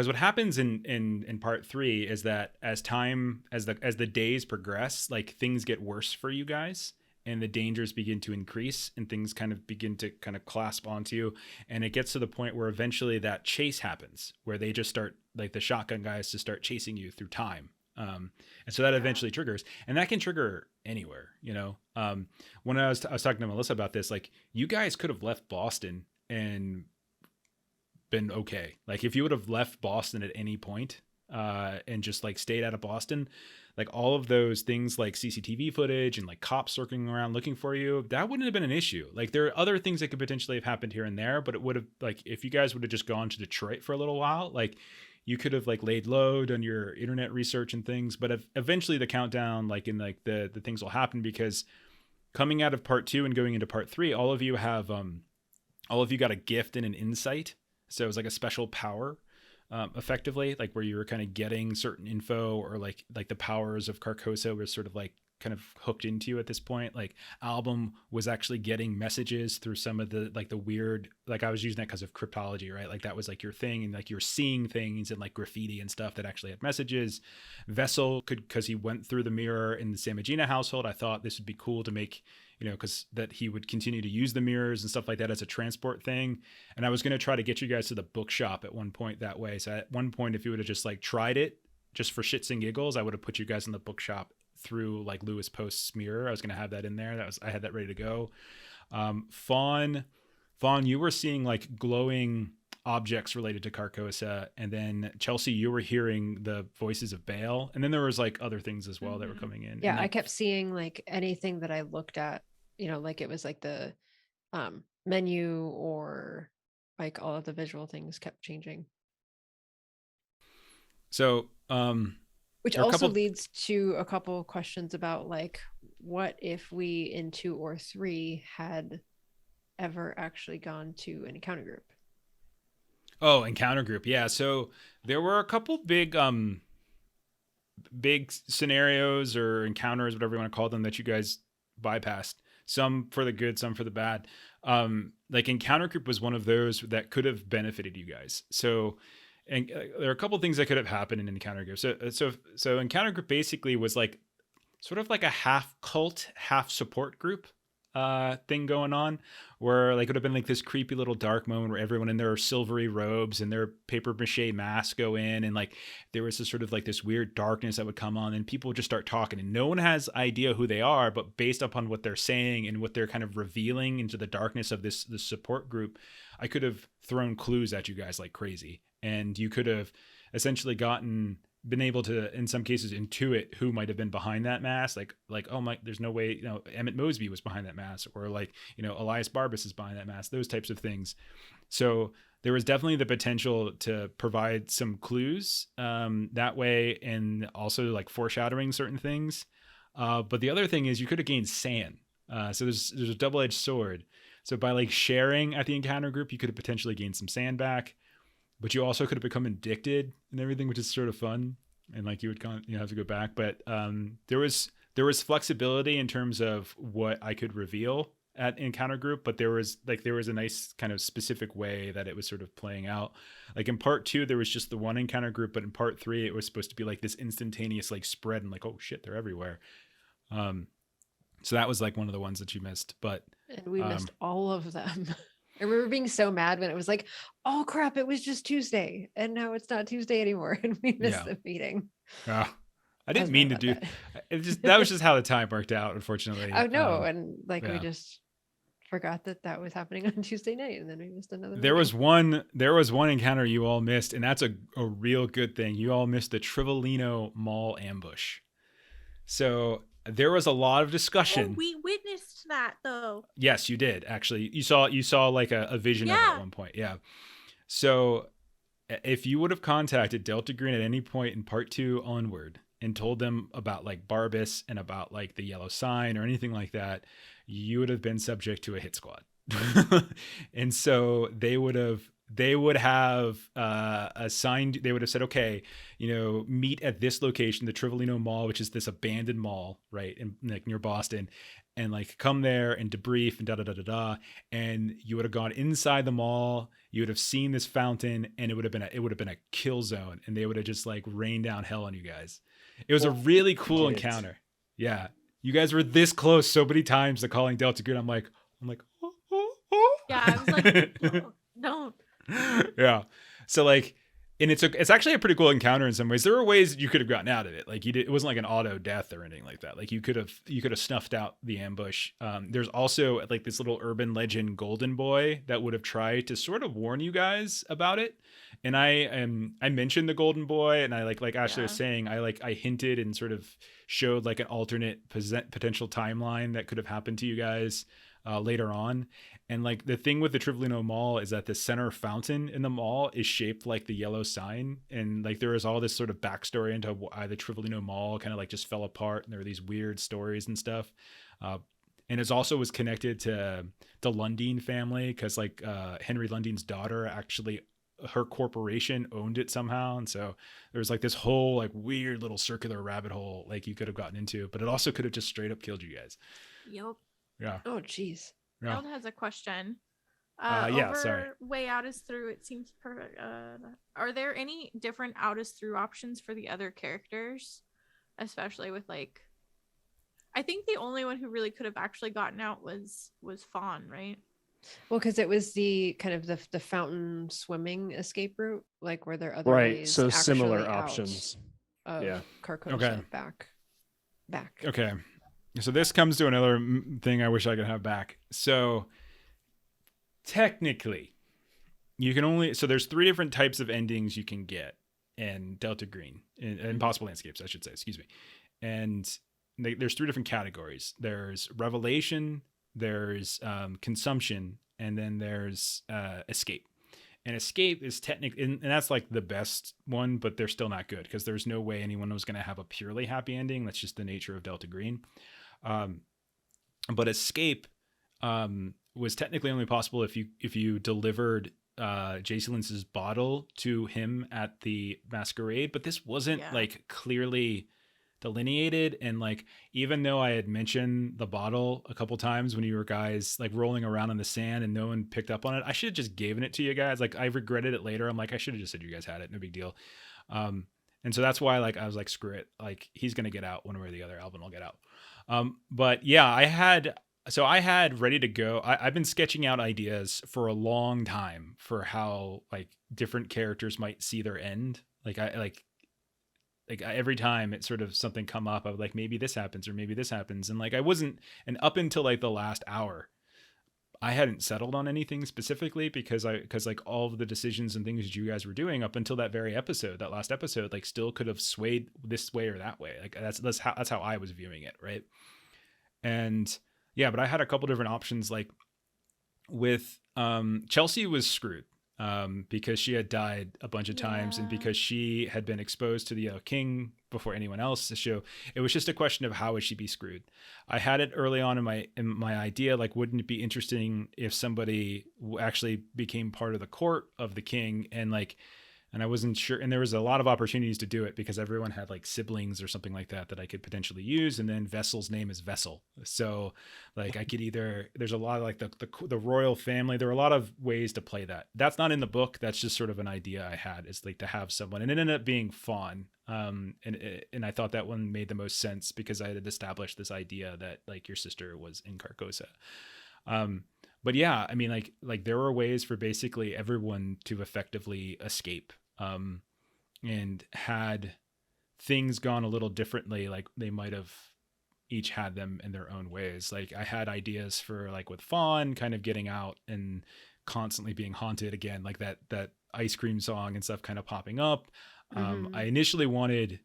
S1: what happens in part 3 is that as the days progress, like things get worse for you guys. And the dangers begin to increase, and things kind of begin to kind of clasp onto you. And it gets to the point where eventually that chase happens, where they just start, like the shotgun guys, to start chasing you through time. And so that eventually triggers, and that can trigger anywhere, when I was talking to Melissa about this, like you guys could have left Boston and been okay. Like if you would have left Boston at any point, and just like stayed out of Boston, like all of those things like CCTV footage and like cops circling around looking for you, that wouldn't have been an issue. Like there are other things that could potentially have happened here and there, but it would have, like, if you guys would have just gone to Detroit for a little while, like you could have like laid low, done your internet research and things. But eventually the countdown, like in like the things will happen, because coming out of part 2 and going into part 3, all of you got a gift and an insight. So it was like a special power, effectively, like where you were kind of getting certain info, or like the powers of Carcosa were sort of like kind of hooked into you at this point. Like Album was actually getting messages through some of the like the weird, like I was using that because of cryptology, right? Like that was like your thing, and like you're seeing things and like graffiti and stuff that actually had messages. Vessel could, because he went through the mirror in the Samagina household. I thought this would be cool to make, because that he would continue to use the mirrors and stuff like that as a transport thing. And I was going to try to get you guys to the bookshop at one point that way. So at one point, if you would have just like tried it just for shits and giggles, I would have put you guys in the bookshop through like Lewis Post's mirror. I was going to have that in there. I had that ready to go. Fawn, you were seeing like glowing objects related to Carcosa, and then Chelsea, you were hearing the voices of Bale, and then there was like other things as well that were coming in.
S4: Yeah,
S1: and
S4: I kept seeing like anything that I looked at, like it was like the menu, or like all of the visual things kept changing.
S1: So,
S4: which
S1: there are a
S4: also
S1: couple-
S4: leads to a couple of questions about like, what if we in 2 or 3 had ever actually gone to an encounter group?
S1: Oh, encounter group. Yeah. So there were a couple big scenarios or encounters, whatever you want to call them, that you guys bypassed. Some for the good, some for the bad. Like encounter group was one of those that could have benefited you guys. So, and there are a couple things that could have happened in encounter group. So encounter group basically was like sort of like a half cult, half support group thing going on, where like it would have been like this creepy little dark moment where everyone in their silvery robes and their paper mache masks go in, and like there was this sort of like this weird darkness that would come on, and people would just start talking, and no one has idea who they are, but based upon what they're saying and what they're kind of revealing into the darkness of this support group, I could have thrown clues at you guys like crazy, and you could have essentially been able to, in some cases, intuit who might have been behind that mask. Like, oh my, there's no way, Emmett Mosby was behind that mask, or like, Elias Barbas is behind that mask, those types of things. So there was definitely the potential to provide some clues that way, and also like foreshadowing certain things. But the other thing is you could have gained sand. So there's a double-edged sword. So by like sharing at the encounter group, you could have potentially gained some sand back. but you also could have become addicted and everything, which is sort of fun. And like you would have to go back, but there was flexibility in terms of what I could reveal at encounter group, but there was a nice kind of specific way that it was sort of playing out. Like in part 2, there was just the one encounter group, but in part 3, it was supposed to be like this instantaneous like spread and like, oh shit, they're everywhere. So that was like one of the ones that you missed, but
S4: And we missed all of them. I remember being so mad when it was like, oh crap, it was just Tuesday and now it's not Tuesday anymore. And we missed the meeting.
S1: I didn't mean to do that was just how the time worked out, unfortunately.
S4: Oh no. And like, we just forgot that was happening on Tuesday night, and then we missed another.
S1: There was one encounter you all missed, and that's a real good thing. You all missed the Trivellino Mall ambush. So there was a lot of discussion.
S3: Oh, we witnessed that though.
S1: Yes, you did actually. You saw like a vision of it at one point. Yeah. So if you would have contacted Delta Green at any point in part 2 onward and told them about like Barbas and about like the yellow sign or anything like that, you would have been subject to a hit squad. And so they would have assigned, they would have said, okay, meet at this location, the Trivellino Mall, which is this abandoned mall, right, in like near Boston, and like come there and debrief and and you would have gone inside the mall, you would have seen this fountain, and it would have been a kill zone, and they would have just like rained down hell on you guys. It was a really cool encounter. Yeah. You guys were this close so many times to calling Delta Green. I'm like, oh.
S3: Yeah, I was like, no, don't.
S1: Yeah. So like, and it's actually a pretty cool encounter in some ways. There were ways you could have gotten out of it. Like it wasn't like an auto death or anything like that. Like you could have snuffed out the ambush. There's also like this little urban legend golden boy that would have tried to sort of warn you guys about it. And I mentioned the golden boy, and I like Ashley was saying, I hinted and sort of showed like an alternate potential timeline that could have happened to you guys later on. And like the thing with the Trivellino Mall is that the center fountain in the mall is shaped like the yellow sign, and like there is all this sort of backstory into why the Trivellino Mall kind of like just fell apart, and there were these weird stories and stuff. And it also was connected to the Lundeen family, because like Henry Lundeen's daughter actually, her corporation owned it somehow, and so there was like this whole like weird little circular rabbit hole like you could have gotten into, but it also could have just straight up killed you guys.
S3: Yep.
S1: Yeah.
S4: Oh geez.
S1: Yeah.
S3: Eld has a question.
S1: Sorry.
S3: Way out is through. It seems perfect. Are there any different out is through options for the other characters, especially with like? I think the only one who really could have actually gotten out was Fawn, right?
S4: Well, because it was the kind of the fountain swimming escape route. Like, were there other
S2: Right.
S4: ways
S2: So similar
S4: actually out
S2: options.
S4: of Carcosa
S1: Okay.
S4: back.
S1: Okay. So this comes to another thing I wish I could have back. So technically, you can only, so there's 3 different types of endings you can get in Delta Green, in Impossible Landscapes, I should say, excuse me. And there's 3 different categories. There's revelation, there's consumption, and then there's escape. And escape is technically, and that's like the best one, but they're still not good, because there's no way anyone was going to have a purely happy ending. That's just the nature of Delta Green. But escape was technically only possible if you delivered JC Lince's bottle to him at the masquerade, but this wasn't like clearly delineated. And like, even though I had mentioned the bottle a couple times when you were guys like rolling around in the sand and no one picked up on it, I should have just given it to you guys. Like, I regretted it later. I'm like, I should have just said you guys had it. No big deal. And so that's why like I was like, screw it. Like, he's gonna get out one way or the other. Alvin will get out. But yeah, I had ready to go. I've been sketching out ideas for a long time for how like different characters might see their end. Like every time it sort of something come up, I would like, maybe this happens or maybe this happens. And like, and up until like the last hour, I hadn't settled on anything specifically because like all of the decisions and things that you guys were doing up until that very episode, that last episode, like still could have swayed this way or that way. Like that's how I was viewing it. Right. And yeah, but I had a couple different options. Like with Chelsea was screwed. because she had died a bunch of times, and
S3: Yeah.
S1: because she had been exposed to the Yellow King before anyone else. So it was just a question of how would she be screwed. I had it early on in my idea, like, wouldn't it be interesting if somebody actually became part of the court of the king, and like, and I wasn't sure, and there was a lot of opportunities to do it because everyone had like siblings or something like that I could potentially use, and then Vessel's name is Vessel, so like I could either, there's a lot of like the royal family, there are a lot of ways to play that. That's not in the book, that's just sort of an idea I had, is like to have someone, and it ended up being Fawn, and I thought that one made the most sense because I had established this idea that like your sister was in Carcosa. But yeah, I mean, like there were ways for basically everyone to effectively escape. And had things gone a little differently, like they might have each had them in their own ways. Like I had ideas for like with Fawn kind of getting out and constantly being haunted again, like that ice cream song and stuff kind of popping up. I initially wanted,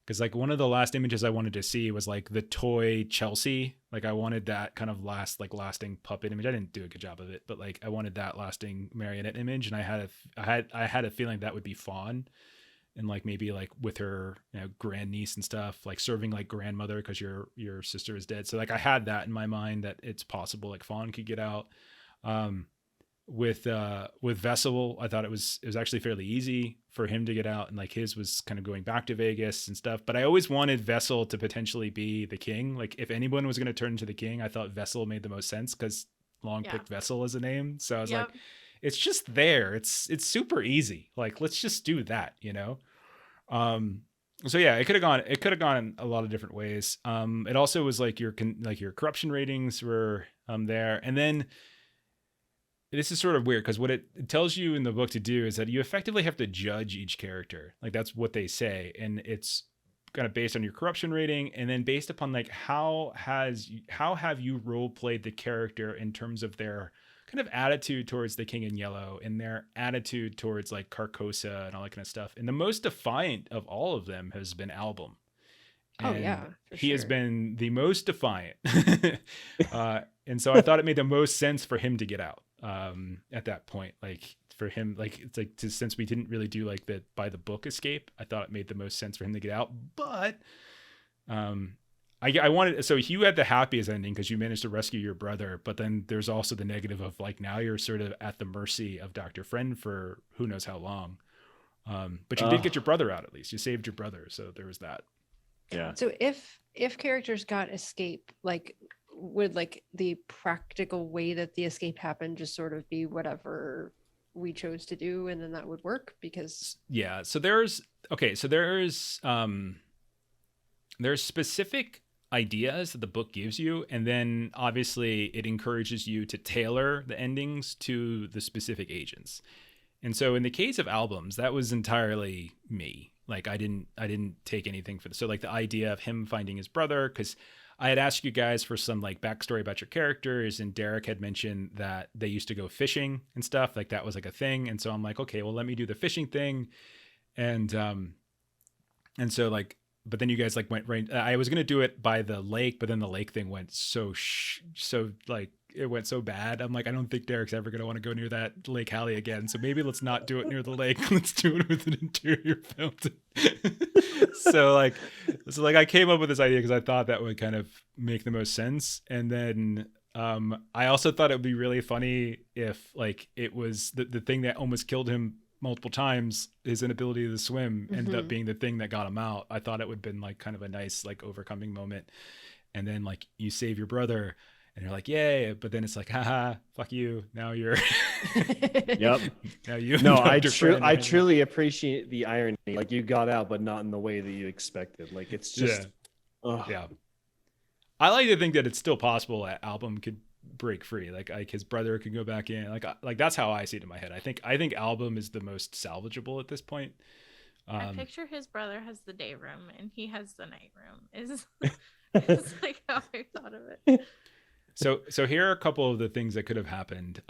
S1: because like one of the last images I wanted to see was like the toy Chelsea. Like I wanted that kind of lasting puppet image. I didn't do a good job of it, but like I wanted that lasting marionette image, and I had a feeling that would be Fawn, and like maybe like with her, you know, grandniece and stuff, like serving like grandmother because your sister is dead. So like I had that in my mind that it's possible like Fawn could get out. With Vessel, I thought it was actually fairly easy for him to get out, and like his was kind of going back to Vegas and stuff. But I always wanted Vessel to potentially be the king. Like if anyone was going to turn into the king, I thought Vessel made the most sense because Long picked Vessel as a name. So I was like, it's just there. It's super easy. Like let's just do that, you know. So yeah, it could have gone a lot of different ways. It also was like your corruption ratings were there, and then. This is sort of weird because what it tells you in the book to do is that you effectively have to judge each character. Like that's what they say. And it's kind of based on your corruption rating, and then based upon like how have you role played the character in terms of their kind of attitude towards the King in Yellow and their attitude towards like Carcosa and all that kind of stuff. And the most defiant of all of them has been Album. And he has been the most defiant. And so I thought it made the most sense for him to get out. At that point, like for him, like it's like since we didn't really do like the by the book escape, I thought it made the most sense for him to get out. But I wanted, so you had the happiest ending because you managed to rescue your brother, but then there's also the negative of like now you're sort of at the mercy of Dr. Friend for who knows how long. But you did get your brother out, at least you saved your brother, so there was that.
S2: Yeah.
S4: So if characters got escape, like would like the practical way that the escape happened just sort of be whatever we chose to do, and then that would work? Because
S1: so there's specific ideas that the book gives you, and then obviously it encourages you to tailor the endings to the specific agents. And so in the case of Albums, that was entirely me. Like I didn't take anything for this. So like the idea of him finding his brother, because I had asked you guys for some like backstory about your characters, and Derek had mentioned that they used to go fishing and stuff. Like that was like a thing. And so I'm like, okay, well, let me do the fishing thing. And so like, but then you guys like went right. I was going to do it by the lake, but then the lake thing went so like, it went so bad. I'm like, I don't think Derek's ever going to want to go near that Lake Hallie again. So maybe let's not do it near the lake. Let's do it with an interior fountain. so I came up with this idea because I thought that would kind of make the most sense. And then I also thought it would be really funny if like it was the thing that almost killed him multiple times, his inability to swim ended up being the thing that got him out. I thought it would have been like kind of a nice like overcoming moment. And then like you save your brother, and you're like, yay, but then it's like, haha, fuck you. Now you're
S2: Yep.
S1: Now you
S2: No, I truly appreciate the irony. Like you got out, but not in the way that you expected. Like it's just
S1: yeah. I like to think that it's still possible that Album could break free. Like his brother could go back in. Like that's how I see it in my head. I think Album is the most salvageable at this point.
S3: I picture his brother has the day room and he has the night room. It's like how I thought of it.
S1: So here are a couple of the things that could have happened.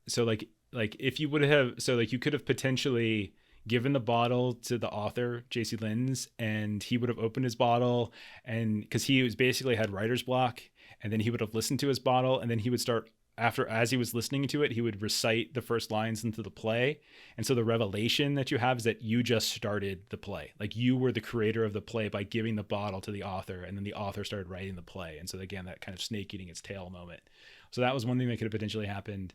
S1: So like if you would have, so like you could have potentially given the bottle to the author, J.C. Linz, and he would have opened his bottle, and because he was basically had writer's block, and then he would have listened to his bottle, and then he would start as he was listening to it, he would recite the first lines into the play. And so the revelation that you have is that you just started the play. Like you were the creator of the play by giving the bottle to the author, and then the author started writing the play. And so again, that kind of snake eating its tail moment. So that was one thing that could have potentially happened.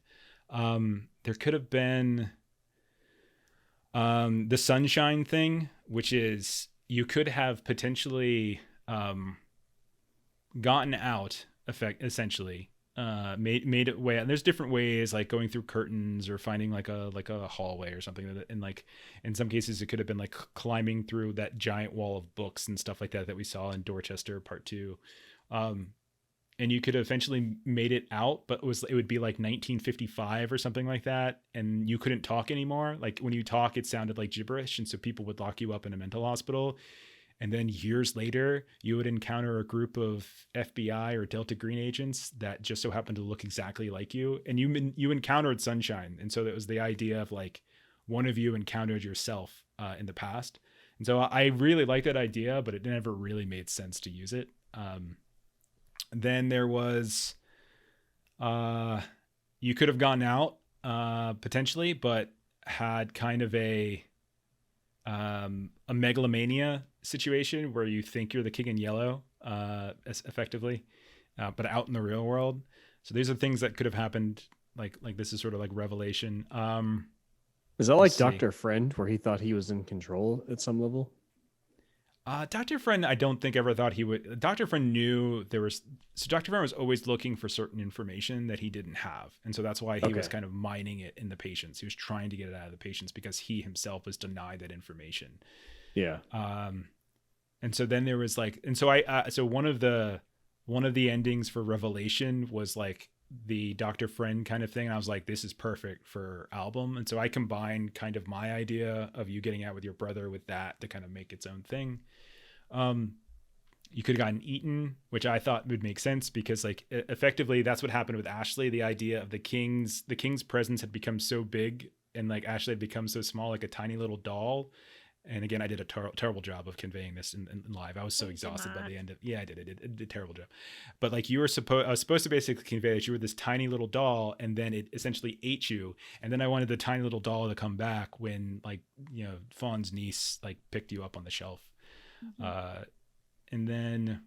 S1: There could have been the sunshine thing, which is you could have potentially gotten out essentially. Made it way, and there's different ways, like going through curtains or finding like a hallway or something, and like in some cases it could have been like climbing through that giant wall of books and stuff like that we saw in Dorchester Part 2. And you could have eventually made it out, but it would be like 1955 or something like that, and you couldn't talk anymore. Like when you talk, it sounded like gibberish, and so people would lock you up in a mental hospital. And then years later, you would encounter a group of FBI or Delta Green agents that just so happened to look exactly like you. And you encountered Sunshine. And so that was the idea of like one of you encountered yourself in the past. And so I really like that idea, but it never really made sense to use it. Then there was, you could have gone out potentially, but had kind of a megalomania situation where you think you're the king in yellow, effectively, but out in the real world. So these are things that could have happened. Like this is sort of like revelation.
S2: Is that like Dr. Friend, where he thought he was in control at some level?
S1: Dr. Friend, I don't think ever thought he would. Dr. Friend knew there was. So Dr. Friend was always looking for certain information that he didn't have. And so that's why he was kind of mining it in the patients. He was trying to get it out of the patients because he himself was denied that information.
S2: Yeah.
S1: And so then there was like, and so so one of the endings for Revelation was like the Dr. Friend kind of thing. And I was like, this is perfect for album. And so I combined kind of my idea of you getting out with your brother with that to kind of make its own thing. You could have gotten eaten, which I thought would make sense because like effectively that's what happened with Ashley. The idea of the king's presence had become so big and like Ashley had become so small, like a tiny little doll. And again, I did a terrible job of conveying this in live. I was so exhausted by the end of, I did a terrible job. But like I was supposed to basically convey that you were this tiny little doll and then it essentially ate you. And then I wanted the tiny little doll to come back when like, Fawn's niece like picked you up on the shelf. Mm-hmm. And then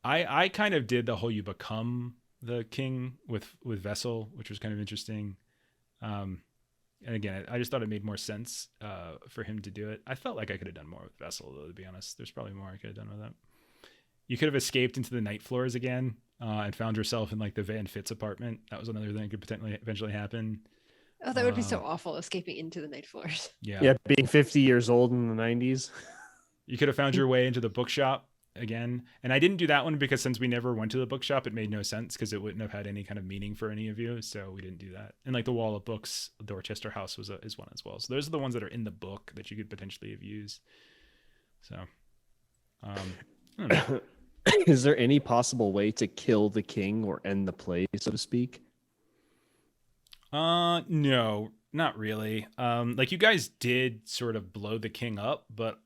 S1: I kind of did the whole you become the king with Vessel, which was kind of interesting. And again, I just thought it made more sense for him to do it. I felt like I could have done more with Vessel, though, to be honest. There's probably more I could have done with that. You could have escaped into the night floors again and found yourself in like the Van Fitz apartment. That was another thing that could potentially eventually happen.
S4: Oh, that would be so awful, escaping into the night floors.
S2: Yeah, being 50 years old in the 90s.
S1: You could have found your way into the bookshop again. And I didn't do that one because since we never went to the bookshop, it made no sense because it wouldn't have had any kind of meaning for any of you. So we didn't do that. And like the wall of books, the Dorchester house is one as well. So those are the ones that are in the book that you could potentially have used. So, I don't know.
S2: Is there any possible way to kill the king or end the play, so to speak?
S1: No, not really. Like you guys did sort of blow the king up, but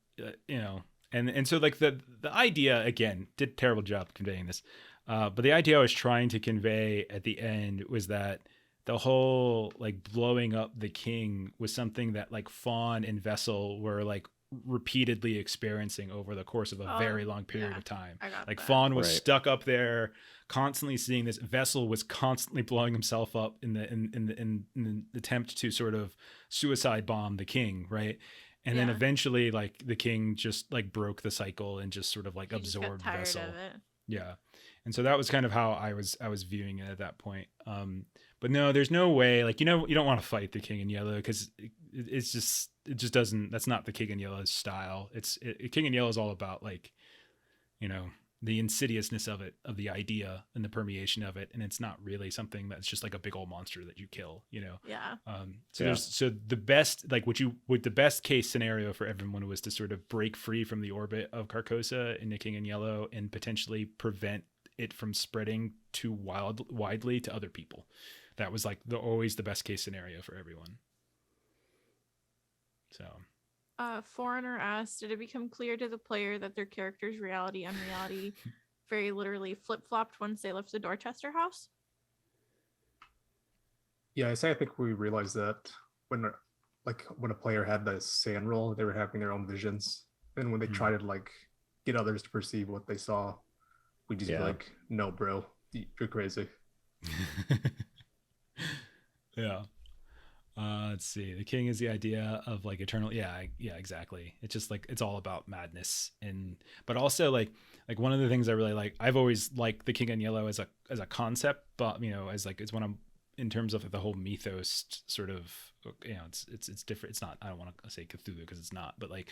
S1: and so like the idea, again, did a terrible job conveying this. But the idea I was trying to convey at the end was that the whole like blowing up the king was something that like Fawn and Vessel were like repeatedly experiencing over the course of a very long period of time. Like Fawn was stuck up there constantly seeing this. Vessel was constantly blowing himself up in the attempt to sort of suicide bomb the king, right? And then eventually like the king just like broke the cycle and just sort of like absorbed Vessel. Yeah. And so that was kind of how I was viewing it at that point. But no, there's no way, like, you don't want to fight the King in Yellow because it just doesn't, that's not the King in Yellow's style. King in Yellow is all about like, the insidiousness of it, of the idea and the permeation of it. And it's not really something that's just like a big old monster that you kill,
S3: Yeah.
S1: So the best, like the best case scenario for everyone was to sort of break free from the orbit of Carcosa in the King in Yellow and potentially prevent it from spreading too widely to other people. That was like always the best case scenario for everyone. So
S3: Foreigner asked, did it become clear to the player that their character's reality and unreality very literally flip-flopped once they left the Dorchester house?
S5: Yeah, I think we realized that when when a player had the sand roll, they were having their own visions. And when they try to like get others to perceive what they saw, we just be
S2: Yeah.
S5: like, no, bro, you're crazy.
S1: Yeah. Let's see. The king is the idea of like eternal. Yeah, yeah, exactly. It's just like it's all about madness, but also like one of the things I really like. I've always liked the King in Yellow as a concept, but as like it's when I'm in terms of the whole mythos sort of. It's different. It's not. I don't want to say Cthulhu because it's not, but like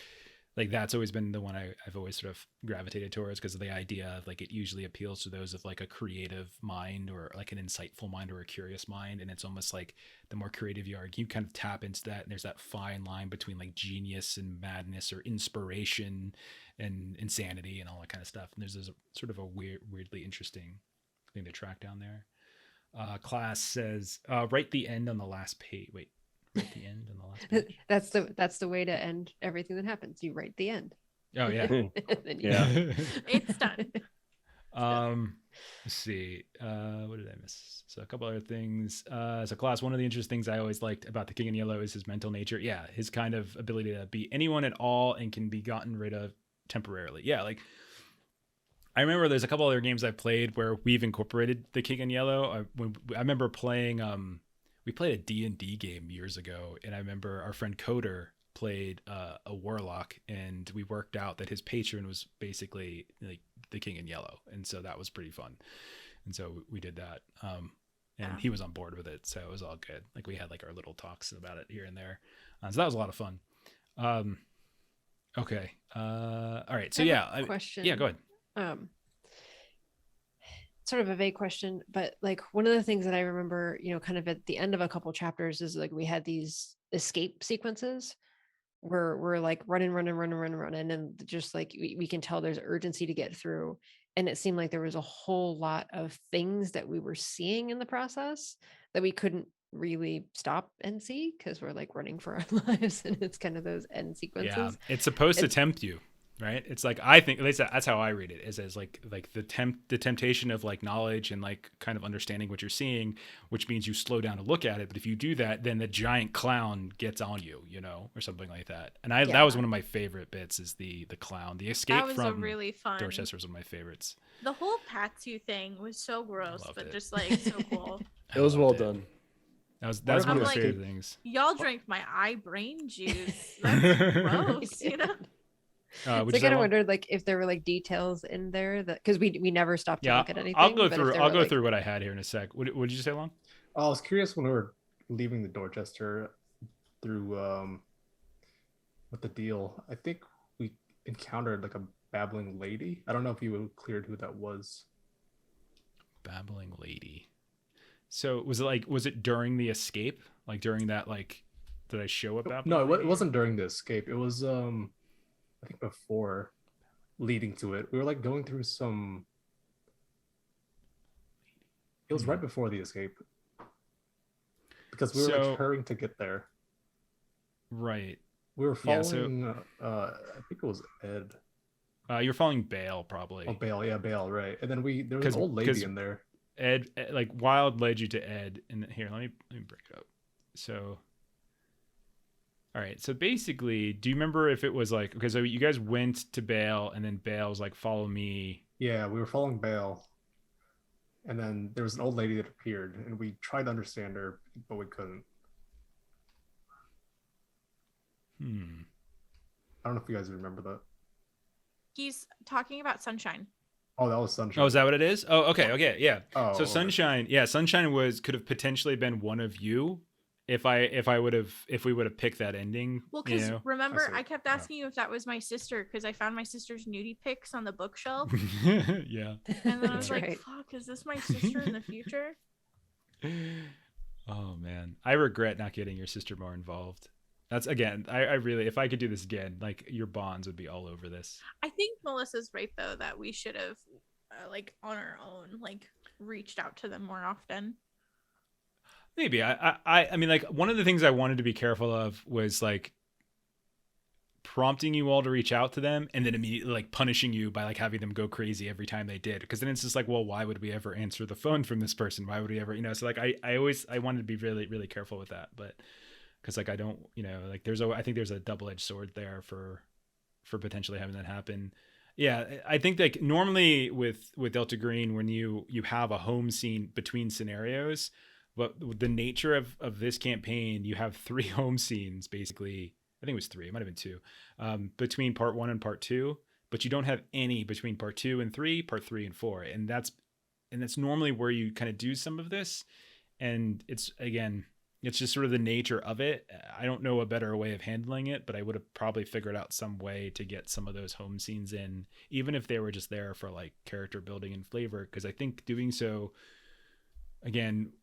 S1: that's always been the one I've always sort of gravitated towards because of the idea of like it usually appeals to those of like a creative mind or like an insightful mind or a curious mind. And it's almost like the more creative you are, you kind of tap into that. And there's that fine line between like genius and madness or inspiration and insanity and all that kind of stuff. And there's a sort of a weirdly interesting thing to track down there. Class says, write the end on the last page. Wait. At the end on the last page.
S4: That's the way to end everything that happens. You write the end.
S1: Oh yeah.
S2: Yeah.
S3: It's done.
S1: Let's see. What did I miss? So a couple other things. So Class, one of the interesting things I always liked about the King in Yellow is his mental nature. Yeah, his kind of ability to be anyone at all and can be gotten rid of temporarily. Yeah, like I remember there's a couple other games I've played where we've incorporated the King in Yellow. I remember playing we played a D&D game years ago, and I remember our friend Coder played a warlock, and we worked out that his patron was basically like the King in Yellow, and so that was pretty fun. And so we did that, and he was on board with it, so it was all good. Like we had like our little talks about it here and there, so that was a lot of fun. Okay, all right. So
S4: question.
S1: Yeah, go ahead.
S4: Sort of a vague question, but like one of the things that I remember, kind of at the end of a couple chapters is like we had these escape sequences where we're like running, and just like we can tell there's urgency to get through. And it seemed like there was a whole lot of things that we were seeing in the process that we couldn't really stop and see because we're like running for our lives, and it's kind of those end sequences.
S1: Yeah, it's supposed to tempt you. Right. It's like, I think at least that's how I read it, is as like the temptation of like knowledge and like kind of understanding what you're seeing, which means you slow down to look at it. But if you do that, then the giant clown gets on you, or something like that. And that was one of my favorite bits, is the clown. The escape from
S3: really fun.
S1: Dorchester was one of my favorites.
S3: The whole Patsu thing was so gross, but just like so cool.
S2: It was well done.
S1: That was one of my favorite things.
S3: Y'all drank my eye brain juice. That's gross,
S4: So I kind of wondered like if there were like details in there that, because we never stopped to look at anything.
S1: I'll go through what I had here in a sec. What did you say, Lon?
S5: I was curious when we were leaving the Dorchester through with the deal. I think we encountered like a babbling lady. I don't know if you cleared who that was.
S1: Babbling lady. So was it during the escape? Like during that, like, did I show up?
S5: No, it wasn't during the escape. It was I think before, leading to it. We were like going through some. It was right before the escape, because we were like hurrying to get there.
S1: Right.
S5: We were following. I think it was Ed.
S1: You're following Bale, probably.
S5: Oh, Bale, yeah, Bale, right. And then there was an old lady in there.
S1: Ed, like Wild led you to Ed, and here, let me break it up. So, all right. So basically, do you remember if it was like, okay, so you guys went to Bale, and then Bale was like, "Follow me."
S5: Yeah, we were following Bale, and then there was an old lady that appeared, and we tried to understand her, but we couldn't. I don't know if you guys remember that.
S3: He's talking about Sunshine.
S5: Oh, that was Sunshine.
S1: Oh, is that what it is? Oh, okay, yeah.
S5: Oh,
S1: so Sunshine, okay. Yeah, Sunshine could have potentially been one of you if we would have picked that ending.
S3: Well, because remember, I kept asking you if that was my sister because I found my sister's nudie pics on the bookshelf.
S1: Yeah.
S3: And then I was like, "Fuck, is this my sister in the future?"
S1: Oh man, I regret not getting your sister more involved. That's, again, I really, if I could do this again, like, your bonds would be all over this.
S3: I think Melissa's right though, that we should have like on our own, like, reached out to them more often.
S1: Maybe I mean, like, one of the things I wanted to be careful of was like prompting you all to reach out to them and then immediately like punishing you by like having them go crazy every time they did. Because then it's just like, well, why would we ever answer the phone from this person? Why would we ever, so like I wanted to be really, really careful with that. But because like I don't, like I think there's a double-edged sword there for potentially having that happen. Yeah, I think like normally with Delta Green, when you have a home scene between scenarios, but the nature of this campaign, you have 3 home scenes basically. I think it was 3. It might have been 2 between part 1 and part 2, but you don't have any between part 2 and 3, part 3 and 4, and that's normally where you kind of do some of this. And it's just sort of the nature of it. I don't know a better way of handling it, but I would have probably figured out some way to get some of those home scenes in, even if they were just there for like character building and flavor. Because I think doing so, again,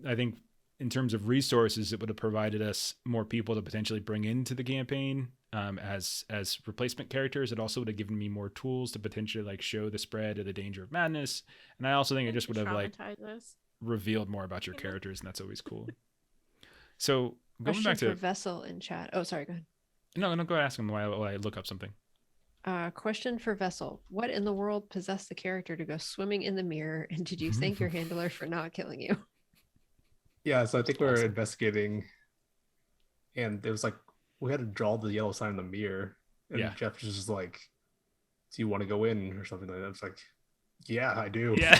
S1: I think in terms of resources, it would have provided us more people to potentially bring into the campaign as replacement characters. It also would have given me more tools to potentially like show the spread of the danger of madness. And I also think it just would have like revealed more about your characters, and that's always cool. So going back to
S4: Vessel in chat. Oh, sorry, go ahead.
S1: No, go ask him while I look up something.
S4: Question for Vessel: what in the world possessed the character to go swimming in the mirror, and did you thank your handler for not killing you?
S5: Yeah, so I think we were investigating, and it was like we had to draw the yellow sign in the mirror, and Jeff was just like, "Do you want to go in?" or something like that. It's like, "Yeah, I do."
S1: Yeah,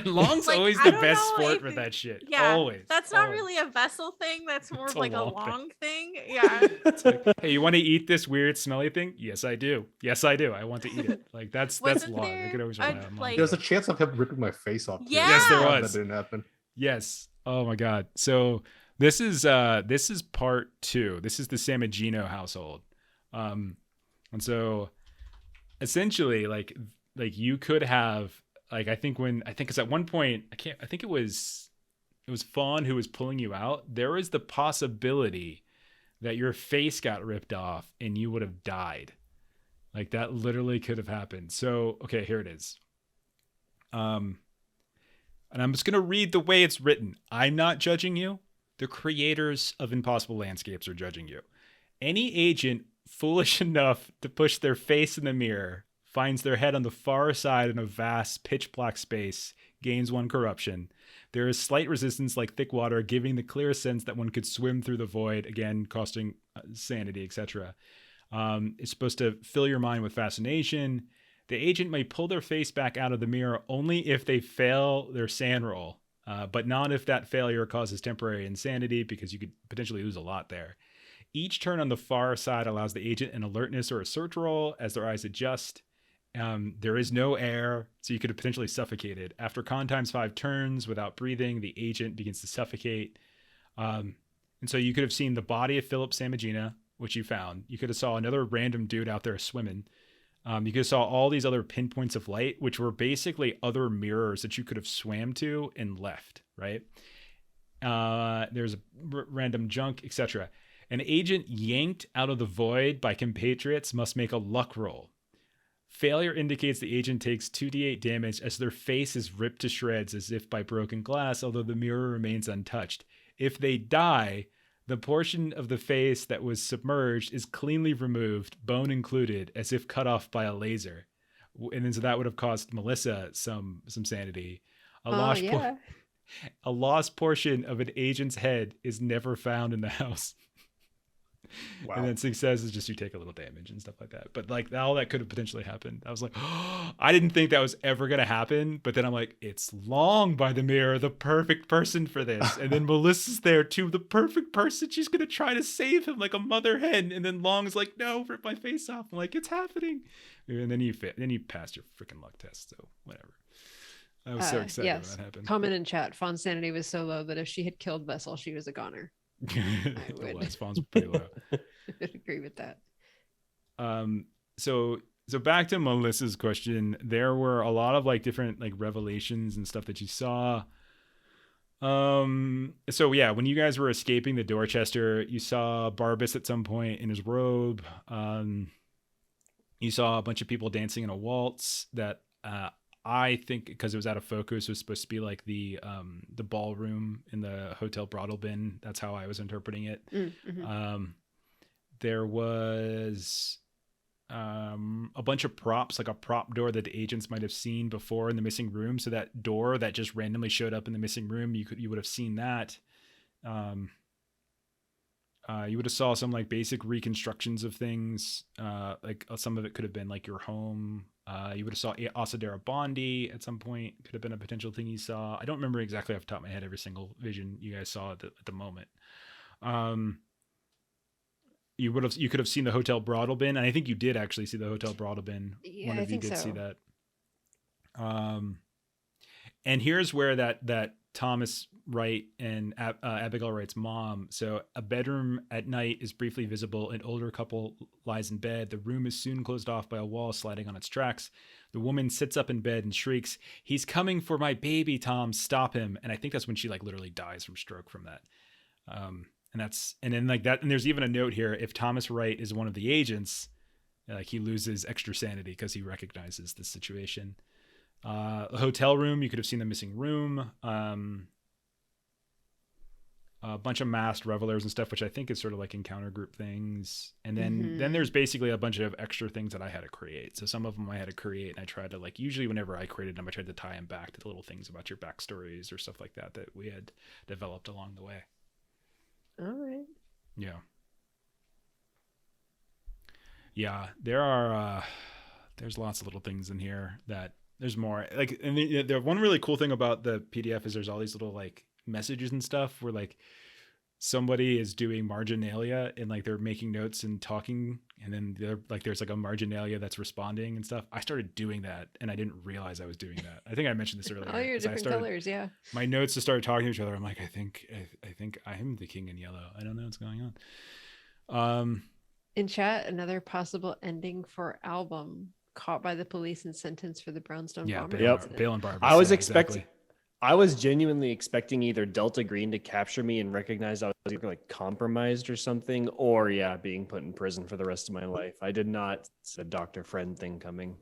S1: Long's like, always the best sport for that shit.
S3: Yeah,
S1: always.
S3: That's not really a Vessel thing. That's more of like a Long thing. Yeah.
S1: It's like, hey, you want to eat this weird smelly thing? Yes, I do. Yes, I do. I want to eat it. Like that's Long. I could always rely on Long.
S5: There's a chance of him ripping my face off.
S3: Yeah.
S1: Yes, there was.
S5: That didn't happen.
S1: Yes. Oh my God. So this is part 2. This is the Samagino household. And so essentially like you could have like I think it's at one point I think it was Fawn who was pulling you out. There was the possibility that your face got ripped off and you would have died. Like that literally could have happened. So okay, here it is. And I'm just going to read the way it's written. I'm not judging you. The creators of Impossible Landscapes are judging you. Any agent foolish enough to push their face in the mirror finds their head on the far side in a vast pitch black space, gains 1 corruption. There is slight resistance like thick water, giving the clear sense that one could swim through the void, again, costing sanity, etc. It's supposed to fill your mind with fascination. The agent may pull their face back out of the mirror only if they fail their SAN roll, but not if that failure causes temporary insanity, because you could potentially lose a lot there. Each turn on the far side allows the agent an alertness or a search roll as their eyes adjust. There is no air, so you could have potentially suffocated. After con times 5 turns without breathing, the agent begins to suffocate. And so you could have seen the body of Philip Samagina, which you found. You could have saw another random dude out there swimming. You could have saw all these other pinpoints of light, which were basically other mirrors that you could have swam to and left, right? There's random junk, etc. An agent yanked out of the void by compatriots must make a luck roll. Failure indicates the agent takes 2d8 damage as their face is ripped to shreds as if by broken glass, although the mirror remains untouched. If they die, the portion of the face that was submerged is cleanly removed, bone included, as if cut off by a laser. And then so that would have cost Melissa some sanity. A lost portion of an agent's head is never found in the house. Wow. And then success is just you take a little damage and stuff like that. But like all that could have potentially happened. I was like, oh, I didn't think that was ever going to happen. But then I'm like, it's Long by the mirror, the perfect person for this. And then Melissa's there too, the perfect person. She's going to try to save him like a mother hen. And then Long's like, no, rip my face off. I'm like, it's happening. And then you passed your freaking luck test. So whatever. I was so excited when that happened.
S4: Comment in chat. Fawn's sanity was so low that if she had killed Vessel, she was a goner.
S1: The last Fawn's pretty low.
S4: I would agree with that.
S1: So back to Melissa's question, there were a lot of like different like revelations and stuff that you saw. So yeah, when you guys were escaping the Dorchester, you saw Barbas at some point in his robe. You saw a bunch of people dancing in a waltz that I think, because it was out of focus, was supposed to be like the ballroom in the Hotel Broadalbin. That's how I was interpreting it.
S4: Mm-hmm.
S1: there was a bunch of props, like a prop door that the agents might have seen before in the missing room. So that door that just randomly showed up in the missing room, you would have seen that. You would have saw some like basic reconstructions of things. Like some of it could have been like your home. You would have saw Asadera Bondi at some point. Could have been a potential thing you saw. I don't remember exactly off the top of my head every single vision you guys saw at the moment. You could have seen the Hotel Brothel Bin, and I think you did actually see the Hotel Brothel Bin.
S4: Yeah,
S1: One of
S4: I
S1: you
S4: think
S1: did
S4: so.
S1: see that. And here's where that Thomas Wright and Abigail Wright's mom. So a bedroom at night is briefly visible. An older couple lies in bed. The room is soon closed off by a wall sliding on its tracks. The woman sits up in bed and shrieks, "He's coming for my baby, Tom, stop him." And I think that's when she like literally dies from stroke from that. And then like that, and there's even a note here, if Thomas Wright is one of the agents, like he loses extra sanity because he recognizes the situation. Hotel room, you could have seen the missing room. A bunch of masked revelers and stuff, which I think is sort of like encounter group things. And then there's basically a bunch of extra things that I had to create. So some of them I had to create, and I tried to like, usually whenever I created them, I tried to tie them back to the little things about your backstories or stuff like that we had developed along the way.
S4: All right.
S1: Yeah, there's lots of little things in here that there's more like, and the one really cool thing about the PDF is there's all these little like messages and stuff where like somebody is doing marginalia and like they're making notes and talking, and then they're like there's like a marginalia that's responding and stuff. I started doing that and I didn't realize I was doing that. I think I mentioned this earlier.
S4: All your different colors, yeah.
S1: My notes just started talking to each other. I'm like, I think I am the king in yellow. I don't know what's going on.
S4: In chat, another possible ending for album: caught by the police and sentenced for the brownstone bomber.
S1: Bale and Barbara.
S2: I was expecting. I was genuinely expecting either Delta Green to capture me and recognize I was either like compromised or something, or being put in prison for the rest of my life. I did not see a Dr. Friend thing coming.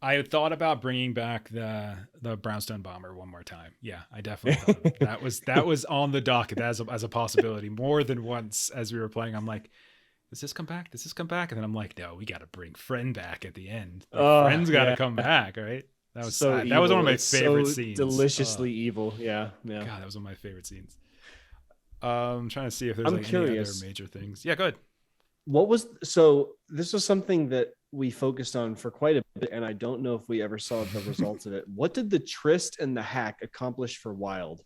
S1: I thought about bringing back the brownstone bomber one more time. Yeah, I definitely thought that was on the docket as a possibility more than once as we were playing. I'm like, does this come back? Does this come back? And then I'm like, no, we got to bring Friend back at the end. Friend's got to come back, right? That was
S2: so
S1: that was one of my
S2: It's
S1: favorite
S2: so
S1: scenes.
S2: Deliciously evil. Yeah.
S1: God, that was one of my favorite scenes. I'm trying to see if there's
S2: I'm
S1: like
S2: curious.
S1: any other major things. Yeah, go ahead.
S2: This was something that we focused on for quite a bit, and I don't know if we ever saw the results of it. What did the tryst and the hack accomplish for Wild?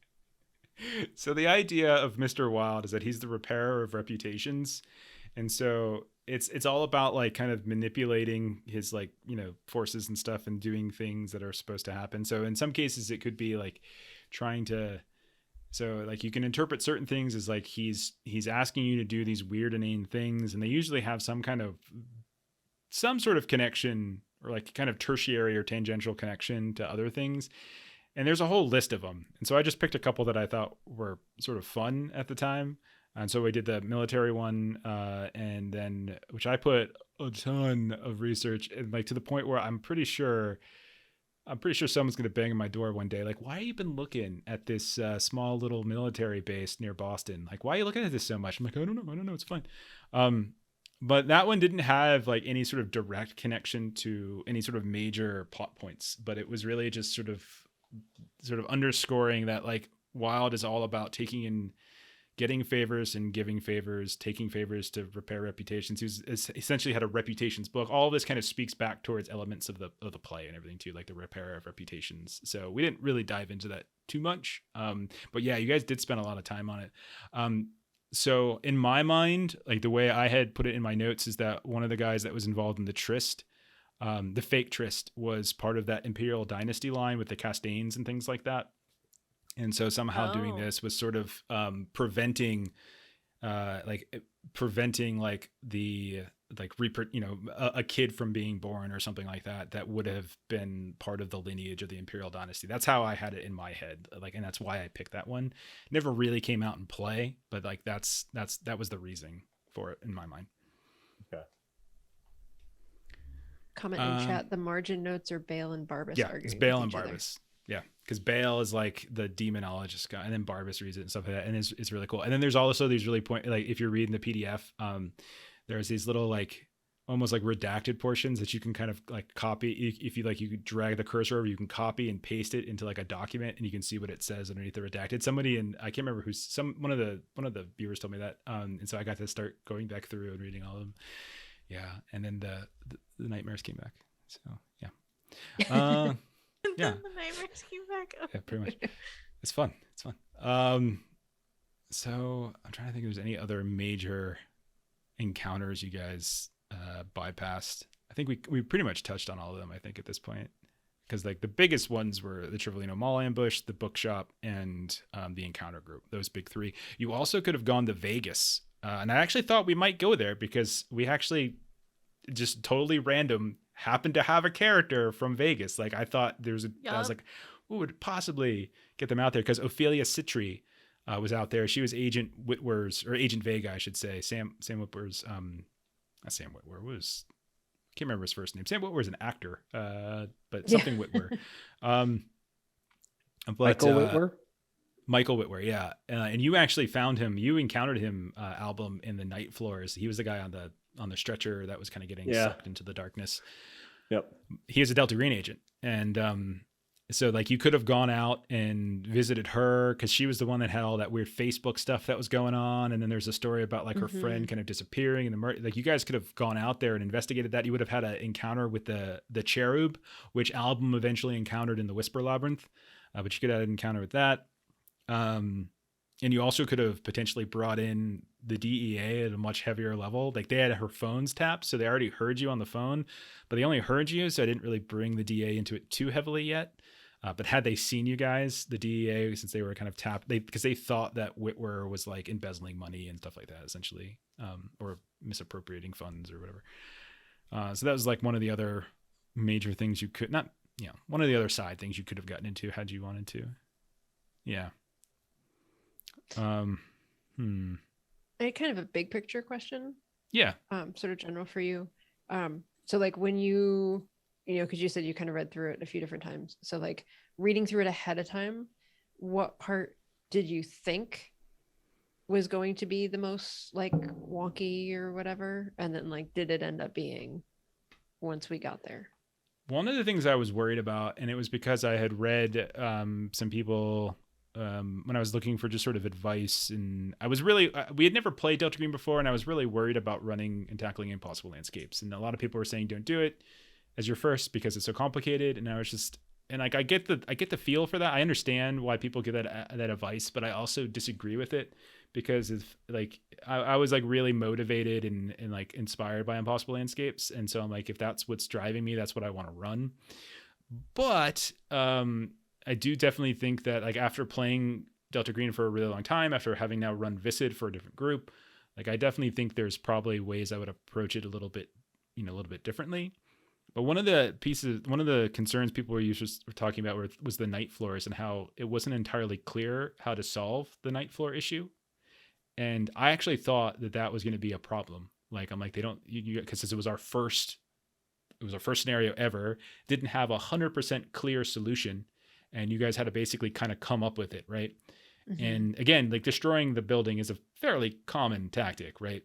S1: So the idea of Mr. Wild is that he's the repairer of reputations. And so it's all about like kind of manipulating his like, forces and stuff and doing things that are supposed to happen. So in some cases it could be like trying to, so like you can interpret certain things as like he's asking you to do these weird inane things, and they usually have some sort of connection or like kind of tertiary or tangential connection to other things. And there's a whole list of them. And so I just picked a couple that I thought were sort of fun at the time. And so we did the military one, and then which I put a ton of research, and like to the point where I'm pretty sure someone's going to bang on my door one day. Like, why have you been looking at this small little military base near Boston? Like, why are you looking at this so much? I'm like, I don't know. It's fine. But that one didn't have like any sort of direct connection to any sort of major plot points, but it was really just sort of underscoring that like Wild is all about taking in, getting favors and giving favors, taking favors to repair reputations. He essentially had a reputations book. All of this kind of speaks back towards elements of the play and everything too, like the repair of reputations. So we didn't really dive into that too much. But yeah, you guys did spend a lot of time on it. So in my mind, like the way I had put it in my notes is that one of the guys that was involved in the tryst, the fake tryst, was part of that Imperial Dynasty line with the Castains and things like that. And so somehow doing this was sort of preventing like the a kid from being born or something like that would have been part of the lineage of the Imperial Dynasty. That's how I had it in my head, like, and that's why I picked that one. Never really came out in play, but like that was the reasoning for it in my mind.
S2: Okay.
S4: Comment in chat: the margin notes are Bale and Barbas arguing.
S1: It's Bale
S4: with
S1: and
S4: each other.
S1: Barbas. Yeah, because Bale is like the demonologist guy, and then Barbas reads it and stuff like that, and it's really cool. And then there's also these really like if you're reading the PDF, there's these little like almost like redacted portions that you can kind of like copy. If you like, you could drag the cursor over, you can copy and paste it into like a document, and you can see what it says underneath the redacted. Somebody, and I can't remember who's one of the viewers told me that, and so I got to start going back through and reading all of them. Yeah, and then the nightmares came back. So yeah, yeah,
S3: The nightmares came back.
S1: yeah, pretty much. It's fun. It's fun. So I'm trying to think if there's any other major encounters you guys bypassed. I think we pretty much touched on all of them, I think, at this point, because like the biggest ones were the Trivalino Mall ambush, the bookshop, and the encounter group. Those big three. You also could have gone to Vegas, and I actually thought we might go there because we actually just totally random happened to have a character from Vegas. Like I thought I was like, who would possibly get them out there? Because Ophelia Citri was out there. She was Agent Whitwer's, or Agent Vega, I should say. Sam Whitwer's, not Sam Witwer, was, can't remember his first name. Sam Witwer's an actor, but something Witwer. But,
S2: Michael Whitwer?
S1: Michael Whitwer, yeah. And you actually found him, you encountered him, Album, in the night floors. He was the guy on the stretcher that was kind of getting sucked into the darkness.
S2: Yep.
S1: He is a Delta Green agent. And so like you could have gone out and visited her because she was the one that had all that weird Facebook stuff that was going on. And then there's a story about like her friend kind of disappearing, and like you guys could have gone out there and investigated that. You would have had an encounter with the cherub, which Album eventually encountered in the Whisper Labyrinth, but you could have had an encounter with that. And you also could have potentially brought in the DEA at a much heavier level. Like they had her phones tapped, so they already heard you on the phone, but they only heard you, so I didn't really bring the DEA into it too heavily yet. But had they seen you guys, the DEA, since they were kind of tapped, because they thought that Whitwer was like embezzling money and stuff like that, essentially, or misappropriating funds or whatever. So that was like one of the other major things you could not, one of the other side things you could have gotten into had you wanted to. Yeah.
S4: I had kind of a big picture question.
S1: Yeah.
S4: Sort of general for you. So like when you because you said you kind of read through it a few different times. So like reading through it ahead of time, what part did you think was going to be the most like wonky or whatever? And then like, did it end up being once we got there?
S1: One of the things I was worried about, and it was because I had read some people when I was looking for just sort of advice, and I was really, we had never played Delta Green before, and I was really worried about running and tackling impossible landscapes. And a lot of people were saying, don't do it as your first because it's so complicated. And I was just, and like, I get the feel for that. I understand why people give that advice, but I also disagree with it because if like, I was like really motivated and like inspired by impossible landscapes. And so I'm like, if that's what's driving me, that's what I want to run. But, I do definitely think that like after playing Delta Green for a really long time, after having now run Viscid for a different group, like I definitely think there's probably ways I would approach it a little bit differently. But one of the concerns people were talking about was the night floors and how it wasn't entirely clear how to solve the night floor issue. And I actually thought that was going to be a problem. Like I'm like, they don't, because it was our first scenario ever, didn't have 100% clear solution. And you guys had to basically kind of come up with it, right? Mm-hmm. And again, like destroying the building is a fairly common tactic, right?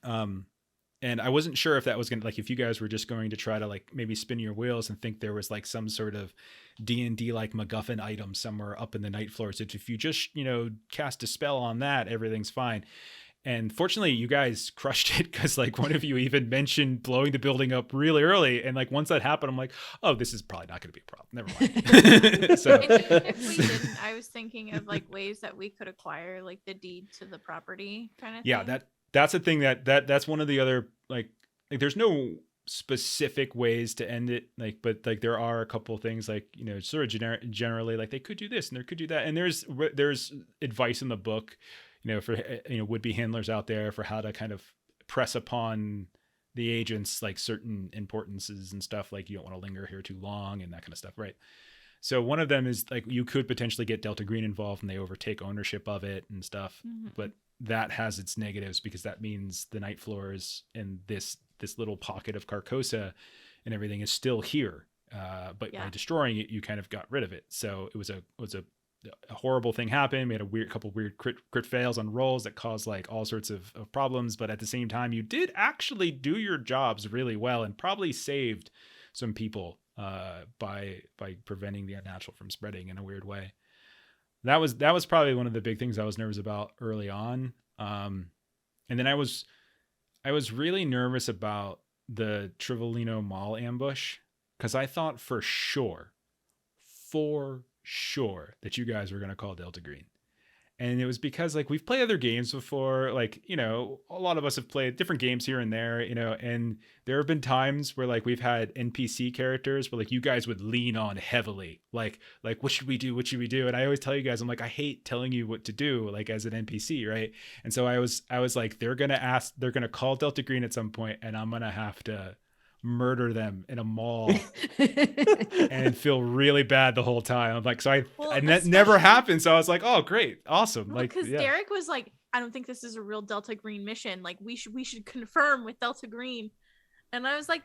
S1: And I wasn't sure if that was going to, like, if you guys were just going to try to like maybe spin your wheels and think there was like some sort of D&D like MacGuffin item somewhere up in the night floors. If you just, cast a spell on that, everything's fine. And fortunately, you guys crushed it because like one of you even mentioned blowing the building up really early. And like once that happened, I'm like, oh, this is probably not going to be a problem. Never mind. So
S3: if we didn't, I was thinking of like ways that we could acquire like the deed to the property kind of thing.
S1: Yeah, that's the thing that's one of the other like there's no specific ways to end it, like, but like there are a couple of things like sort of generally like they could do this and they could do that, and there's advice in the book for would-be handlers out there for how to kind of press upon the agents like certain importances and stuff, like you don't want to linger here too long and that kind of stuff, right? So one of them is like you could potentially get Delta Green involved and they overtake ownership of it and stuff. Mm-hmm. But that has its negatives because that means the night floors and this little pocket of Carcosa and everything is still here. But by destroying it, you kind of got rid of it. So it was a a horrible thing happened. We had a couple weird crit fails on rolls that caused like all sorts of problems. But at the same time, you did actually do your jobs really well and probably saved some people by preventing the unnatural from spreading in a weird way. That was probably one of the big things I was nervous about early on. And then I was really nervous about the Trivellino Mall ambush because I thought for sure that you guys were going to call Delta Green. And it was because like we've played other games before, like, you know, a lot of us have played different games here and there, you know, and there have been times where like we've had NPC characters where like you guys would lean on heavily, like what should we do? What should we do? And I always tell you guys, I'm like, I hate telling you what to do, like as an NPC, right? And so I was like, they're going to call Delta Green at some point and I'm going to have to murder them in a mall and feel really bad the whole time. I'm like, and that never happened. So I was like, oh, great. Awesome.
S3: Well,
S1: like,
S3: because
S1: yeah.
S3: Derek was like, I don't think this is a real Delta Green mission. Like we should confirm with Delta Green. And I was like,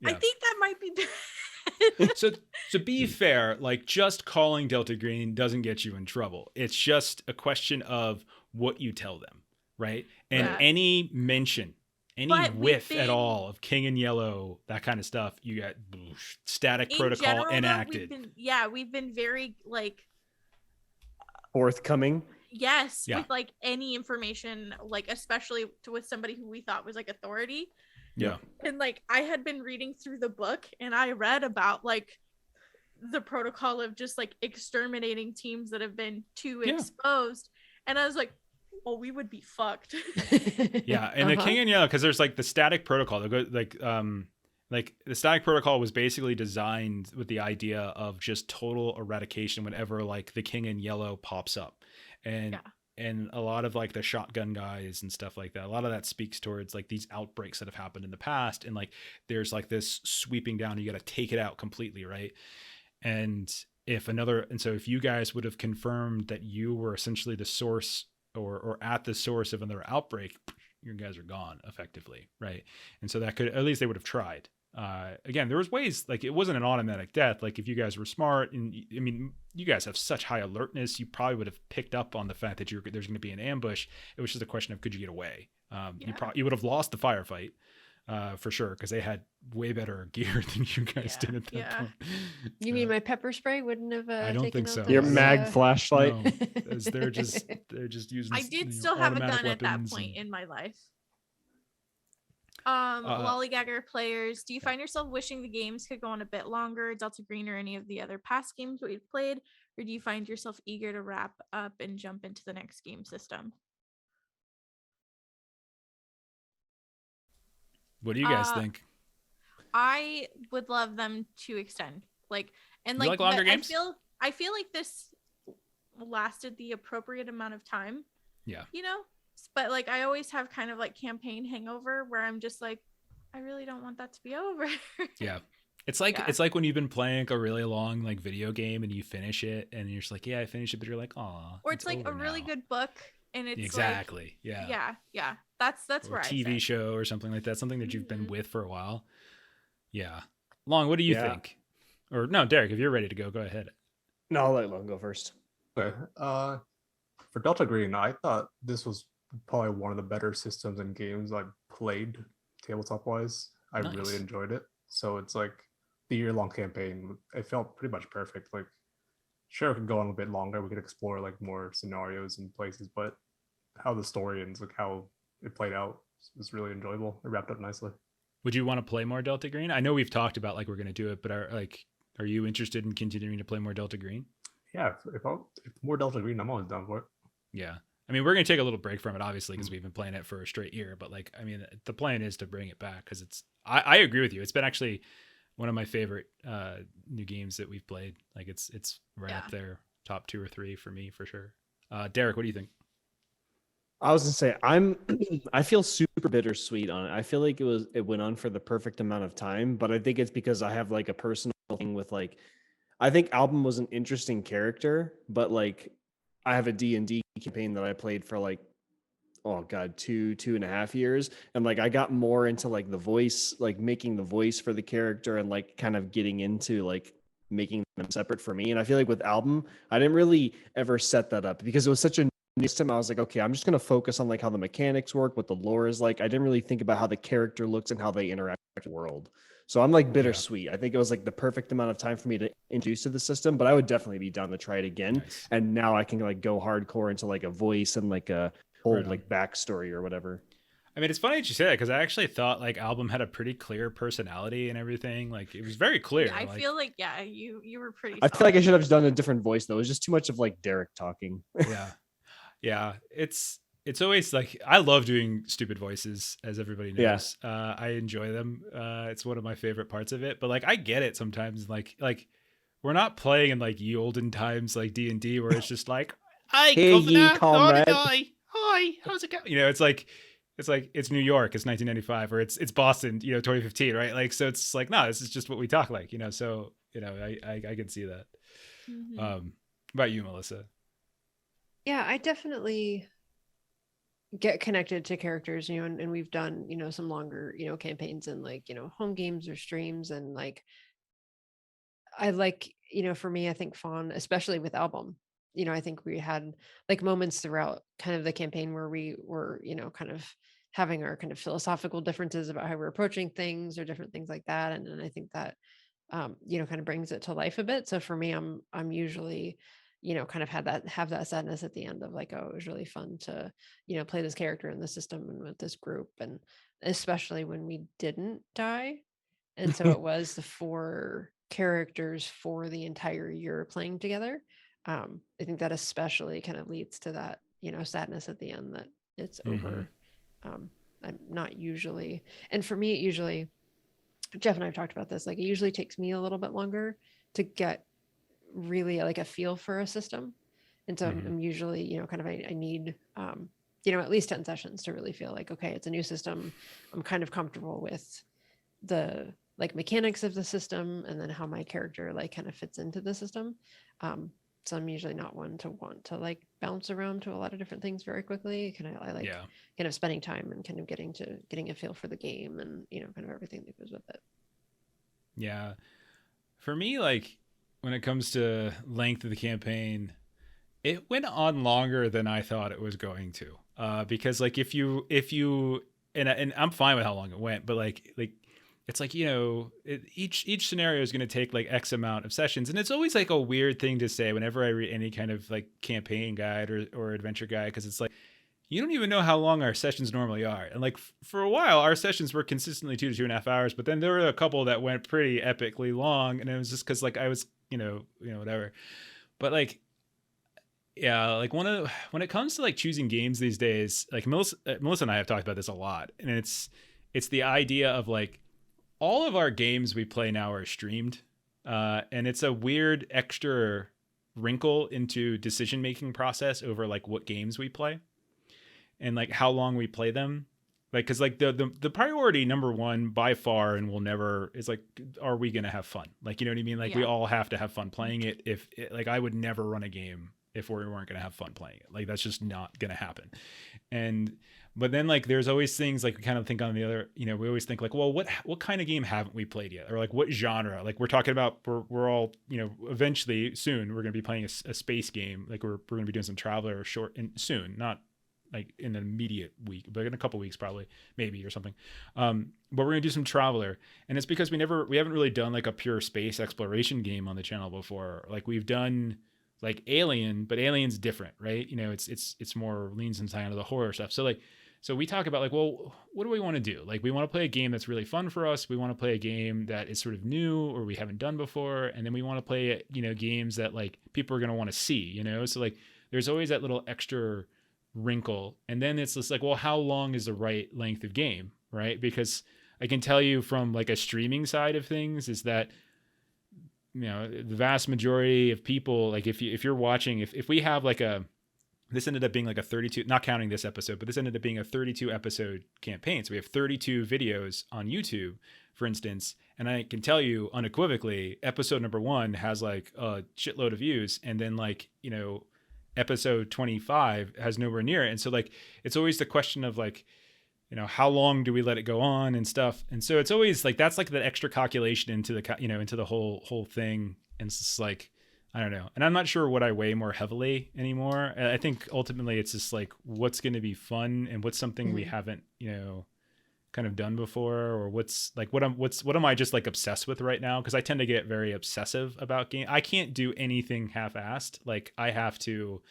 S3: I think that might be bad.
S1: So to be fair, like just calling Delta Green doesn't get you in trouble. It's just a question of what you tell them. Right. And any mention, any whiff at all of King and Yellow, that kind of stuff, you got static protocol enacted.
S3: We've been very like
S2: forthcoming.
S3: Yes, with like any information, like especially with somebody who we thought was like authority.
S1: Yeah.
S3: And like I had been reading through the book and I read about like the protocol of just like exterminating teams that have been too exposed. And I was like, well, we would be fucked.
S1: Yeah, and the King and Yellow, because there's like the static protocol. Like the static protocol was basically designed with the idea of just total eradication whenever like the King and Yellow pops up, and a lot of like the shotgun guys and stuff like that. A lot of that speaks towards like these outbreaks that have happened in the past, and like there's like this sweeping down. You got to take it out completely, right? And so if you guys would have confirmed that you were essentially the source or at the source of another outbreak, your guys are gone effectively, right? And so that could, at least they would have tried. Again, there was ways, like it wasn't an automatic death. Like if you guys were smart, and I mean, you guys have such high alertness, you probably would have picked up on the fact that there's going to be an ambush. It was just a question of could you get away? You would have lost the firefight. For sure, because they had way better gear than you guys did at that point.
S4: You mean my pepper spray wouldn't have?
S1: I don't think so.
S2: Your mag flashlight.
S1: No, they're just using.
S3: I did still have a gun at that point in my life. Lollygagger players, do you find yourself wishing the games could go on a bit longer, Delta Green or any of the other past games we've played, or do you find yourself eager to wrap up and jump into the next game system?
S1: What do you guys think?
S3: I would love them to extend, like
S1: longer games.
S3: I feel like this lasted the appropriate amount of time.
S1: Yeah.
S3: You know, but like I always have kind of like campaign hangover where I'm just like, I really don't want that to be over.
S1: Yeah. It's like when you've been playing like a really long like video game and you finish it and you're just like, yeah, I finished it, but you're like, aw.
S3: Or it's like a really good book. And it's
S1: exactly.
S3: Like, yeah. That's where
S1: a TV show or something like that. Something that you've been with for a while. Yeah. Long, what do you think? Or no, Derek, if you're ready to go ahead.
S2: No, I'll let Long go first.
S5: Okay. For Delta Green, I thought this was probably one of the better systems and games I've played tabletop wise. I really enjoyed it. So it's like the year-long campaign. It felt pretty much perfect. Like, sure, it could go on a bit longer. We could explore like more scenarios and places, but how the story ends, like how it played out, was really enjoyable. It wrapped up nicely.
S1: Would you want to play more Delta Green? I know we've talked about like we're going to do it, but are you interested in continuing to play more Delta Green?
S5: Yeah, if more Delta Green, I'm always down for it.
S1: Yeah. I mean, we're going to take a little break from it, obviously, because we've been playing it for a straight year. But like, I mean, the plan is to bring it back because I agree with you. It's been actually one of my favorite new games that we've played. Like it's right up there, top 2 or 3 for me, for sure. Derek, what do you think?
S2: I was gonna say I feel super bittersweet on it. I feel like it went on for the perfect amount of time, but I think it's because I have like a personal thing with like, I think Album was an interesting character, but like I have a D&D campaign that I played for like, oh God, 2.5 years. And like, I got more into like the voice, like making the voice for the character and like kind of getting into like making them separate for me. And I feel like with album, I didn't really ever set that up because it was such a new system. I was like, okay, I'm just going to focus on like how the mechanics work, what the lore is like. I didn't really think about how the character looks and how they interact with the world. So I'm like bittersweet. I think it was like the perfect amount of time for me to introduce to the system, but I would definitely be down to try it again.
S1: Nice.
S2: And now I can like go hardcore into like a voice and like a whole
S1: Right on.
S2: like backstory or whatever.
S1: I mean, it's funny that you say that because I actually thought like Album had a pretty clear personality and everything. Like it was very clear.
S3: I
S1: like,
S3: feel like you were pretty.
S2: I feel like I
S3: solid.
S2: should have just done a different voice though. It was just too much of like Derek talking.
S1: yeah. It's always like I love doing stupid voices, as everybody knows. I enjoy them. It's one of my favorite parts of it. But like I get it sometimes. Like we're not playing in like ye olden times like D&D where it's just like, "Hi,
S2: Hey, ye
S1: governor,
S2: comrade."
S1: hi, how's it going?" You know, it's New York, it's 1995, or it's Boston, 2015, right? Like, so it's like, no, this is just what we talk like, so, I can see that.
S3: Mhm.
S1: About you, Melissa?
S4: Yeah, I definitely get connected to characters, and we've done, some longer, campaigns and like, home games or streams. And like, I like, for me, I think Fawn, especially with Album, I think we had like moments throughout kind of the campaign where we were, kind of having our kind of philosophical differences about how we're approaching things or different things like that. And I think that, kind of brings it to life a bit. So for me, I'm usually, kind of have that sadness at the end of like, oh, it was really fun to, play this character in the system and with this group. And especially when we didn't die. And so it was the 4 characters for the entire year playing together. I think that especially kind of leads to that, sadness at the end that it's over. I'm not usually, and for me, it usually, Jeff and I've talked about this, like it usually takes me a little bit longer to get really like a feel for a system. And so I'm usually, kind of, I need, at least 10 sessions to really feel like, okay, it's a new system. I'm kind of comfortable with the like mechanics of the system and then how my character like kind of fits into the system. So I'm usually not one to want to like bounce around to a lot of different things very quickly. I like kind of spending time and kind of getting a feel for the game and, kind of everything that goes with it.
S1: Yeah. For me, like when it comes to length of the campaign, it went on longer than I thought it was going to. Because like if you and I'm fine with how long it went, but like it's like, each scenario is going to take like X amount of sessions. And it's always like a weird thing to say whenever I read any kind of like campaign guide or adventure guide, because it's like, you don't even know how long our sessions normally are. And like for a while, our sessions were consistently 2 to 2.5 hours, but then there were a couple that went pretty epically long. And it was just because like I was, whatever. But like, yeah, like when it comes to like choosing games these days, like Melissa and I have talked about this a lot. And it's the idea of like, all of our games we play now are streamed, and it's a weird extra wrinkle into decision-making process over like what games we play and like how long we play them. Like, cause like the priority number one by far and will never is like, are we going to have fun? Like, you know what I mean? Like we all have to have fun playing it. Like I would never run a game if we weren't going to have fun playing it. Like that's just not going to happen. But then like there's always things like we kind of think on the other, we always think like, well, what kind of game haven't we played yet? Or like what genre? Like we're talking about, we're all, eventually soon we're going to be playing a space game. Like we're going to be doing some Traveler soon, not like in an immediate week, but in a couple weeks probably, maybe or something. But we're going to do some Traveler, and it's because we haven't really done like a pure space exploration game on the channel before. Like we've done like Alien, but Alien's different, right? It's more leans inside of the horror stuff. So we talk about like, well, what do we want to do? Like we want to play a game that's really fun for us. We want to play a game that is sort of new or we haven't done before. And then we want to play, games that like people are going to want to see, So like there's always that little extra wrinkle. And then it's just like, well, how long is the right length of game, right? Because I can tell you from like a streaming side of things is that, the vast majority of people, like if you're watching, if we have like this ended up being like a 32, not counting this episode, but this ended up being a 32 episode campaign. So we have 32 videos on YouTube, for instance. And I can tell you unequivocally, episode number 1 has like a shitload of views. And then like, episode 25 has nowhere near it. And so like, it's always the question of like, how long do we let it go on and stuff. And so it's always like, that's like the extra calculation into the, into the whole thing. And it's just like, I don't know. And I'm not sure what I weigh more heavily anymore. I think ultimately it's just like, what's going to be fun and what's something we haven't, kind of done before, or what's like, what am I just like obsessed with right now? Cause I tend to get very obsessive about game. I can't do anything half-assed. Like I have to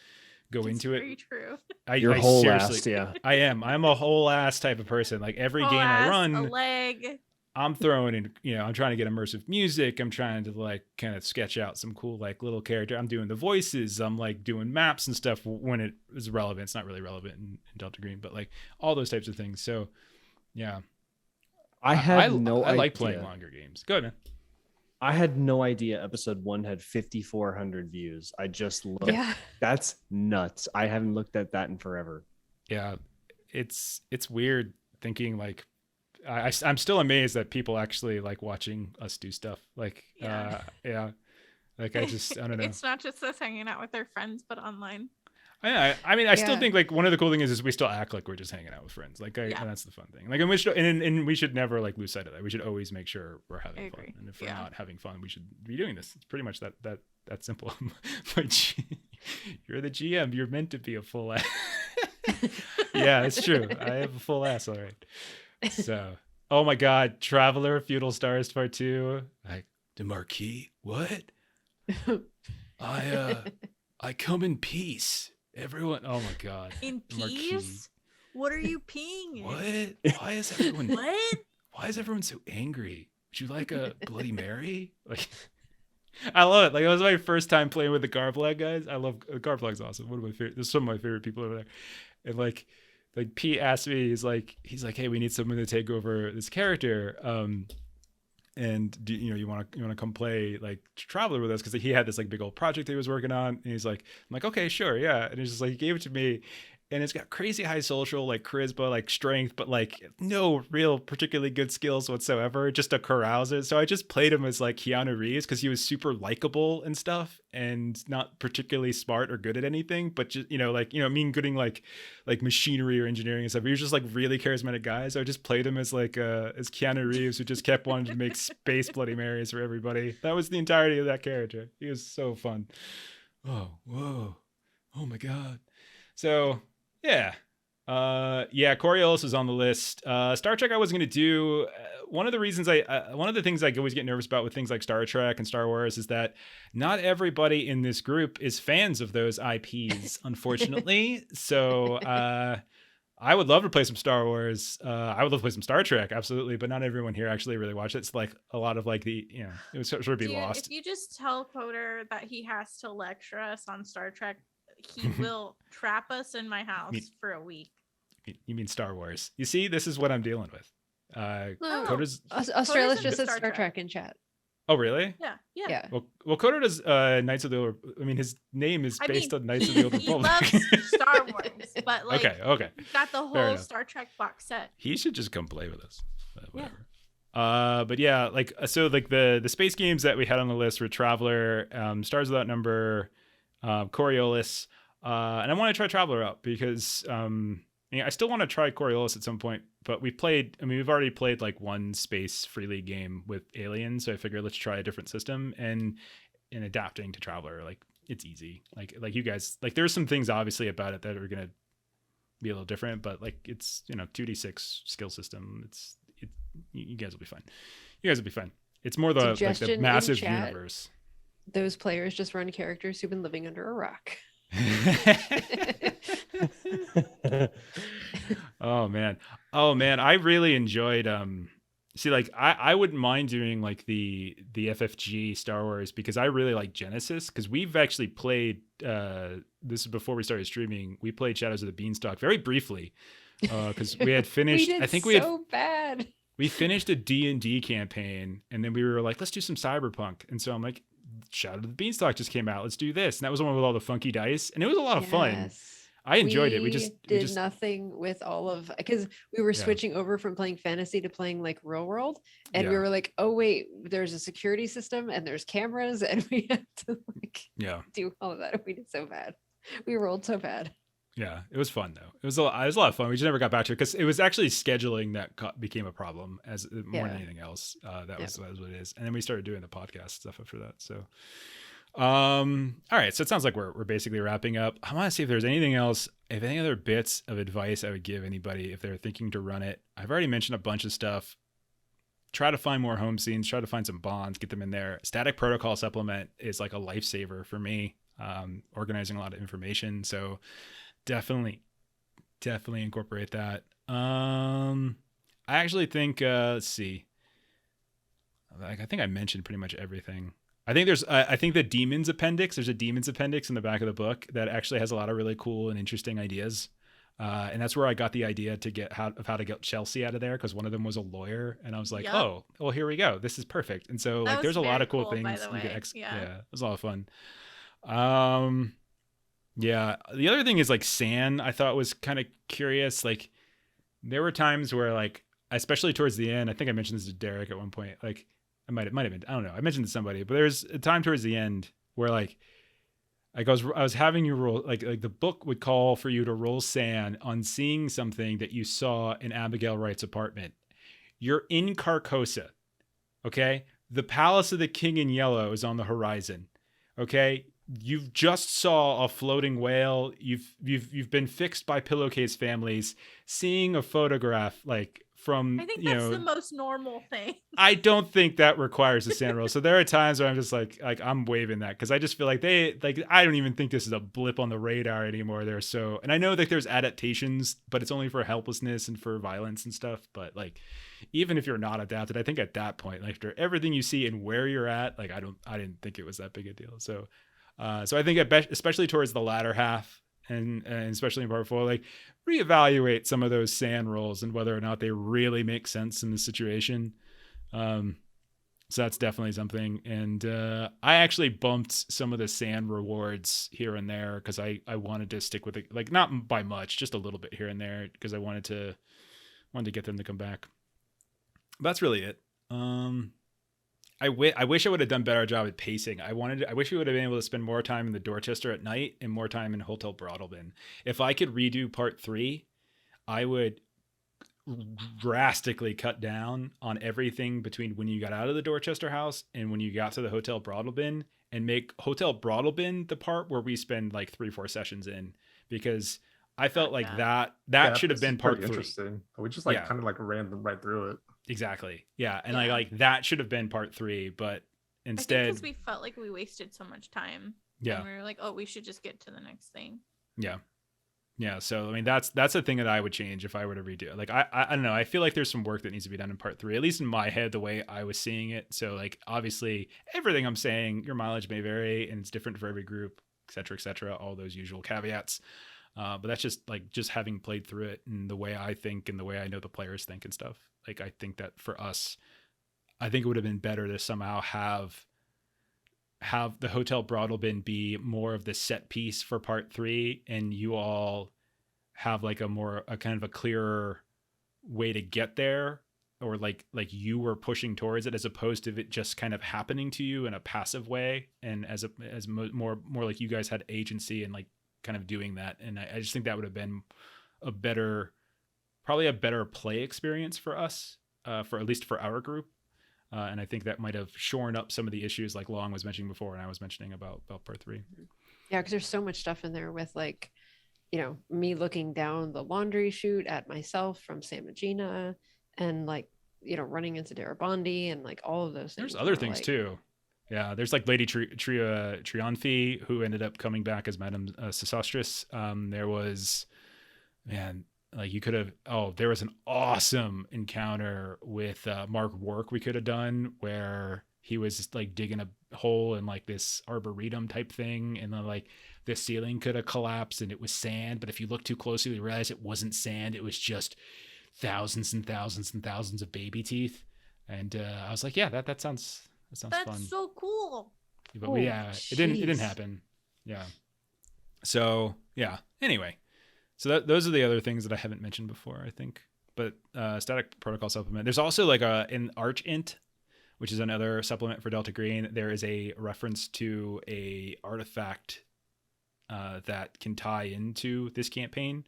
S1: go into it.
S3: Very true.
S2: You're
S1: I
S2: whole
S1: seriously,
S2: assed, yeah.
S1: I'm a whole ass type of person. Like every game I
S3: A
S1: run,
S3: leg.
S1: I'm throwing in, I'm trying to get immersive music. I'm trying to like kind of sketch out some cool like little character. I'm doing the voices. I'm like doing maps and stuff when it is relevant. It's not really relevant in Delta Green, but like all those types of things. So yeah,
S2: I
S1: like playing longer games. Go ahead, man.
S2: I had no idea episode 1 had 5,400 views. I just looked.
S4: Yeah.
S2: That's nuts. I haven't looked at that in forever.
S1: Yeah, it's weird thinking like I'm still amazed that people actually like watching us do stuff. Like
S3: Yeah.
S1: like I don't know.
S3: It's not just us hanging out with our friends, but online.
S1: I mean, I still
S4: Yeah.
S1: think like one of the cool things is we still act like we're just hanging out with friends. Like and that's the fun thing. Like and we should never like lose sight of that. We should always make sure we're having fun.
S3: agree.
S1: And if we're not having fun, we should be doing this. It's pretty much that simple. You're the GM. You're meant to be a full ass. Yeah, it's true. I have a full ass, all right. So, oh my God, Traveler, Feudal Stars Part 2. Like the Marquis. What? I come in peace. Everyone. Oh my God.
S3: In
S1: the Marquis.
S3: peace? What are you peeing in?
S1: What? Why is everyone?
S3: What?
S1: Why is everyone so angry? Would you like a Bloody Mary? Like, I love it. Like, it was my first time playing with the Garblag guys. I love Garblag's awesome. One of my favorite. There's some of my favorite people over there. And like Pete asked me, he's like, hey, we need someone to take over this character. And do you want to come play like Traveler with us? Because he had this like big old project he was working on. And he's like, I'm like, okay, sure, yeah. And he's just like, he gave it to me. And it's got crazy high social, like charisma, like strength, but like no real particularly good skills whatsoever, just to carouse it. So I just played him as like Keanu Reeves because he was super likable and stuff and not particularly smart or good at anything, but just, mean like machinery or engineering and stuff. He was just like really charismatic guy. So I just played him as like as Keanu Reeves, who just kept wanting to make space Bloody Marys for everybody. That was the entirety of that character. He was so fun. Oh, whoa. Oh my God. So yeah. Coriolis is on the list. Star Trek I was going to do. One of the things I always get nervous about with things like Star Trek and Star Wars is that not everybody in this group is fans of those IPs, unfortunately. So I would love to play some Star Wars. I would love to play some Star Trek, absolutely. But not everyone here actually really watched it. It's like a lot of like it would sort of be lost.
S3: If you just tell Coder that he has to lecture us on Star Trek, he will trap us in my house for a week.
S1: You mean Star Wars? You see, this is what I'm dealing with. Coder's
S4: Australis just said
S3: Star
S4: Star
S3: Trek.
S4: Trek in chat.
S1: Oh, really?
S3: Yeah.
S1: Well, Coder does Knights of the Old. I mean, his name is based on Knights of the Old
S3: He
S1: Republic.
S3: loves Star Wars, but like,
S1: okay.
S3: he's got the
S1: Fair
S3: whole
S1: enough.
S3: Star Trek box set.
S1: He should just come play with us. Whatever. But yeah, like so, like the space games that we had on the list were Traveler, Stars Without Number, Coriolis, and I want to try Traveler out because I still want to try Coriolis at some point. But we've already played like one space free league game with Aliens, so I figured let's try a different system. And in adapting to Traveler, like it's easy. Like you guys, like there's some things obviously about it that are gonna be a little different, but like it's 2d6 skill system. You guys will be fine. You guys will be fine. It's more the massive universe.
S4: Those players just run characters who've been living under a rock.
S1: Oh man, I really enjoyed I wouldn't mind doing like the FFG Star Wars because I really like Genesis, because we've actually played this is before we started streaming. We played Shadows of the Beanstalk very briefly because we had finished
S4: bad.
S1: We finished a D&D campaign, and then we were like, let's do some cyberpunk. And so I'm like, Shadow of the Beanstalk just came out. Let's do this. And that was the one with all the funky dice. And it was a lot of fun. I enjoyed it. We did
S4: nothing with all of, because we were switching over from playing fantasy to playing like real world. And we were like, oh wait, there's a security system and there's cameras, and we had to do all of that. We did so bad. We rolled so bad.
S1: Yeah, it was fun though. It was a lot of fun. We just never got back to it because it was actually scheduling that became a problem as more than anything else. That was what it is. And then we started doing the podcast stuff after that. So, all right. So it sounds like we're basically wrapping up. I want to see if there's anything else, if any other bits of advice I would give anybody if they're thinking to run it. I've already mentioned a bunch of stuff. Try to find more home scenes. Try to find some bonds. Get them in there. Static Protocol supplement is like a lifesaver for me. Organizing a lot of information. So definitely incorporate that. I actually think let's see, like I think I mentioned pretty much everything. I think I think the demons appendix, there's a demons appendix in the back of the book that actually has a lot of really cool and interesting ideas, and that's where I got the idea to get how to get Chelsea out of there, because one of them was a lawyer, and I was like, oh well, here we go, this is perfect. And so like there's a lot of cool things you can it was a lot of fun. Yeah. The other thing is like San, I thought was kind of curious. Like there were times where like, especially towards the end, I think I mentioned this to Derek at one point, like I might have been, I don't know. I mentioned it to somebody, but there's a time towards the end where like I was having you roll, like the book would call for you to roll San on seeing something that you saw in Abigail Wright's apartment. You're in Carcosa. Okay. The Palace of the King in Yellow is on the horizon. Okay. You've just saw a floating whale. You've been fixed by pillowcase families. Seeing a photograph like from
S3: I think that's the most normal thing.
S1: I don't think that requires a San roll. So there are times where I'm just like I'm waving that because I just feel like I don't even think this is a blip on the radar anymore. And I know that there's adaptations, but it's only for helplessness and for violence and stuff. But like even if you're not adapted, I think at that point, like after everything you see and where you're at, like I didn't think it was that big a deal. So I think especially towards the latter half and especially in part 4, like reevaluate some of those San rolls and whether or not they really make sense in the situation. So that's definitely something. And I actually bumped some of the San rewards here and there because I wanted to stick with it, like not by much, just a little bit here and there because I wanted to get them to come back. But that's really it. I wish I would have done a better job at pacing. I wish we would have been able to spend more time in the Dorchester at night and more time in Hotel Broadalbin. If I could redo part 3, I would drastically cut down on everything between when you got out of the Dorchester house and when you got to the Hotel Broadalbin, and make Hotel Broadalbin the part where we spend like 3-4 sessions in, because I felt like that should have been part 3.
S5: Interesting. We just kind of like ran right through it.
S1: Exactly. Yeah. And like that should have been part 3, but instead,
S3: because we felt like we wasted so much time.
S1: Yeah.
S3: And we were like, oh, we should just get to the next thing.
S1: Yeah. Yeah. So, I mean, that's the thing that I would change if I were to redo it. Like, I don't know. I feel like there's some work that needs to be done in part 3, at least in my head, the way I was seeing it. So like, obviously everything I'm saying, your mileage may vary and it's different for every group, et cetera, all those usual caveats. But that's just having played through it and the way I think and the way I know the players think and stuff. Like, I think that for us, I think it would have been better to somehow have the Hotel Broadalbin be more of the set piece for part 3, and you all have like a kind of a clearer way to get there, or like you were pushing towards it, as opposed to it just kind of happening to you in a passive way, and as more like you guys had agency and like kind of doing that. And I just think that would have been probably a better play experience for us, for at least for our group. And I think that might have shorn up some of the issues like Long was mentioning before, and I was mentioning about part 3.
S4: Yeah, because there's so much stuff in there with like, you know, me looking down the laundry chute at myself from Samagina, and like, you know, running into Darabandi and like all of those things.
S1: There's other things too. Yeah, there's like Lady Trianthe, who ended up coming back as Madame Sesostris. There was, man, like you could have, there was an awesome encounter with Mark Work we could have done, where he was just like digging a hole in like this arboretum type thing, and then like the ceiling could have collapsed and it was sand, but if you look too closely you realize it wasn't sand, it was just thousands and thousands and thousands of baby teeth. And I was like, yeah, that sounds
S3: That's
S1: fun.
S3: That's so cool.
S1: But it didn't happen. Yeah. So yeah. Anyway, so those are the other things that I haven't mentioned before, I think. But Static Protocol supplement. There's also like an ArchInt, which is another supplement for Delta Green. There is a reference to a artifact that can tie into this campaign,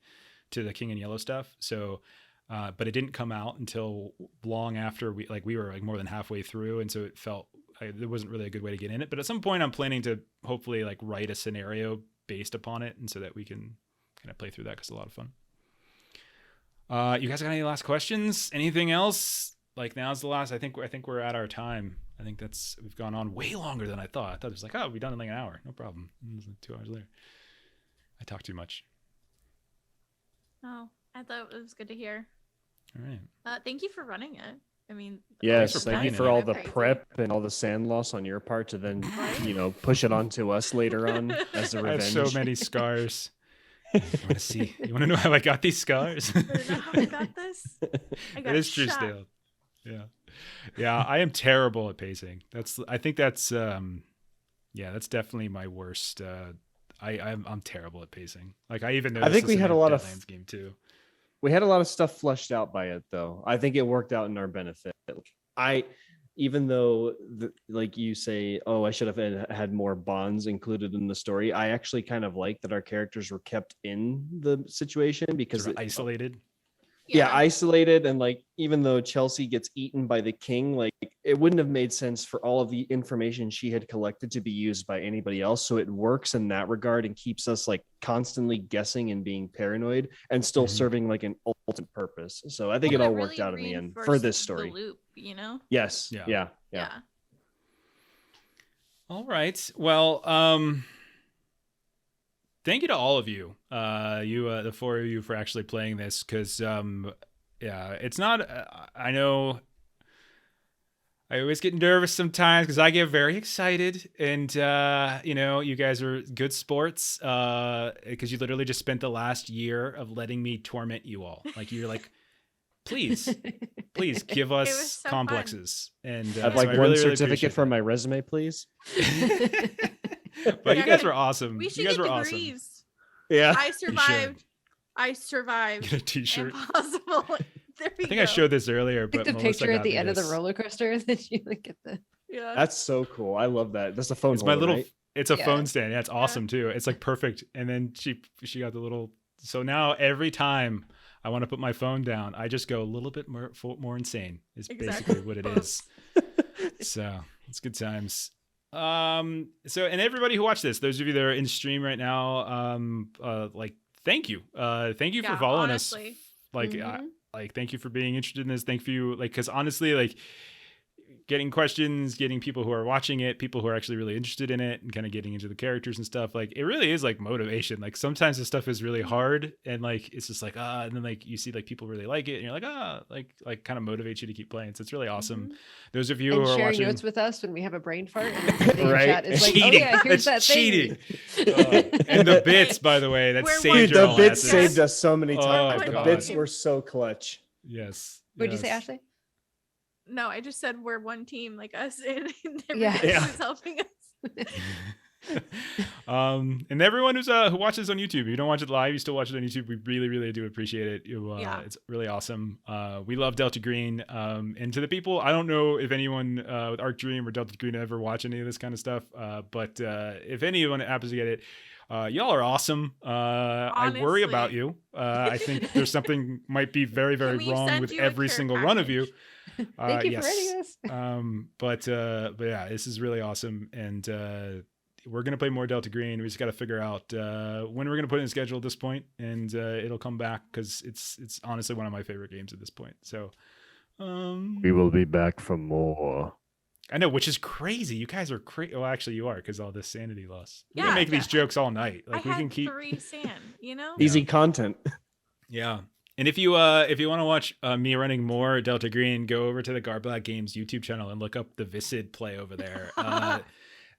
S1: to the King in Yellow stuff. So, but it didn't come out until long after we were like more than halfway through, and so it felt there wasn't really a good way to get in it. But at some point, I'm planning to hopefully like write a scenario based upon it, and so that we can kind of play through that, because it's a lot of fun. You guys got any last questions? Anything else? Like, now's the last. I think we're at our time. I think we've gone on way longer than I thought. I thought it was like, oh, we've done in like an hour, no problem. It was like 2 hours later. I talked too much.
S3: Oh, I thought it was good to hear.
S1: All right.
S3: Thank you for running it. I mean,
S2: Yes,
S1: for
S2: thank you
S1: planning
S2: for
S1: it.
S2: all the
S3: Crazy.
S2: prep and all the sand loss on your part to then, push it onto us later on as a
S1: I have
S2: revenge.
S1: so many scars. You want to see? You want to know how I got these scars?
S3: I don't know how I got this. I got
S1: It is true,
S3: shot.
S1: still. Yeah. I am terrible at pacing. I think that's definitely my worst. I'm terrible at pacing. Like, I even noticed
S2: think we
S1: this in
S2: had
S1: the
S2: a lot of
S1: Deadlands game too.
S2: We had a lot of stuff fleshed out by it, though. I think it worked out in our benefit. Even though, like you say, oh, I should have had more bonds included in the story. I actually kind of like that our characters were kept in the situation, because
S1: Sort of isolated.
S2: yeah, isolated, and like, even though Chelsea gets eaten by the king, like, it wouldn't have made sense for all of the information she had collected to be used by anybody else. So it works in that regard and keeps us like constantly guessing and being paranoid, and still
S1: Mhm.
S2: serving like an ultimate purpose. So I think
S3: Well,
S2: it all
S3: really
S2: worked out in the end for
S3: reinforced
S2: this
S3: the
S2: story.
S3: loop, you know?
S2: Yes.
S1: Yeah.
S2: Yeah.
S1: All right. Well, thank you to all of you. The four of you, for actually playing this, because it's not. I know. I always get nervous sometimes because I get very excited, and you guys are good sports, because you literally just spent the last year of letting me torment you all. Like, you're like, please give
S3: was
S1: us
S3: so
S1: complexes, and
S2: I'd
S1: so
S2: like
S1: I
S2: one
S1: really, really
S2: certificate
S1: appreciate
S2: for
S1: that.
S2: my resume, please.
S1: But you
S3: Yeah,
S1: guys were awesome.
S3: We
S1: You
S3: should
S1: guys
S3: get
S1: were awesome.
S3: degrees.
S2: Yeah.
S3: I survived. I survived.
S1: Get a T-shirt.
S3: Impossible. There we
S1: I think
S3: go.
S1: I showed this earlier,
S4: Like
S1: but
S4: the
S1: Melissa
S4: picture at
S1: got
S4: the
S1: me
S4: end of the
S1: this.
S4: roller coaster that you like get the.
S3: Yeah.
S2: That's so cool. I love that. That's a phone
S1: It's my
S2: holder,
S1: little.
S2: right?
S1: It's a
S4: Yeah.
S1: phone stand. Yeah, it's awesome too. It's like perfect. And then she got the little. So now every time I want to put my phone down, I just go a little bit more insane. Is basically what it is. So it's good times. So, and everybody who watched this, those of you that are in stream right now, thank you. Thank you for following
S3: honestly.
S1: us. Like,
S4: Mhm.
S1: thank you for being interested in this. Thank you. Like, cause honestly, like, getting questions, getting people who are watching it, people who are actually really interested in it, and kind of getting into the characters and stuff. Like, it really is like motivation. Like, sometimes this stuff is really hard, and like, it's just like, and then like you see like people really like it, and you're like, like kind of motivates you to keep playing. So it's really awesome.
S3: Mhm.
S1: Those of you
S4: And
S1: who are
S4: sharing
S1: watching,
S4: notes with us when we have a brain fart. And the
S2: Right.
S4: chat is like,
S1: Cheating.
S4: oh yeah, here's
S1: That's
S4: that
S1: cheating.
S4: thing.
S1: and the bits, by the way, that
S3: We're
S1: saved
S3: one-
S2: Dude,
S1: your
S2: the
S1: all
S2: bits
S1: assets.
S2: saved us so many
S1: Oh,
S2: times. The
S3: God.
S2: bits were so clutch.
S1: Yes.
S4: What'd you say,
S1: yes.
S4: Ashley?
S3: No, I just said we're one team, like us, and
S4: Yeah.
S3: everybody
S2: Yeah.
S3: is helping us.
S1: And everyone who watches on YouTube, if you don't watch it live, you still watch it on YouTube. We really, really do appreciate it.
S3: Yeah.
S1: It's really awesome. We love Delta Green. And to the people, I don't know if anyone with Arc Dream or Delta Green ever watch any of this kind of stuff. But if anyone happens to get it, y'all are awesome. I worry
S3: Honestly.
S1: about you. I think there's something might be very, very
S3: we
S1: wrong
S3: send
S1: with
S3: you a
S1: every
S3: care
S1: single one of you.
S4: Thank you
S1: yes.
S4: for writing this.
S1: But yeah, this is really awesome, and we're gonna play more Delta Green. We just got to figure out when we're gonna put it in schedule at this point, and it'll come back because it's honestly one of my favorite games at this point. So
S2: We will be back for more.
S1: I know, which is crazy. You guys are crazy. Well, actually, you are, because all this sanity loss. We
S3: Yeah,
S1: can make these
S3: yeah.
S1: jokes all night. Like,
S3: I
S1: we
S3: had
S1: can keep.
S3: 3 sand, you know?
S2: Easy content.
S1: Yeah. And if you want to watch me running more Delta Green, go over to the Garblack Games YouTube channel and look up the Visid play over there.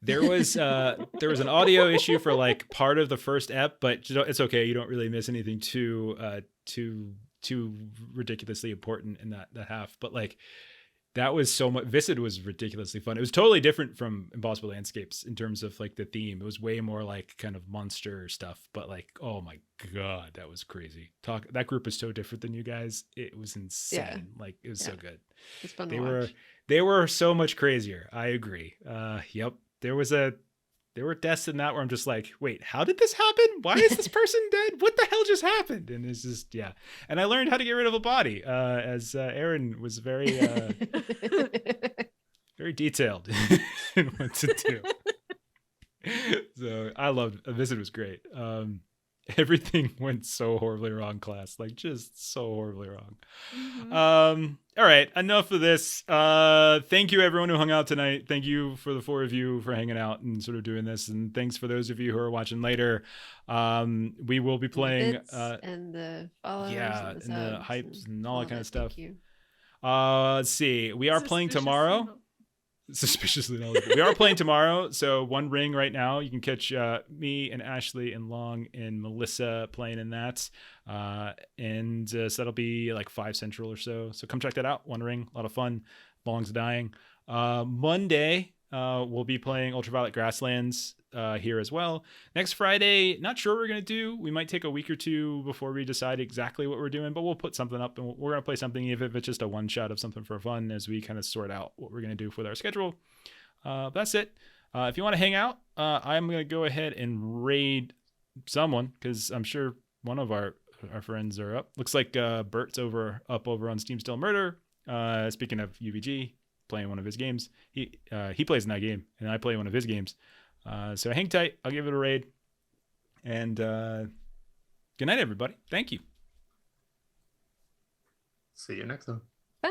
S1: There was an audio issue for like part of the first ep, but it's okay. You don't really miss anything too ridiculously important in that half. But like, that was so much. Visid was ridiculously fun. It was totally different from Impossible Landscapes in terms of like the theme. It was way more like kind of monster stuff, but like, oh my God, that was crazy. That group is so different than you guys. It was insane.
S4: Yeah.
S1: Like, it was so good.
S4: It's fun
S1: They
S4: to
S1: were
S4: watch.
S1: they were so much crazier. I agree. Yep. There was a there were deaths in that where I'm just like, wait, how did this happen? Why is this person dead? What the hell just happened? And it's just, yeah. And I learned how to get rid of a body, as Aaron was very, very detailed in what to do. So I loved it. Visit was great. Everything went so horribly wrong, class. Like, just so horribly wrong. All right, enough of this. Thank you everyone who hung out tonight. Thank you for the 4 of you for hanging out and sort of doing this, and thanks for those of you who are watching later. We will be playing
S4: and the followers,
S1: yeah, and the hypes and all that kind of stuff.
S4: Thank you.
S1: Let's see, we are playing tomorrow. Suspiciously knowledgeable. We are playing tomorrow, so One Ring right now. You can catch me and Ashley and Long and Melissa playing in that, and so that'll be like 5 Central or so. So come check that out. One Ring, a lot of fun. Long's dying. Monday, we'll be playing Ultraviolet Grasslands here as well. Next Friday, not sure what we're gonna do. We might take a week or 2 before we decide exactly what we're doing, but we'll put something up, and we're gonna play something, even if it's just a one shot of something for fun, as we kind of sort out what we're gonna do with our schedule. That's it. If you want to hang out, I'm gonna go ahead and raid someone, because I'm sure one of our friends are up. Looks like Bert's up over on Steam Still Murder. Speaking of UVG, playing one of his games. He plays in that game, and I play one of his games. So hang tight. I'll give it a raid. And good night, everybody. Thank you.
S5: See you next time.
S4: Bye.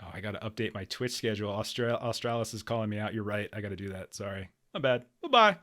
S1: Oh, I got to update my Twitch schedule. Australis is calling me out. You're right. I got to do that. Sorry. My bad. Bye-bye.